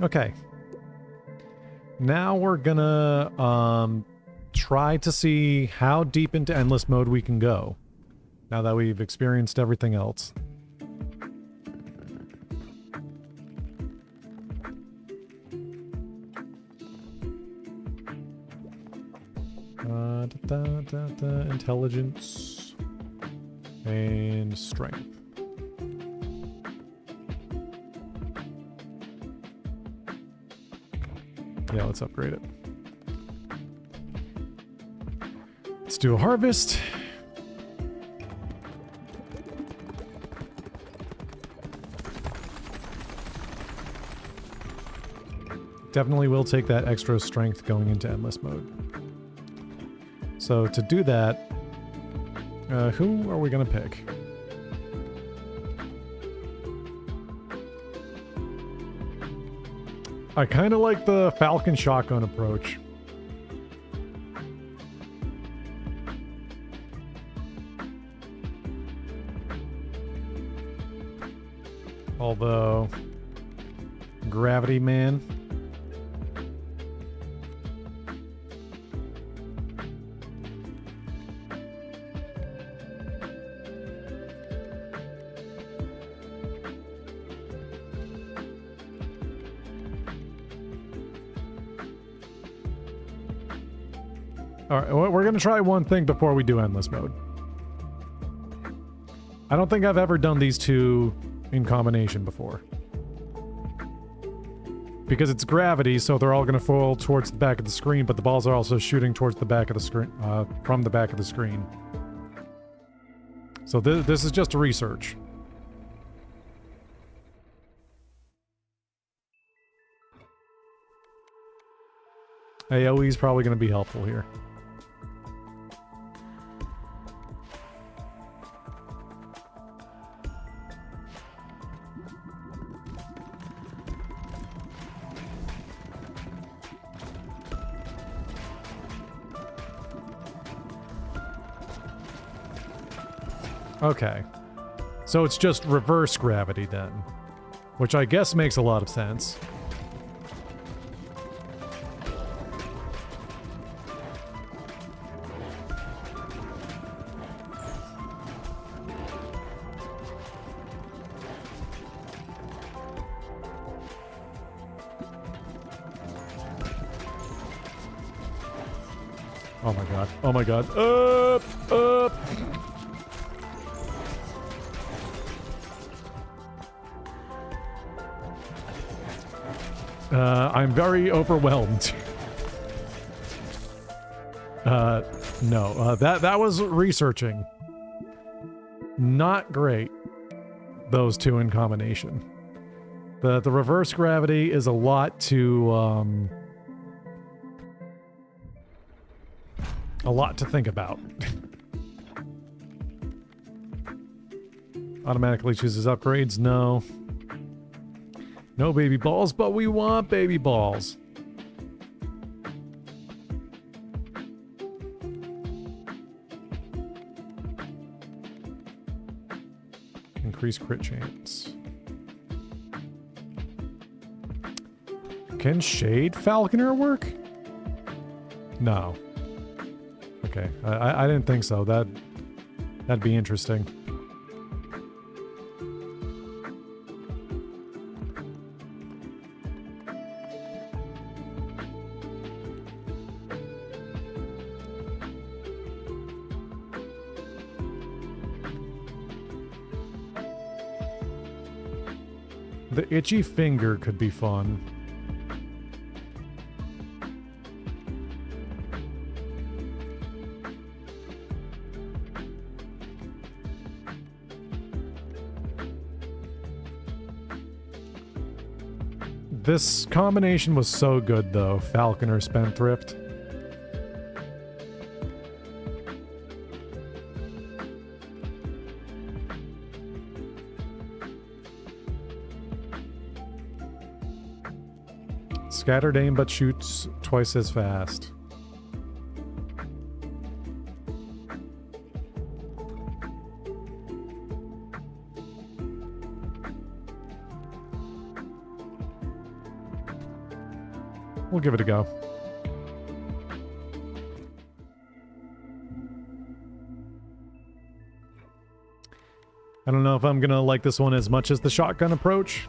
Okay. Now we're gonna try to see how deep into endless mode we can go. Now that we've experienced everything else. Intelligence and strength. Yeah, let's upgrade it. Let's do a harvest. Definitely will take that extra strength going into endless mode. So to do that, who are we gonna pick? I kind of like the Falcon shotgun approach. Although, Gravity Man. Alright, we're gonna try one thing before we do endless mode. I don't think I've ever done these two in combination before. Because it's gravity, so they're all gonna fall towards the back of the screen, but the balls are also shooting towards the back of the screen, from the back of the screen. So this is just a research. AoE is probably gonna be helpful here. Okay. So it's just reverse gravity then. Which I guess makes a lot of sense. Oh my god. Oh my god. Up! Up! I'm very overwhelmed. No. That was researching. Not great. Those two in combination. The reverse gravity is a lot to think about. Automatically chooses upgrades? No. No baby balls, but we want baby balls. Increase crit chance. Can Shade Falconer work? No. Okay, I didn't think so. That'd be interesting. The itchy finger could be fun. This combination was so good, though. Falconer Spendthrift. Scattered aim but shoots twice as fast. We'll give it a go. I don't know if I'm gonna like this one as much as the shotgun approach.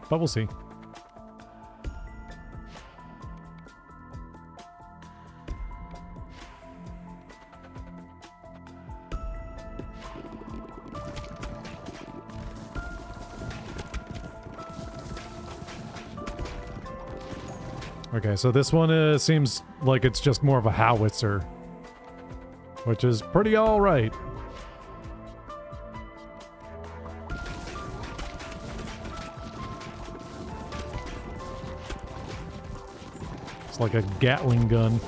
But we'll see. Okay, so this one seems like it's just more of a howitzer, which is pretty alright. It's like a Gatling gun.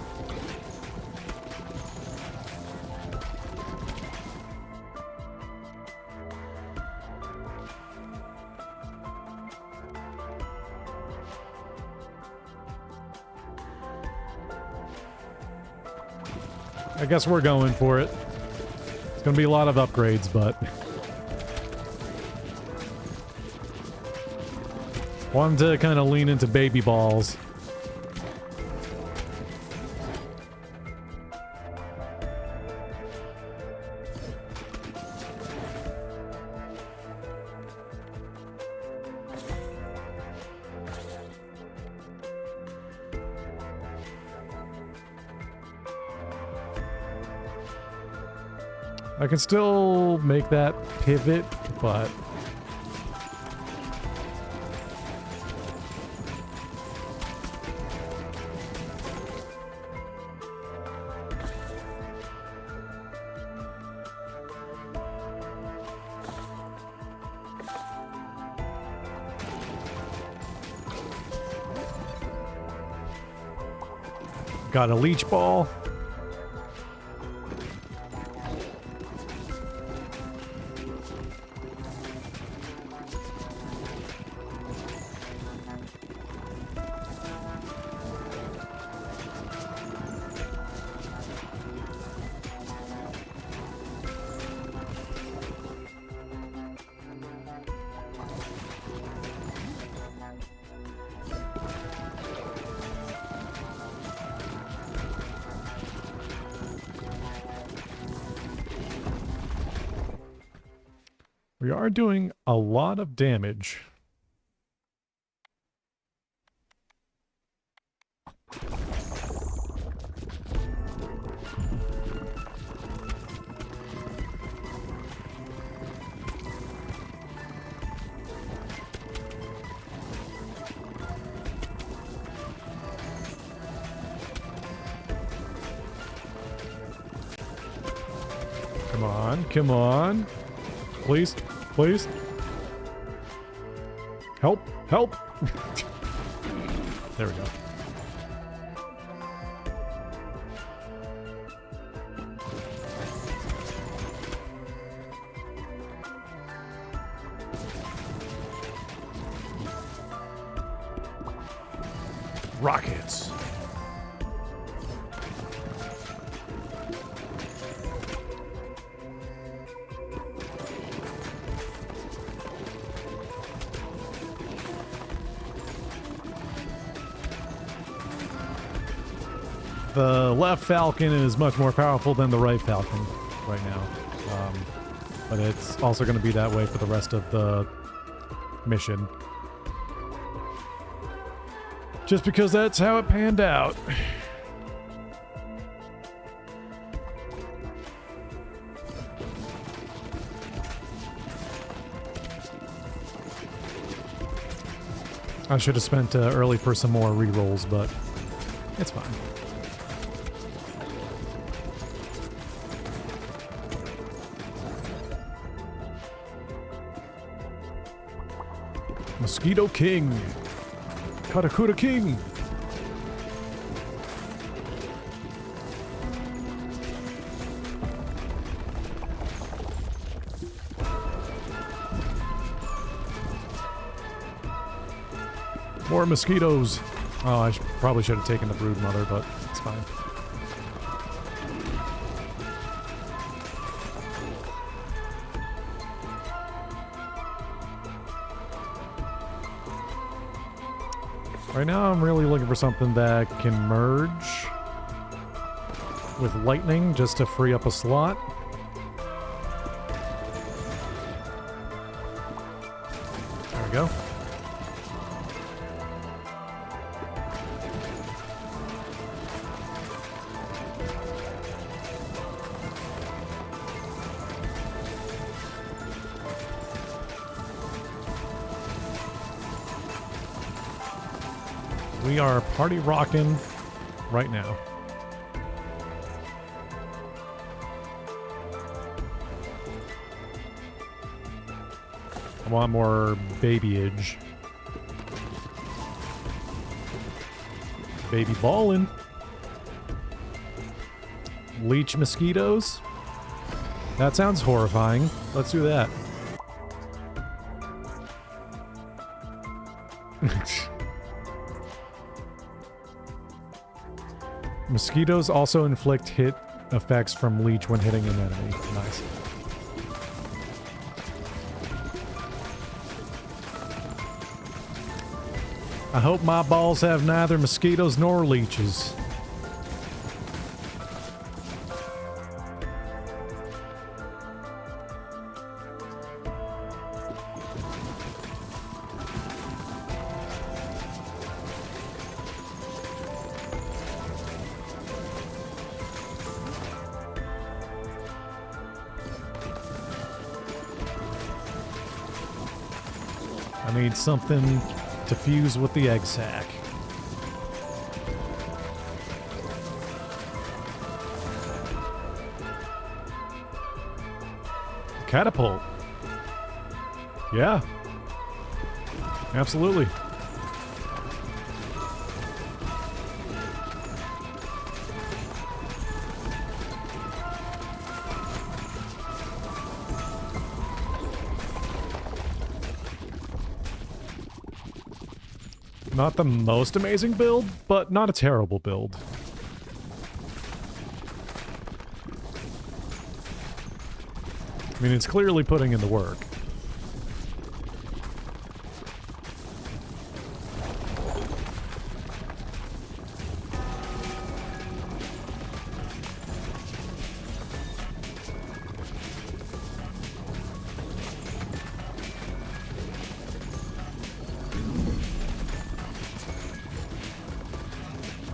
I guess we're going for it. It's gonna be a lot of upgrades, but wanted to kind of lean into baby balls. I can still make that pivot, but got a leech ball. We are doing a lot of damage. Come on, come on. Please, please. Help, help. There we go. Rockets. The left Falcon is much more powerful than the right Falcon right now. But it's also going to be that way for the rest of the mission. Just because that's how it panned out. I should have spent early for some more rerolls, but it's fine. Mosquito King. Katakuta King. More mosquitoes. Oh, I probably should have taken the brood mother, but it's fine. Right now, I'm really looking for something that can merge with lightning just to free up a slot. There we go. We are party rocking right now. I want more babyage. Baby ballin'. Leech mosquitoes? That sounds horrifying. Let's do that. Mosquitoes also inflict hit effects from leech when hitting an enemy. Nice. I hope my balls have neither mosquitoes nor leeches. I need something to fuse with the egg sac. Catapult. Yeah. Absolutely. Not the most amazing build, but not a terrible build. I mean, it's clearly putting in the work.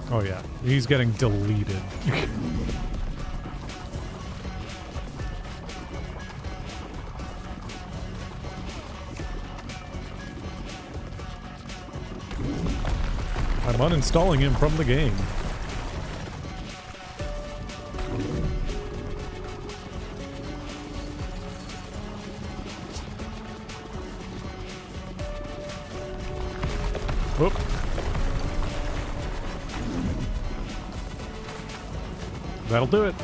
Oh yeah, he's getting deleted. I'm uninstalling him from the game. Whoop. That'll do it.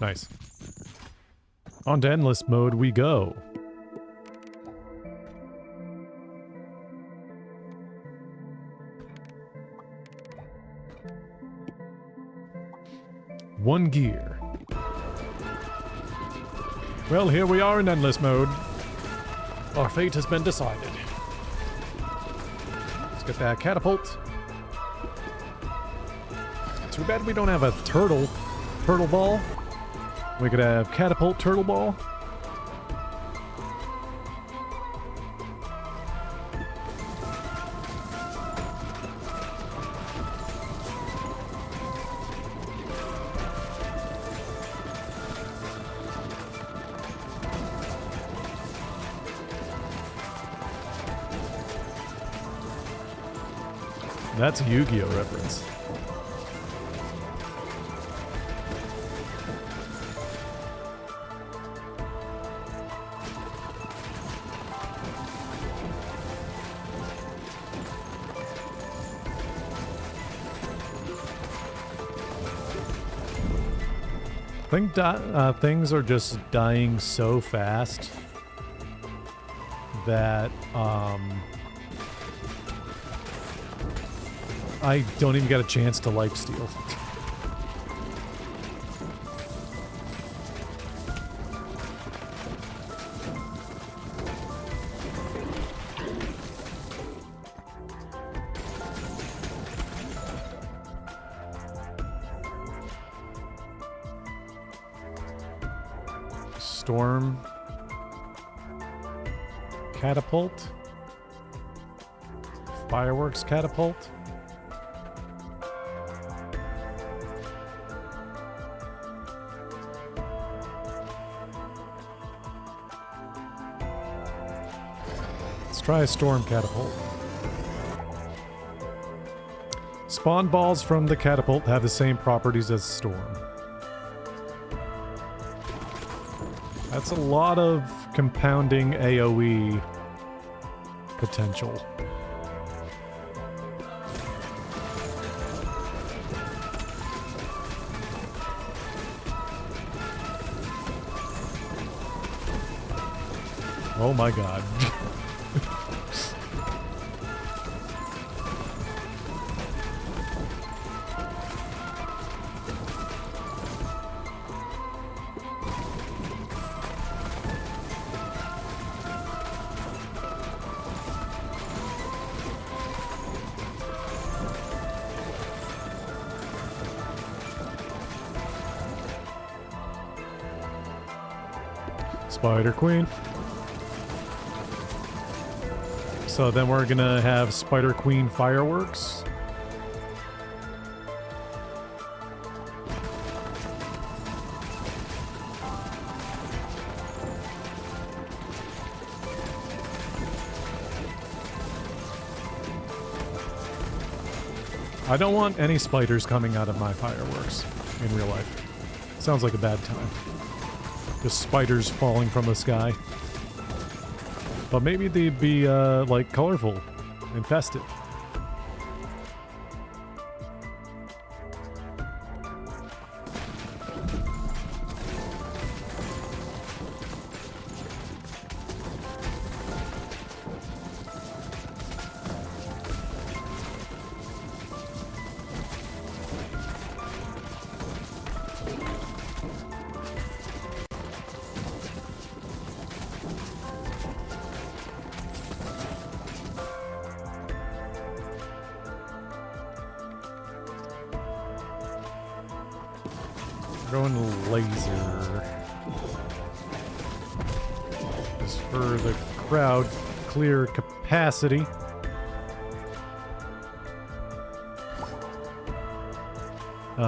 Nice. On to endless mode we go. One gear. Well, here we are in endless mode. Our fate has been decided. Let's get that catapult. Too bad we don't have a turtle ball. We could have catapult turtle ball. That's a Yu-Gi-Oh reference. I think things are just dying so fast that I don't even get a chance to lifesteal. Storm. Catapult. Fireworks catapult. Let's try a storm catapult. Spawn balls from the catapult have the same properties as storm. That's a lot of compounding AoE potential. Oh my god. Spider Queen. So then we're gonna have Spider Queen fireworks. I don't want any spiders coming out of my fireworks in real life. Sounds like a bad time. Just spiders falling from the sky. But maybe they'd be, like, colorful and festive. Going laser. Just for the crowd clear capacity.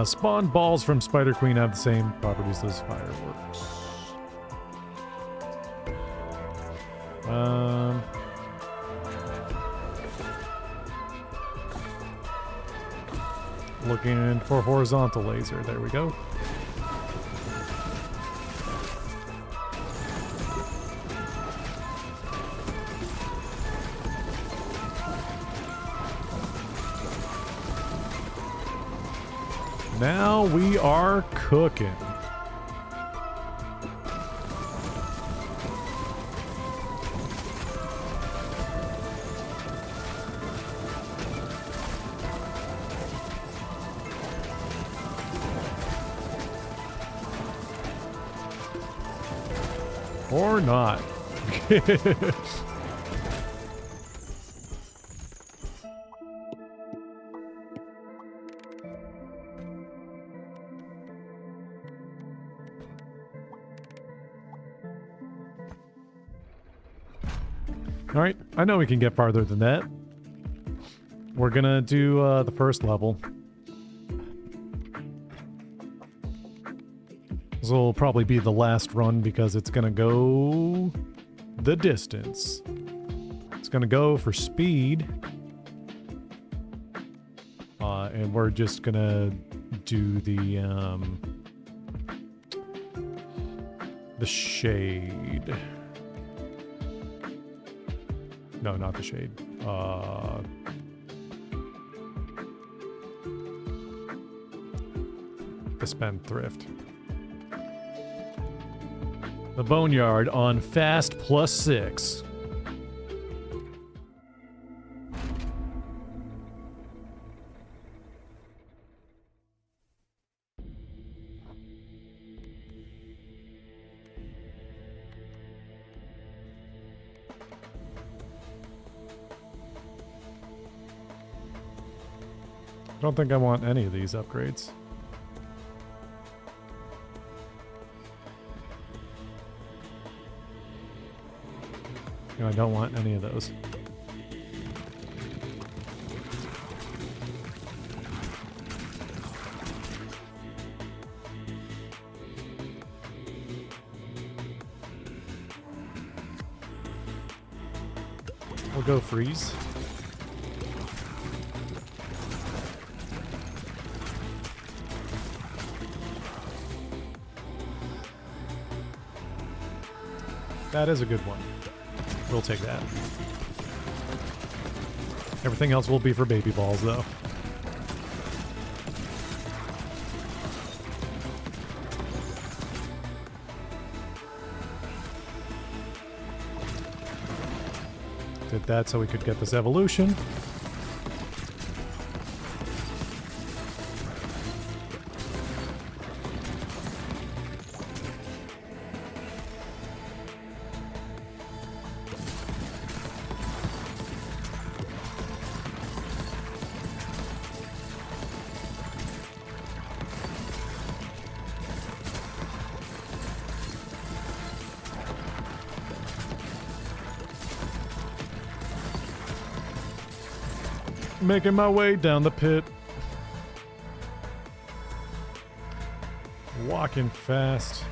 Spawn balls from Spider Queen have the same properties as fireworks. Looking for horizontal laser. There we go. Now we are cooking. Or not. Alright, I know we can get farther than that. We're gonna do the first level. This will probably be the last run because it's gonna go the distance. It's gonna go for speed. And we're just gonna do the shade. No, not the shade. The spendthrift. The boneyard on fast +6. I don't think I want any of these upgrades. No, I don't want any of those. We'll go freeze. That is a good one. We'll take that. Everything else will be for baby balls, though. Did that so we could get this evolution. Making my way down the pit. Walking fast.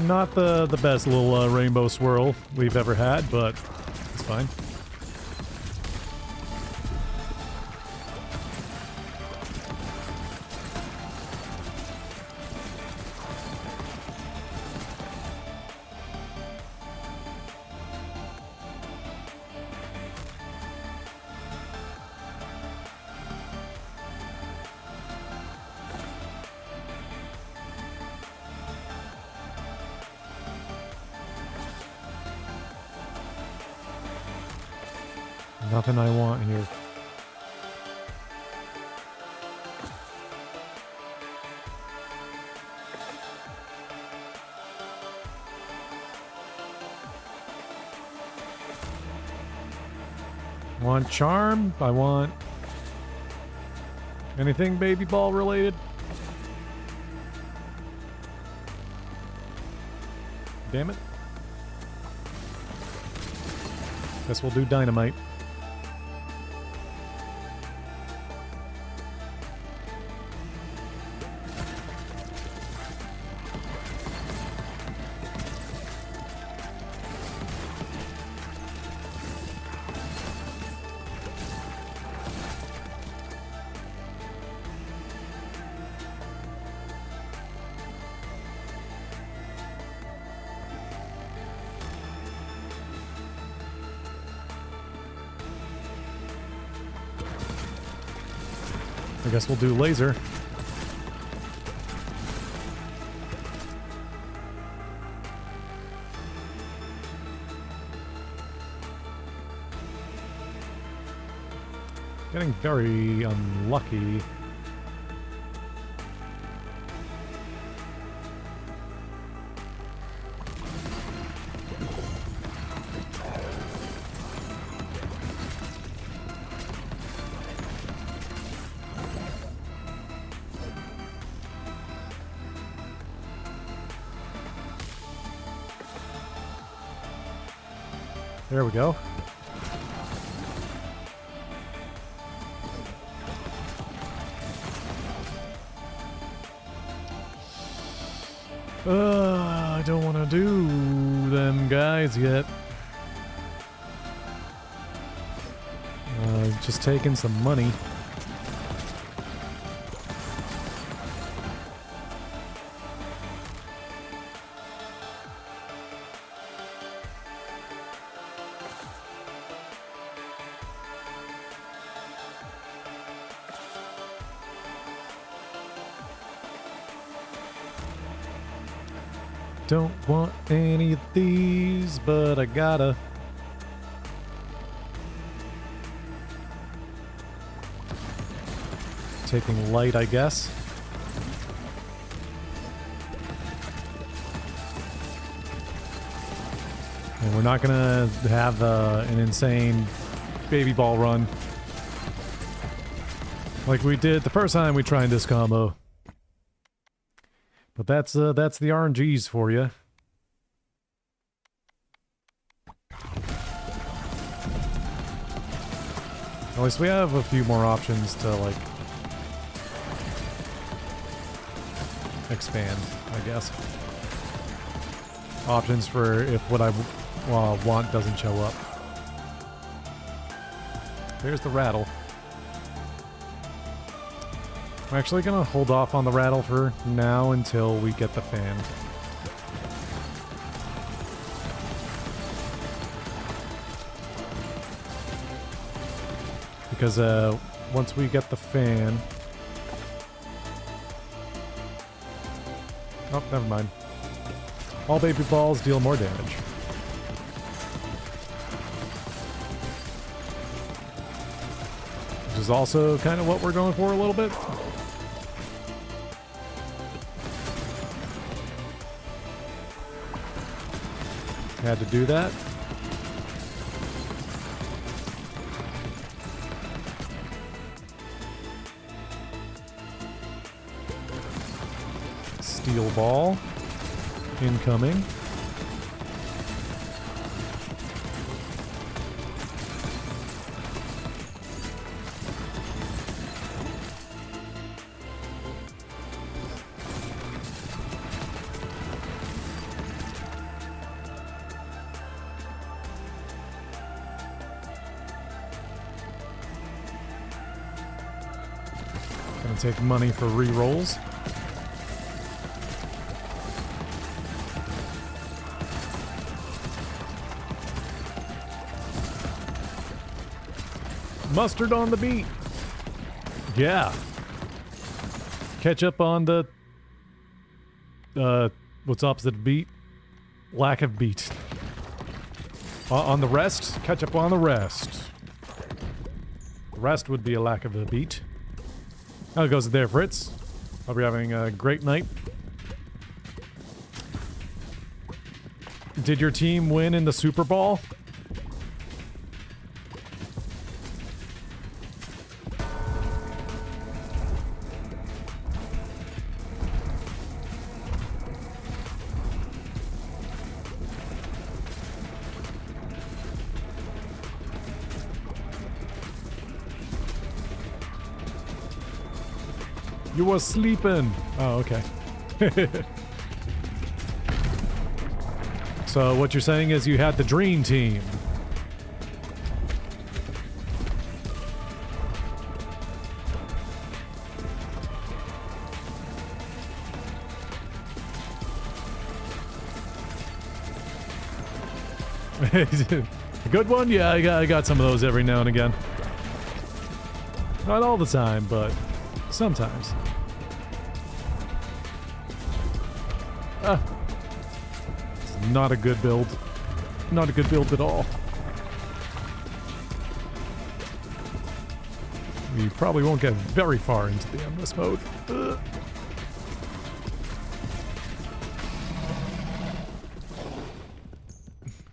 Not the best little rainbow swirl we've ever had, but it's fine. Nothing I want here. Want charm? I want anything baby ball related. Damn it. Guess we'll do dynamite. I guess we'll do laser. Getting very unlucky. There we go. I don't want to do them guys yet. Just taking some money. Don't want any of these, but I gotta. Taking light, I guess. And we're not gonna have an insane baby ball run like we did the first time we tried this combo. But that's the RNGs for you. At least we have a few more options to, like, expand, I guess. Options for if what I want doesn't show up. There's the rattle. I'm actually gonna hold off on the rattle for now until we get the fan. Because once we get the fan... Oh, never mind. All baby balls deal more damage. Which is also kind of what we're going for a little bit. Had to do that. Steel ball incoming. Gonna take money for re-rolls. Mustard on the beat. Yeah. Catch up on the... what's opposite of beat? Lack of beat. On the rest? Catch up on the rest. The rest would be a lack of a beat. How goes it there, Fritz? Hope you're having a great night. Did your team win in the Super Bowl? You was sleeping. Oh, okay. So what you're saying is you had the dream team. A good one? Yeah, I got some of those every now and again. Not all the time, but Sometimes. Ah. It's not a good build. Not a good build at all. We probably won't get very far into the endless mode. Ugh.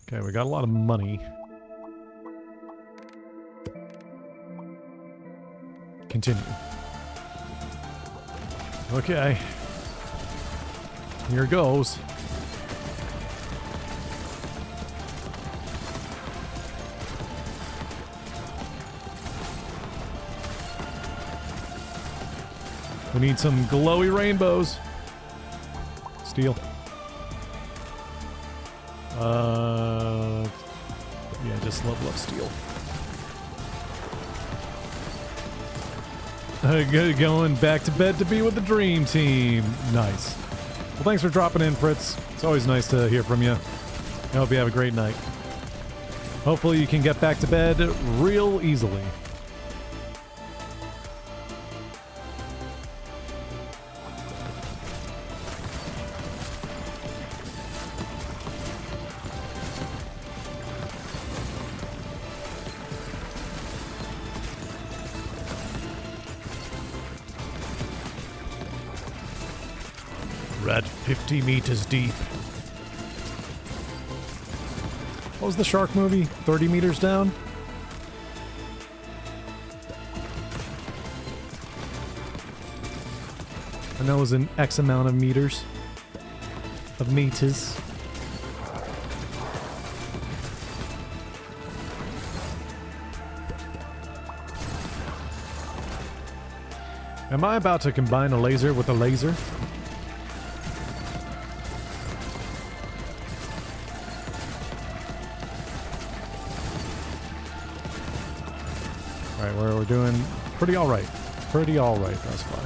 Okay, we got a lot of money. Continue. Okay. Here goes. We need some glowy rainbows. Steel. Yeah, just level up steel. Going back to bed to be with the dream team. Nice. Well, thanks for dropping in, Fritz. It's always nice to hear from you. I hope you have a great night. Hopefully you can get back to bed real easily. We're at 50 meters deep. What was the shark movie? 30 meters down? I know it was an X amount of meters. Of meters. Am I about to combine a laser with a laser? We're doing pretty alright. Pretty alright thus far.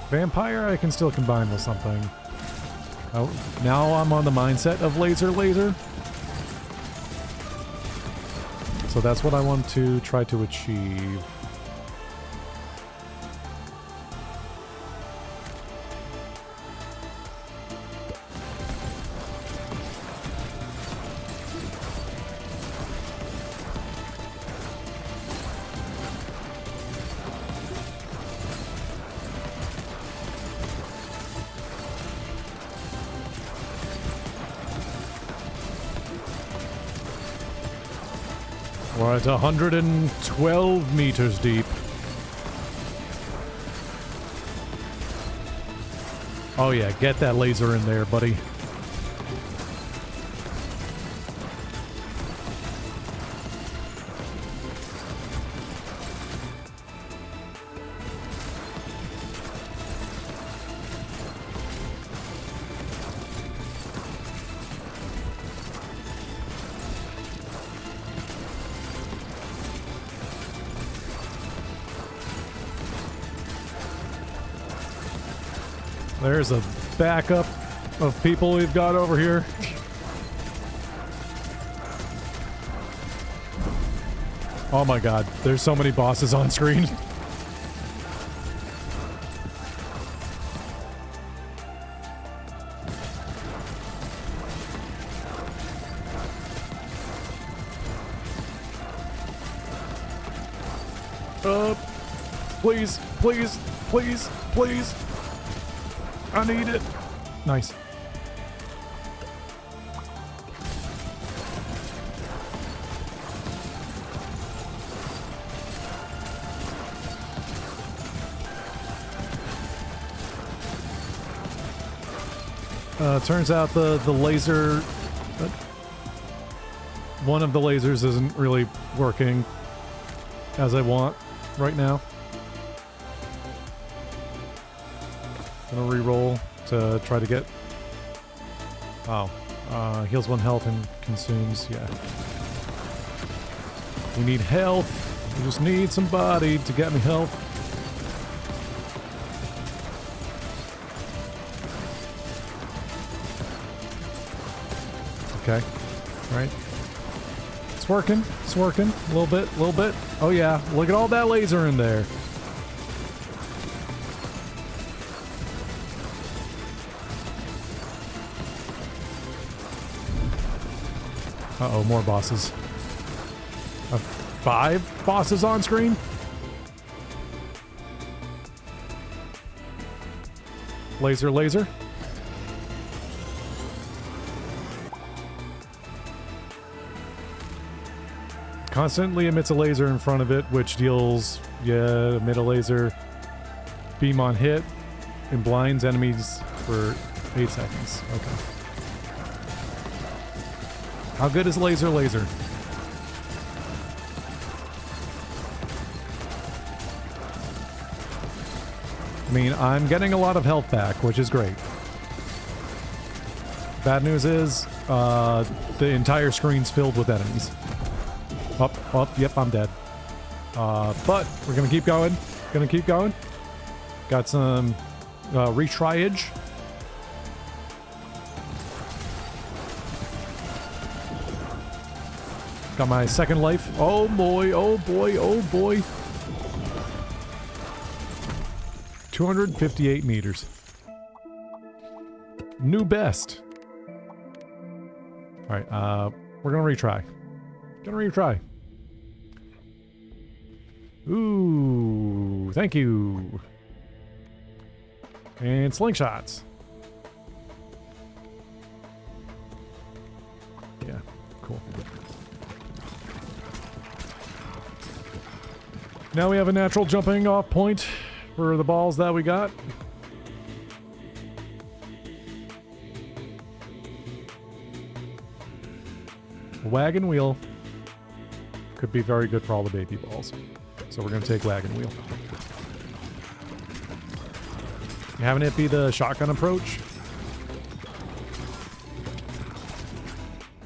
Vampire I can still combine with something. Oh, now I'm on the mindset of laser. So that's what I want to try to achieve. We're at 112 meters deep. Oh yeah, get that laser in there, buddy. There's a backup of people we've got over here. Oh my god, there's so many bosses on screen. Please, please, please, please. I need it. Nice. Turns out the laser... one of the lasers isn't really working as I want right now. Gonna re-roll to try to get... Oh. Heals 1 health and consumes, yeah. We need health. We just need somebody to get me health. Okay. All right. It's working. It's working. A little bit. A little bit. Oh, yeah. Look at all that laser in there. Uh-oh, more bosses. 5 bosses on screen? Laser, laser. Constantly emits a laser in front of it, which deals, emit a laser, beam on hit, and blinds enemies for 8 seconds. Okay. How good is laser? I mean, I'm getting a lot of health back, which is great. Bad news is, the entire screen's filled with enemies. Yep, I'm dead. But we're gonna keep going. Got some retryage. Got my second life. Oh boy, oh boy, oh boy. 258 meters. New best. Alright, we're gonna retry. Ooh, thank you. And slingshots. Yeah, cool. Now we have a natural jumping off point for the balls that we got. Wagon wheel could be very good for all the baby balls. So we're going to take wagon wheel. Having it be the shotgun approach,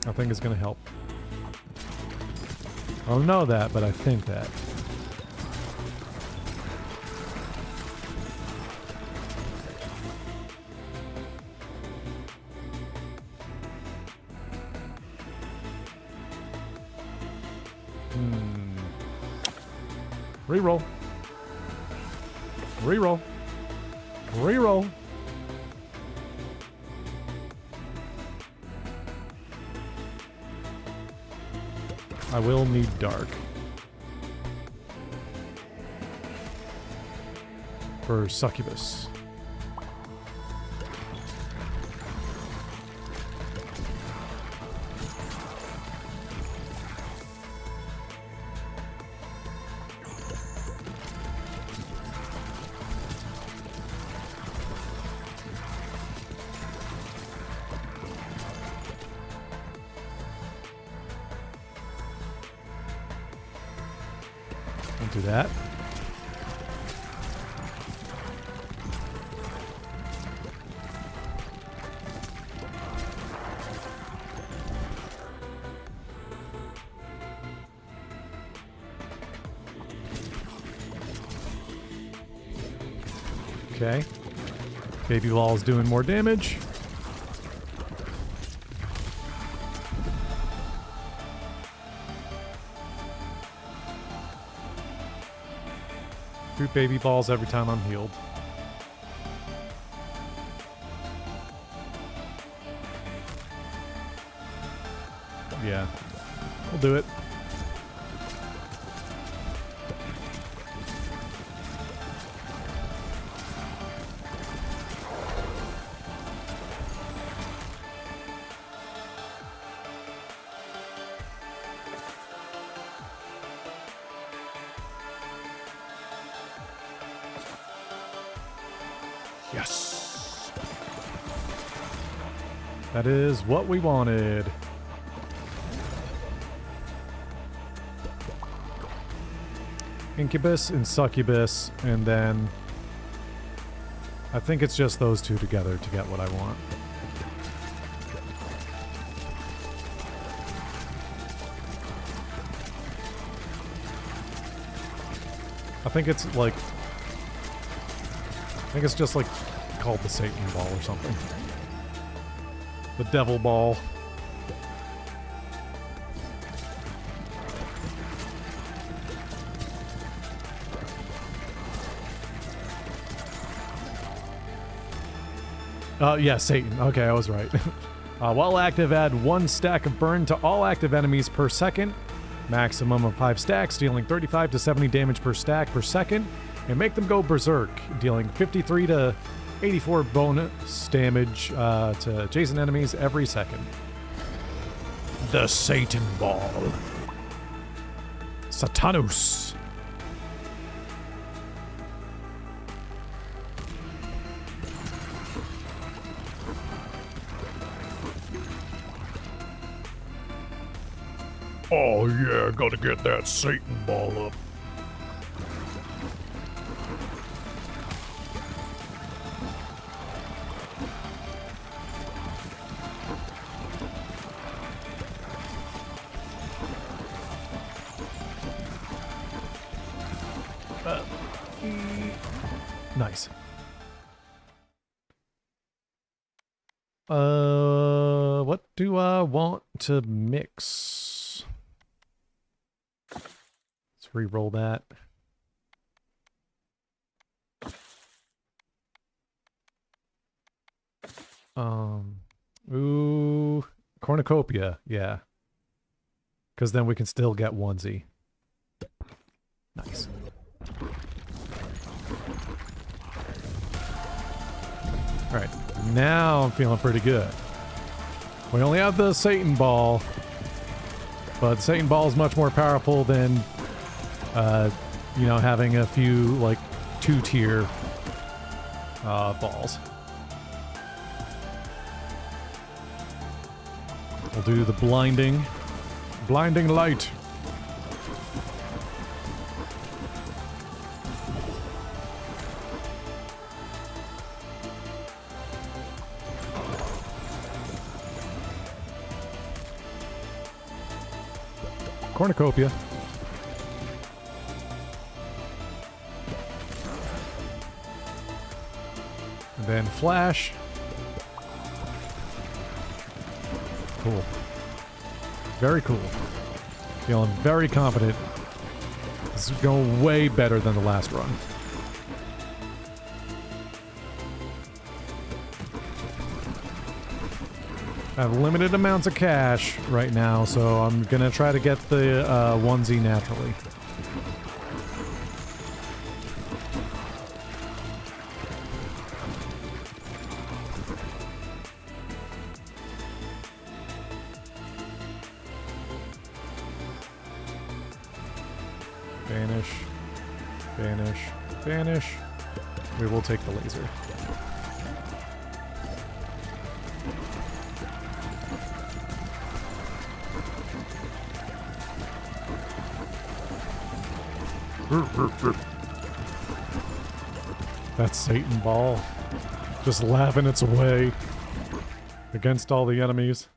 I think is going to help. I don't know that, but I think that. Reroll. Reroll. Reroll. I will need dark. For succubus. Do that. Okay. Baby ball's doing more damage. Shoot baby balls every time I'm healed. Yeah, we'll do it. Yes. That is what we wanted. Incubus and succubus, and then I think it's just those two together to get what I want. I think it's like... I think it's just like called the Satan Ball or something. The Devil Ball. Yeah, Satan. Okay, I was right. While active, add 1 stack of burn to all active enemies per second. Maximum of 5 stacks, dealing 35 to 70 damage per stack per second. And make them go berserk, dealing 53 to 84 bonus damage to adjacent enemies every second. The Satan Ball. Satanus. Oh yeah, gotta get that Satan Ball up. Nice. What do I want to mix? Let's re-roll that. Ooh, cornucopia, yeah. Because then we can still get onesie. Nice. Alright, now I'm feeling pretty good. We only have the Satan Ball, but the Satan Ball is much more powerful than, you know, having a few, like, 2-tier balls. We'll do the blinding light. Cornucopia. And then flash. Cool. Very cool. Feeling very confident. This is going way better than the last run. I have limited amounts of cash right now, so I'm gonna try to get the onesie naturally. Vanish. Vanish. Vanish. We will take the laser. That Satan Ball just laughing its way against all the enemies.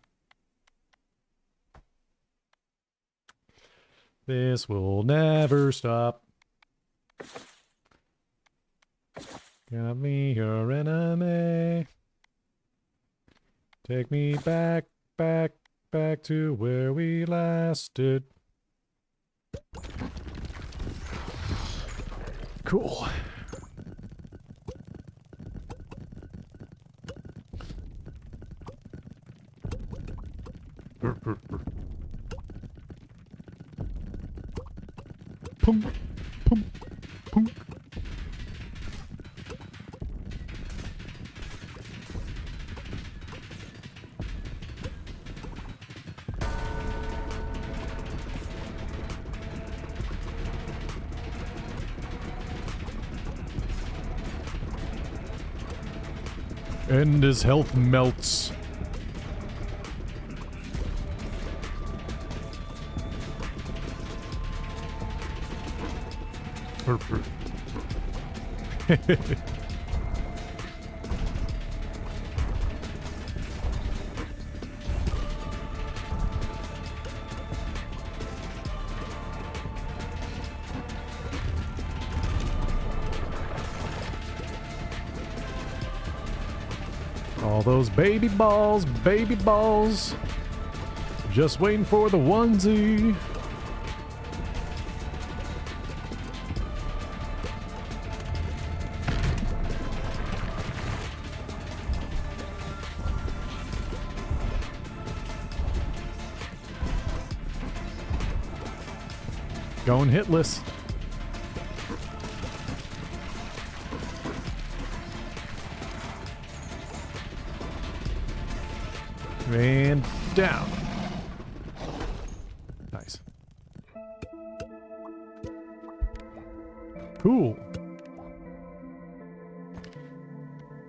This will never stop. Got me your enemy. Take me back, back, back to where we last stood. Cool. Pum, pum, pum. And his health melts. All those baby balls, baby balls. Just waiting for the onesie. Going hitless. And down. Nice. Cool.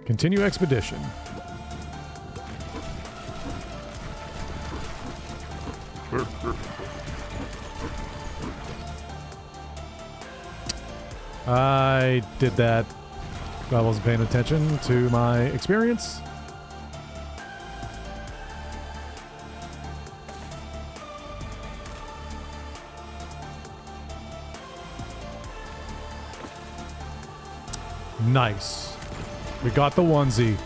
Continue expedition. I did that. I wasn't paying attention to my experience. Nice. We got the onesie.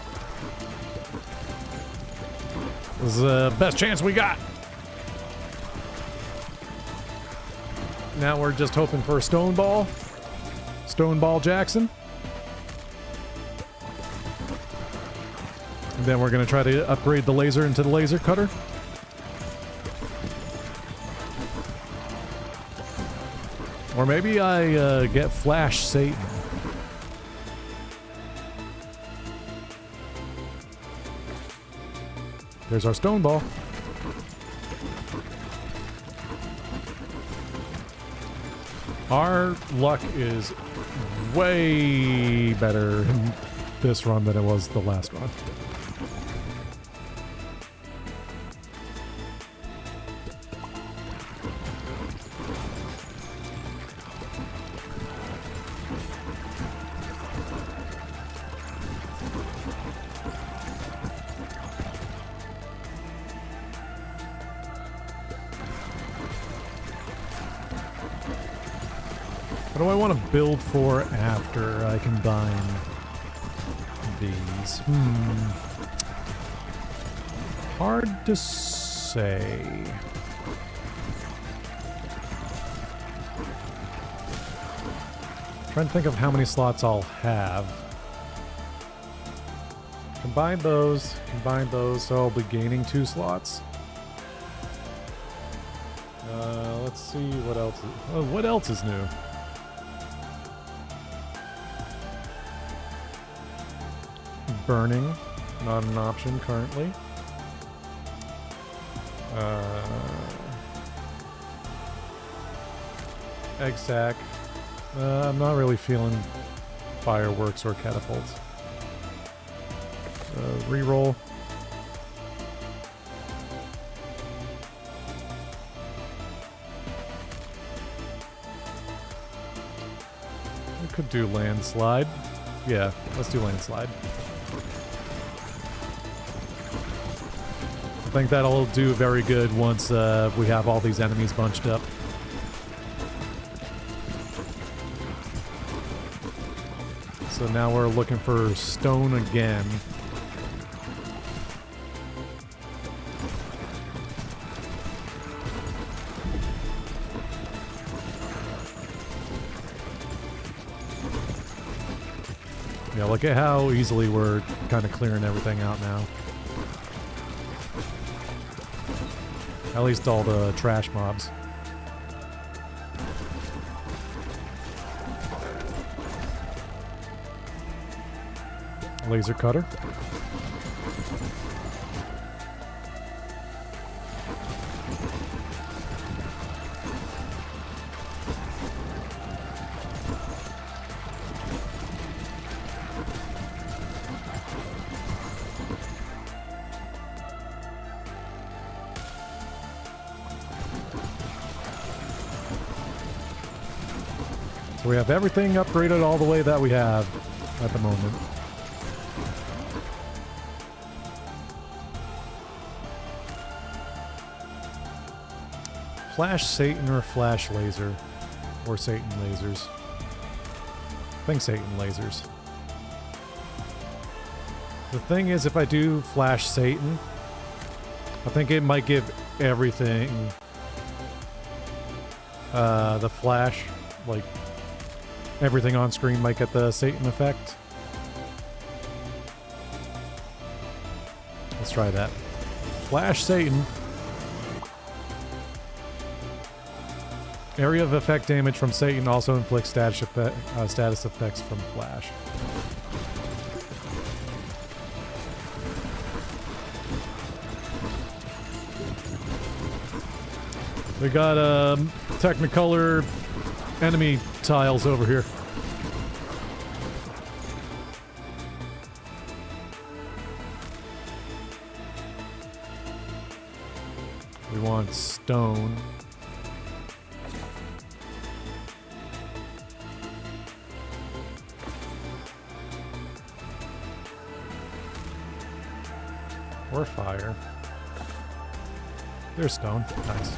This is the best chance we got. Now we're just hoping for a stone ball. Stone Ball Jackson. And then we're going to try to upgrade the laser into the laser cutter. Or maybe I get Flash Satan. There's our stone ball. Our luck is way better in this run than it was the last run. What do I want to build for after I combine these? Hard to say. Trying to think of how many slots I'll have. Combine those, so I'll be gaining 2 slots. Let's see what else. What else is new? Burning, not an option currently. Egg sack. I'm not really feeling fireworks or catapults. Reroll. We could do landslide. Yeah, let's do landslide. I think that'll do very good once we have all these enemies bunched up. So now we're looking for stone again. Yeah, look at how easily we're kind of clearing everything out now. At least all the trash mobs. Laser cutter. We have everything upgraded all the way that we have at the moment. Flash Satan or Flash Laser? Or Satan lasers? I think Satan lasers. The thing is, if I do flash Satan, I think it might give everything the flash, like everything on screen might get the Satan effect. Let's try that. Flash Satan. Area of effect damage from Satan also inflicts status effects from flash. We got Technicolor enemy tiles over here. We want stone. Or fire. There's stone. Nice.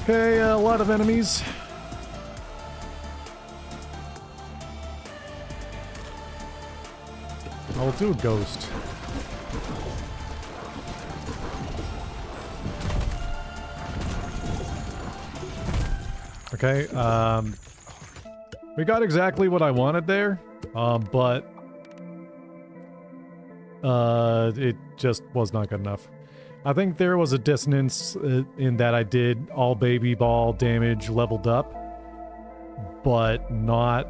Okay, a lot of enemies. I'll do a ghost. Okay, we got exactly what I wanted there, but it just was not good enough. I think there was a dissonance in that I did all baby ball damage leveled up, but not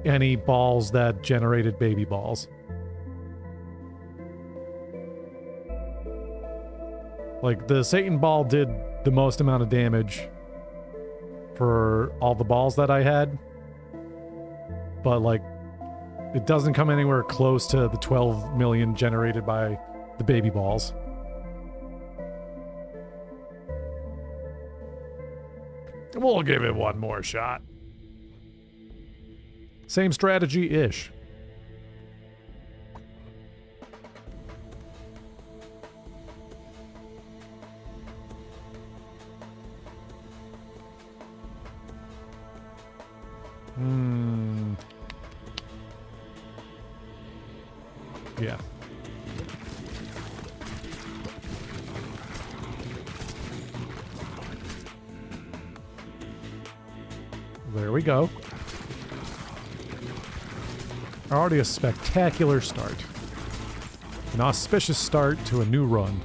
any balls that generated baby balls. Like, the Satan ball did the most amount of damage for all the balls that I had, but like, it doesn't come anywhere close to the 12 million generated by the baby balls. We'll give it one more shot. Same strategy-ish. Yeah. There we go. Already a spectacular start. An auspicious start to a new run.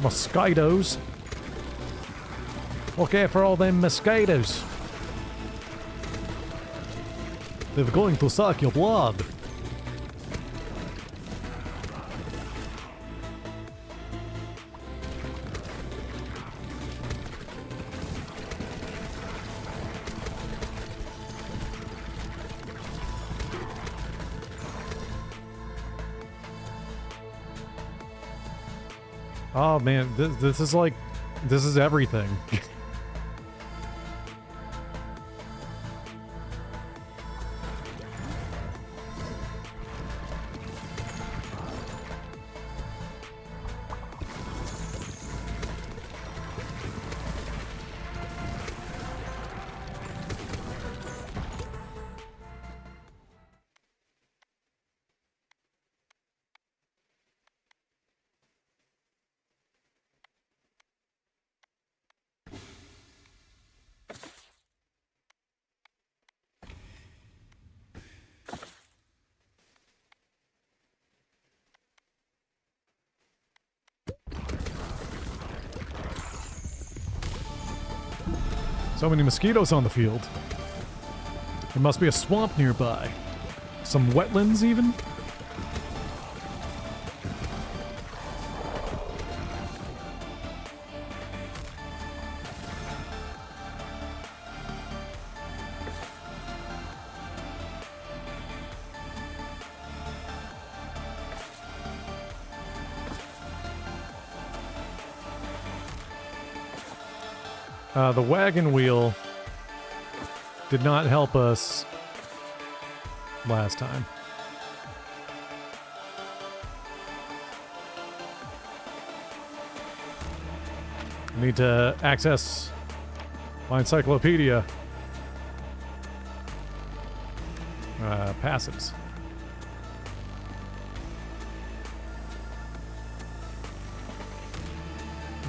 Mosquitoes. Look out for all them mosquitoes. They're going to suck your blood. Oh man, this is like, this is everything. So many mosquitoes on the field. There must be a swamp nearby. Some wetlands, even? The wagon wheel did not help us last time. I need to access my encyclopedia. Passives.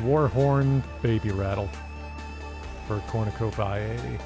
Warhorn Baby Rattle for Cornucopia IA.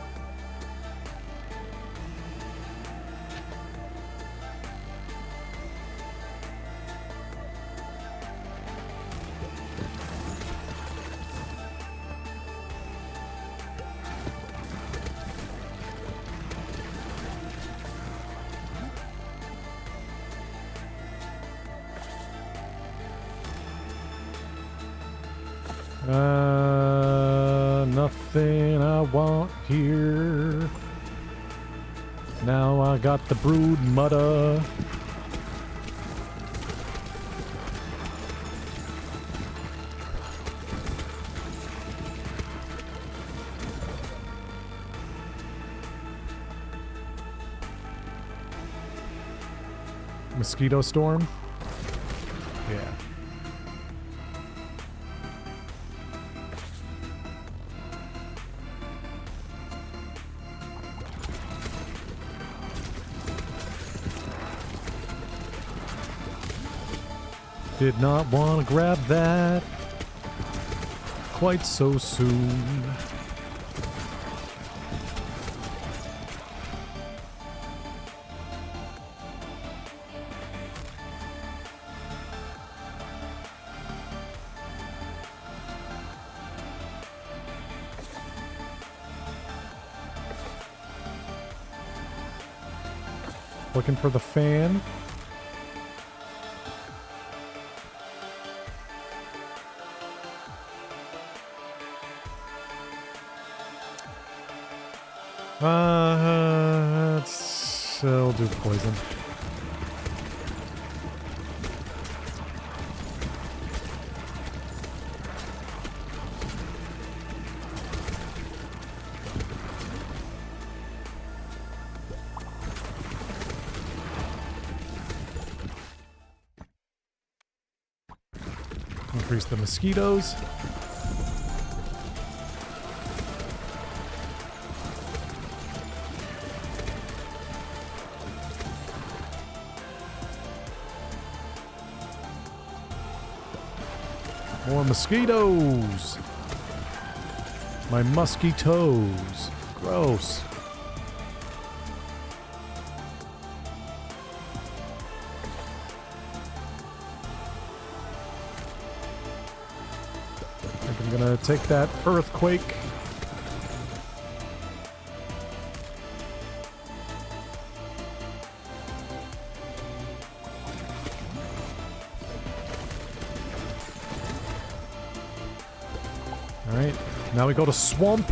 Nothing I want here. Now I got the brood mudder. Mosquito storm? Yeah. Did not want to grab that quite so soon. Looking for the fan. We'll do poison. Increase the mosquitoes. More mosquitoes. My musky toes. Gross. I think I'm gonna take that earthquake. Alright, now we go to swamp.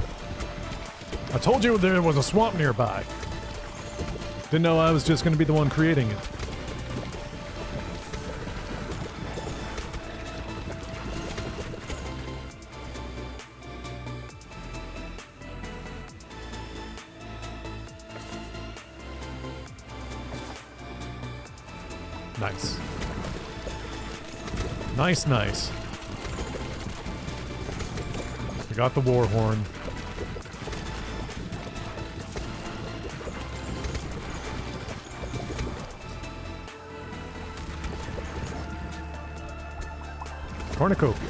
I told you there was a swamp nearby. Didn't know I was just going to be the one creating it. Nice. Nice, nice. I got the war horn. Cornucopia.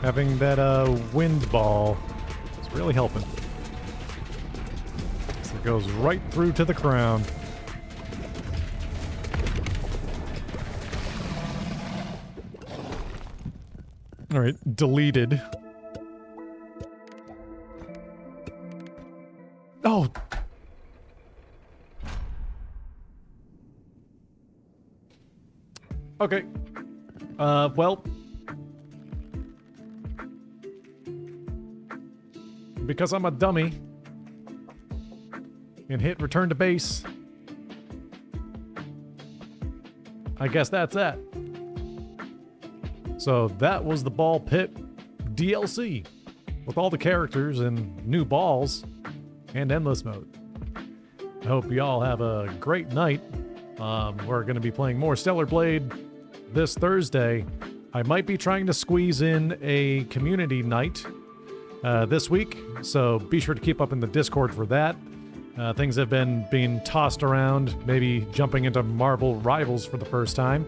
Having that wind ball is really helping. So it goes right through to the crown. All right, deleted. Oh. Okay. Well. Because I'm a dummy and hit return to base, I guess that's that. So that was the Ball Pit DLC with all the characters and new balls and endless mode. I hope you all have a great night. We're going to be playing more Stellar Blade this Thursday. I might be trying to squeeze in a community night this week, so be sure to keep up in the Discord for that. Things have been being tossed around, maybe jumping into Marvel Rivals for the first time.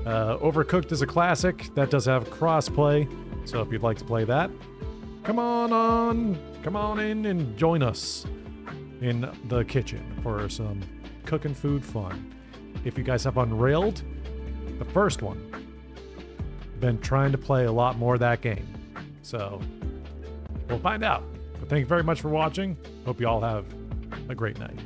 Overcooked is a classic. That does have crossplay, so if you'd like to play that, come on in and join us in the kitchen for some cooking food fun. If you guys have Unrailed, the first one, been trying to play a lot more of that game, so we'll find out. But thank you very much for watching. Hope you all have a great night.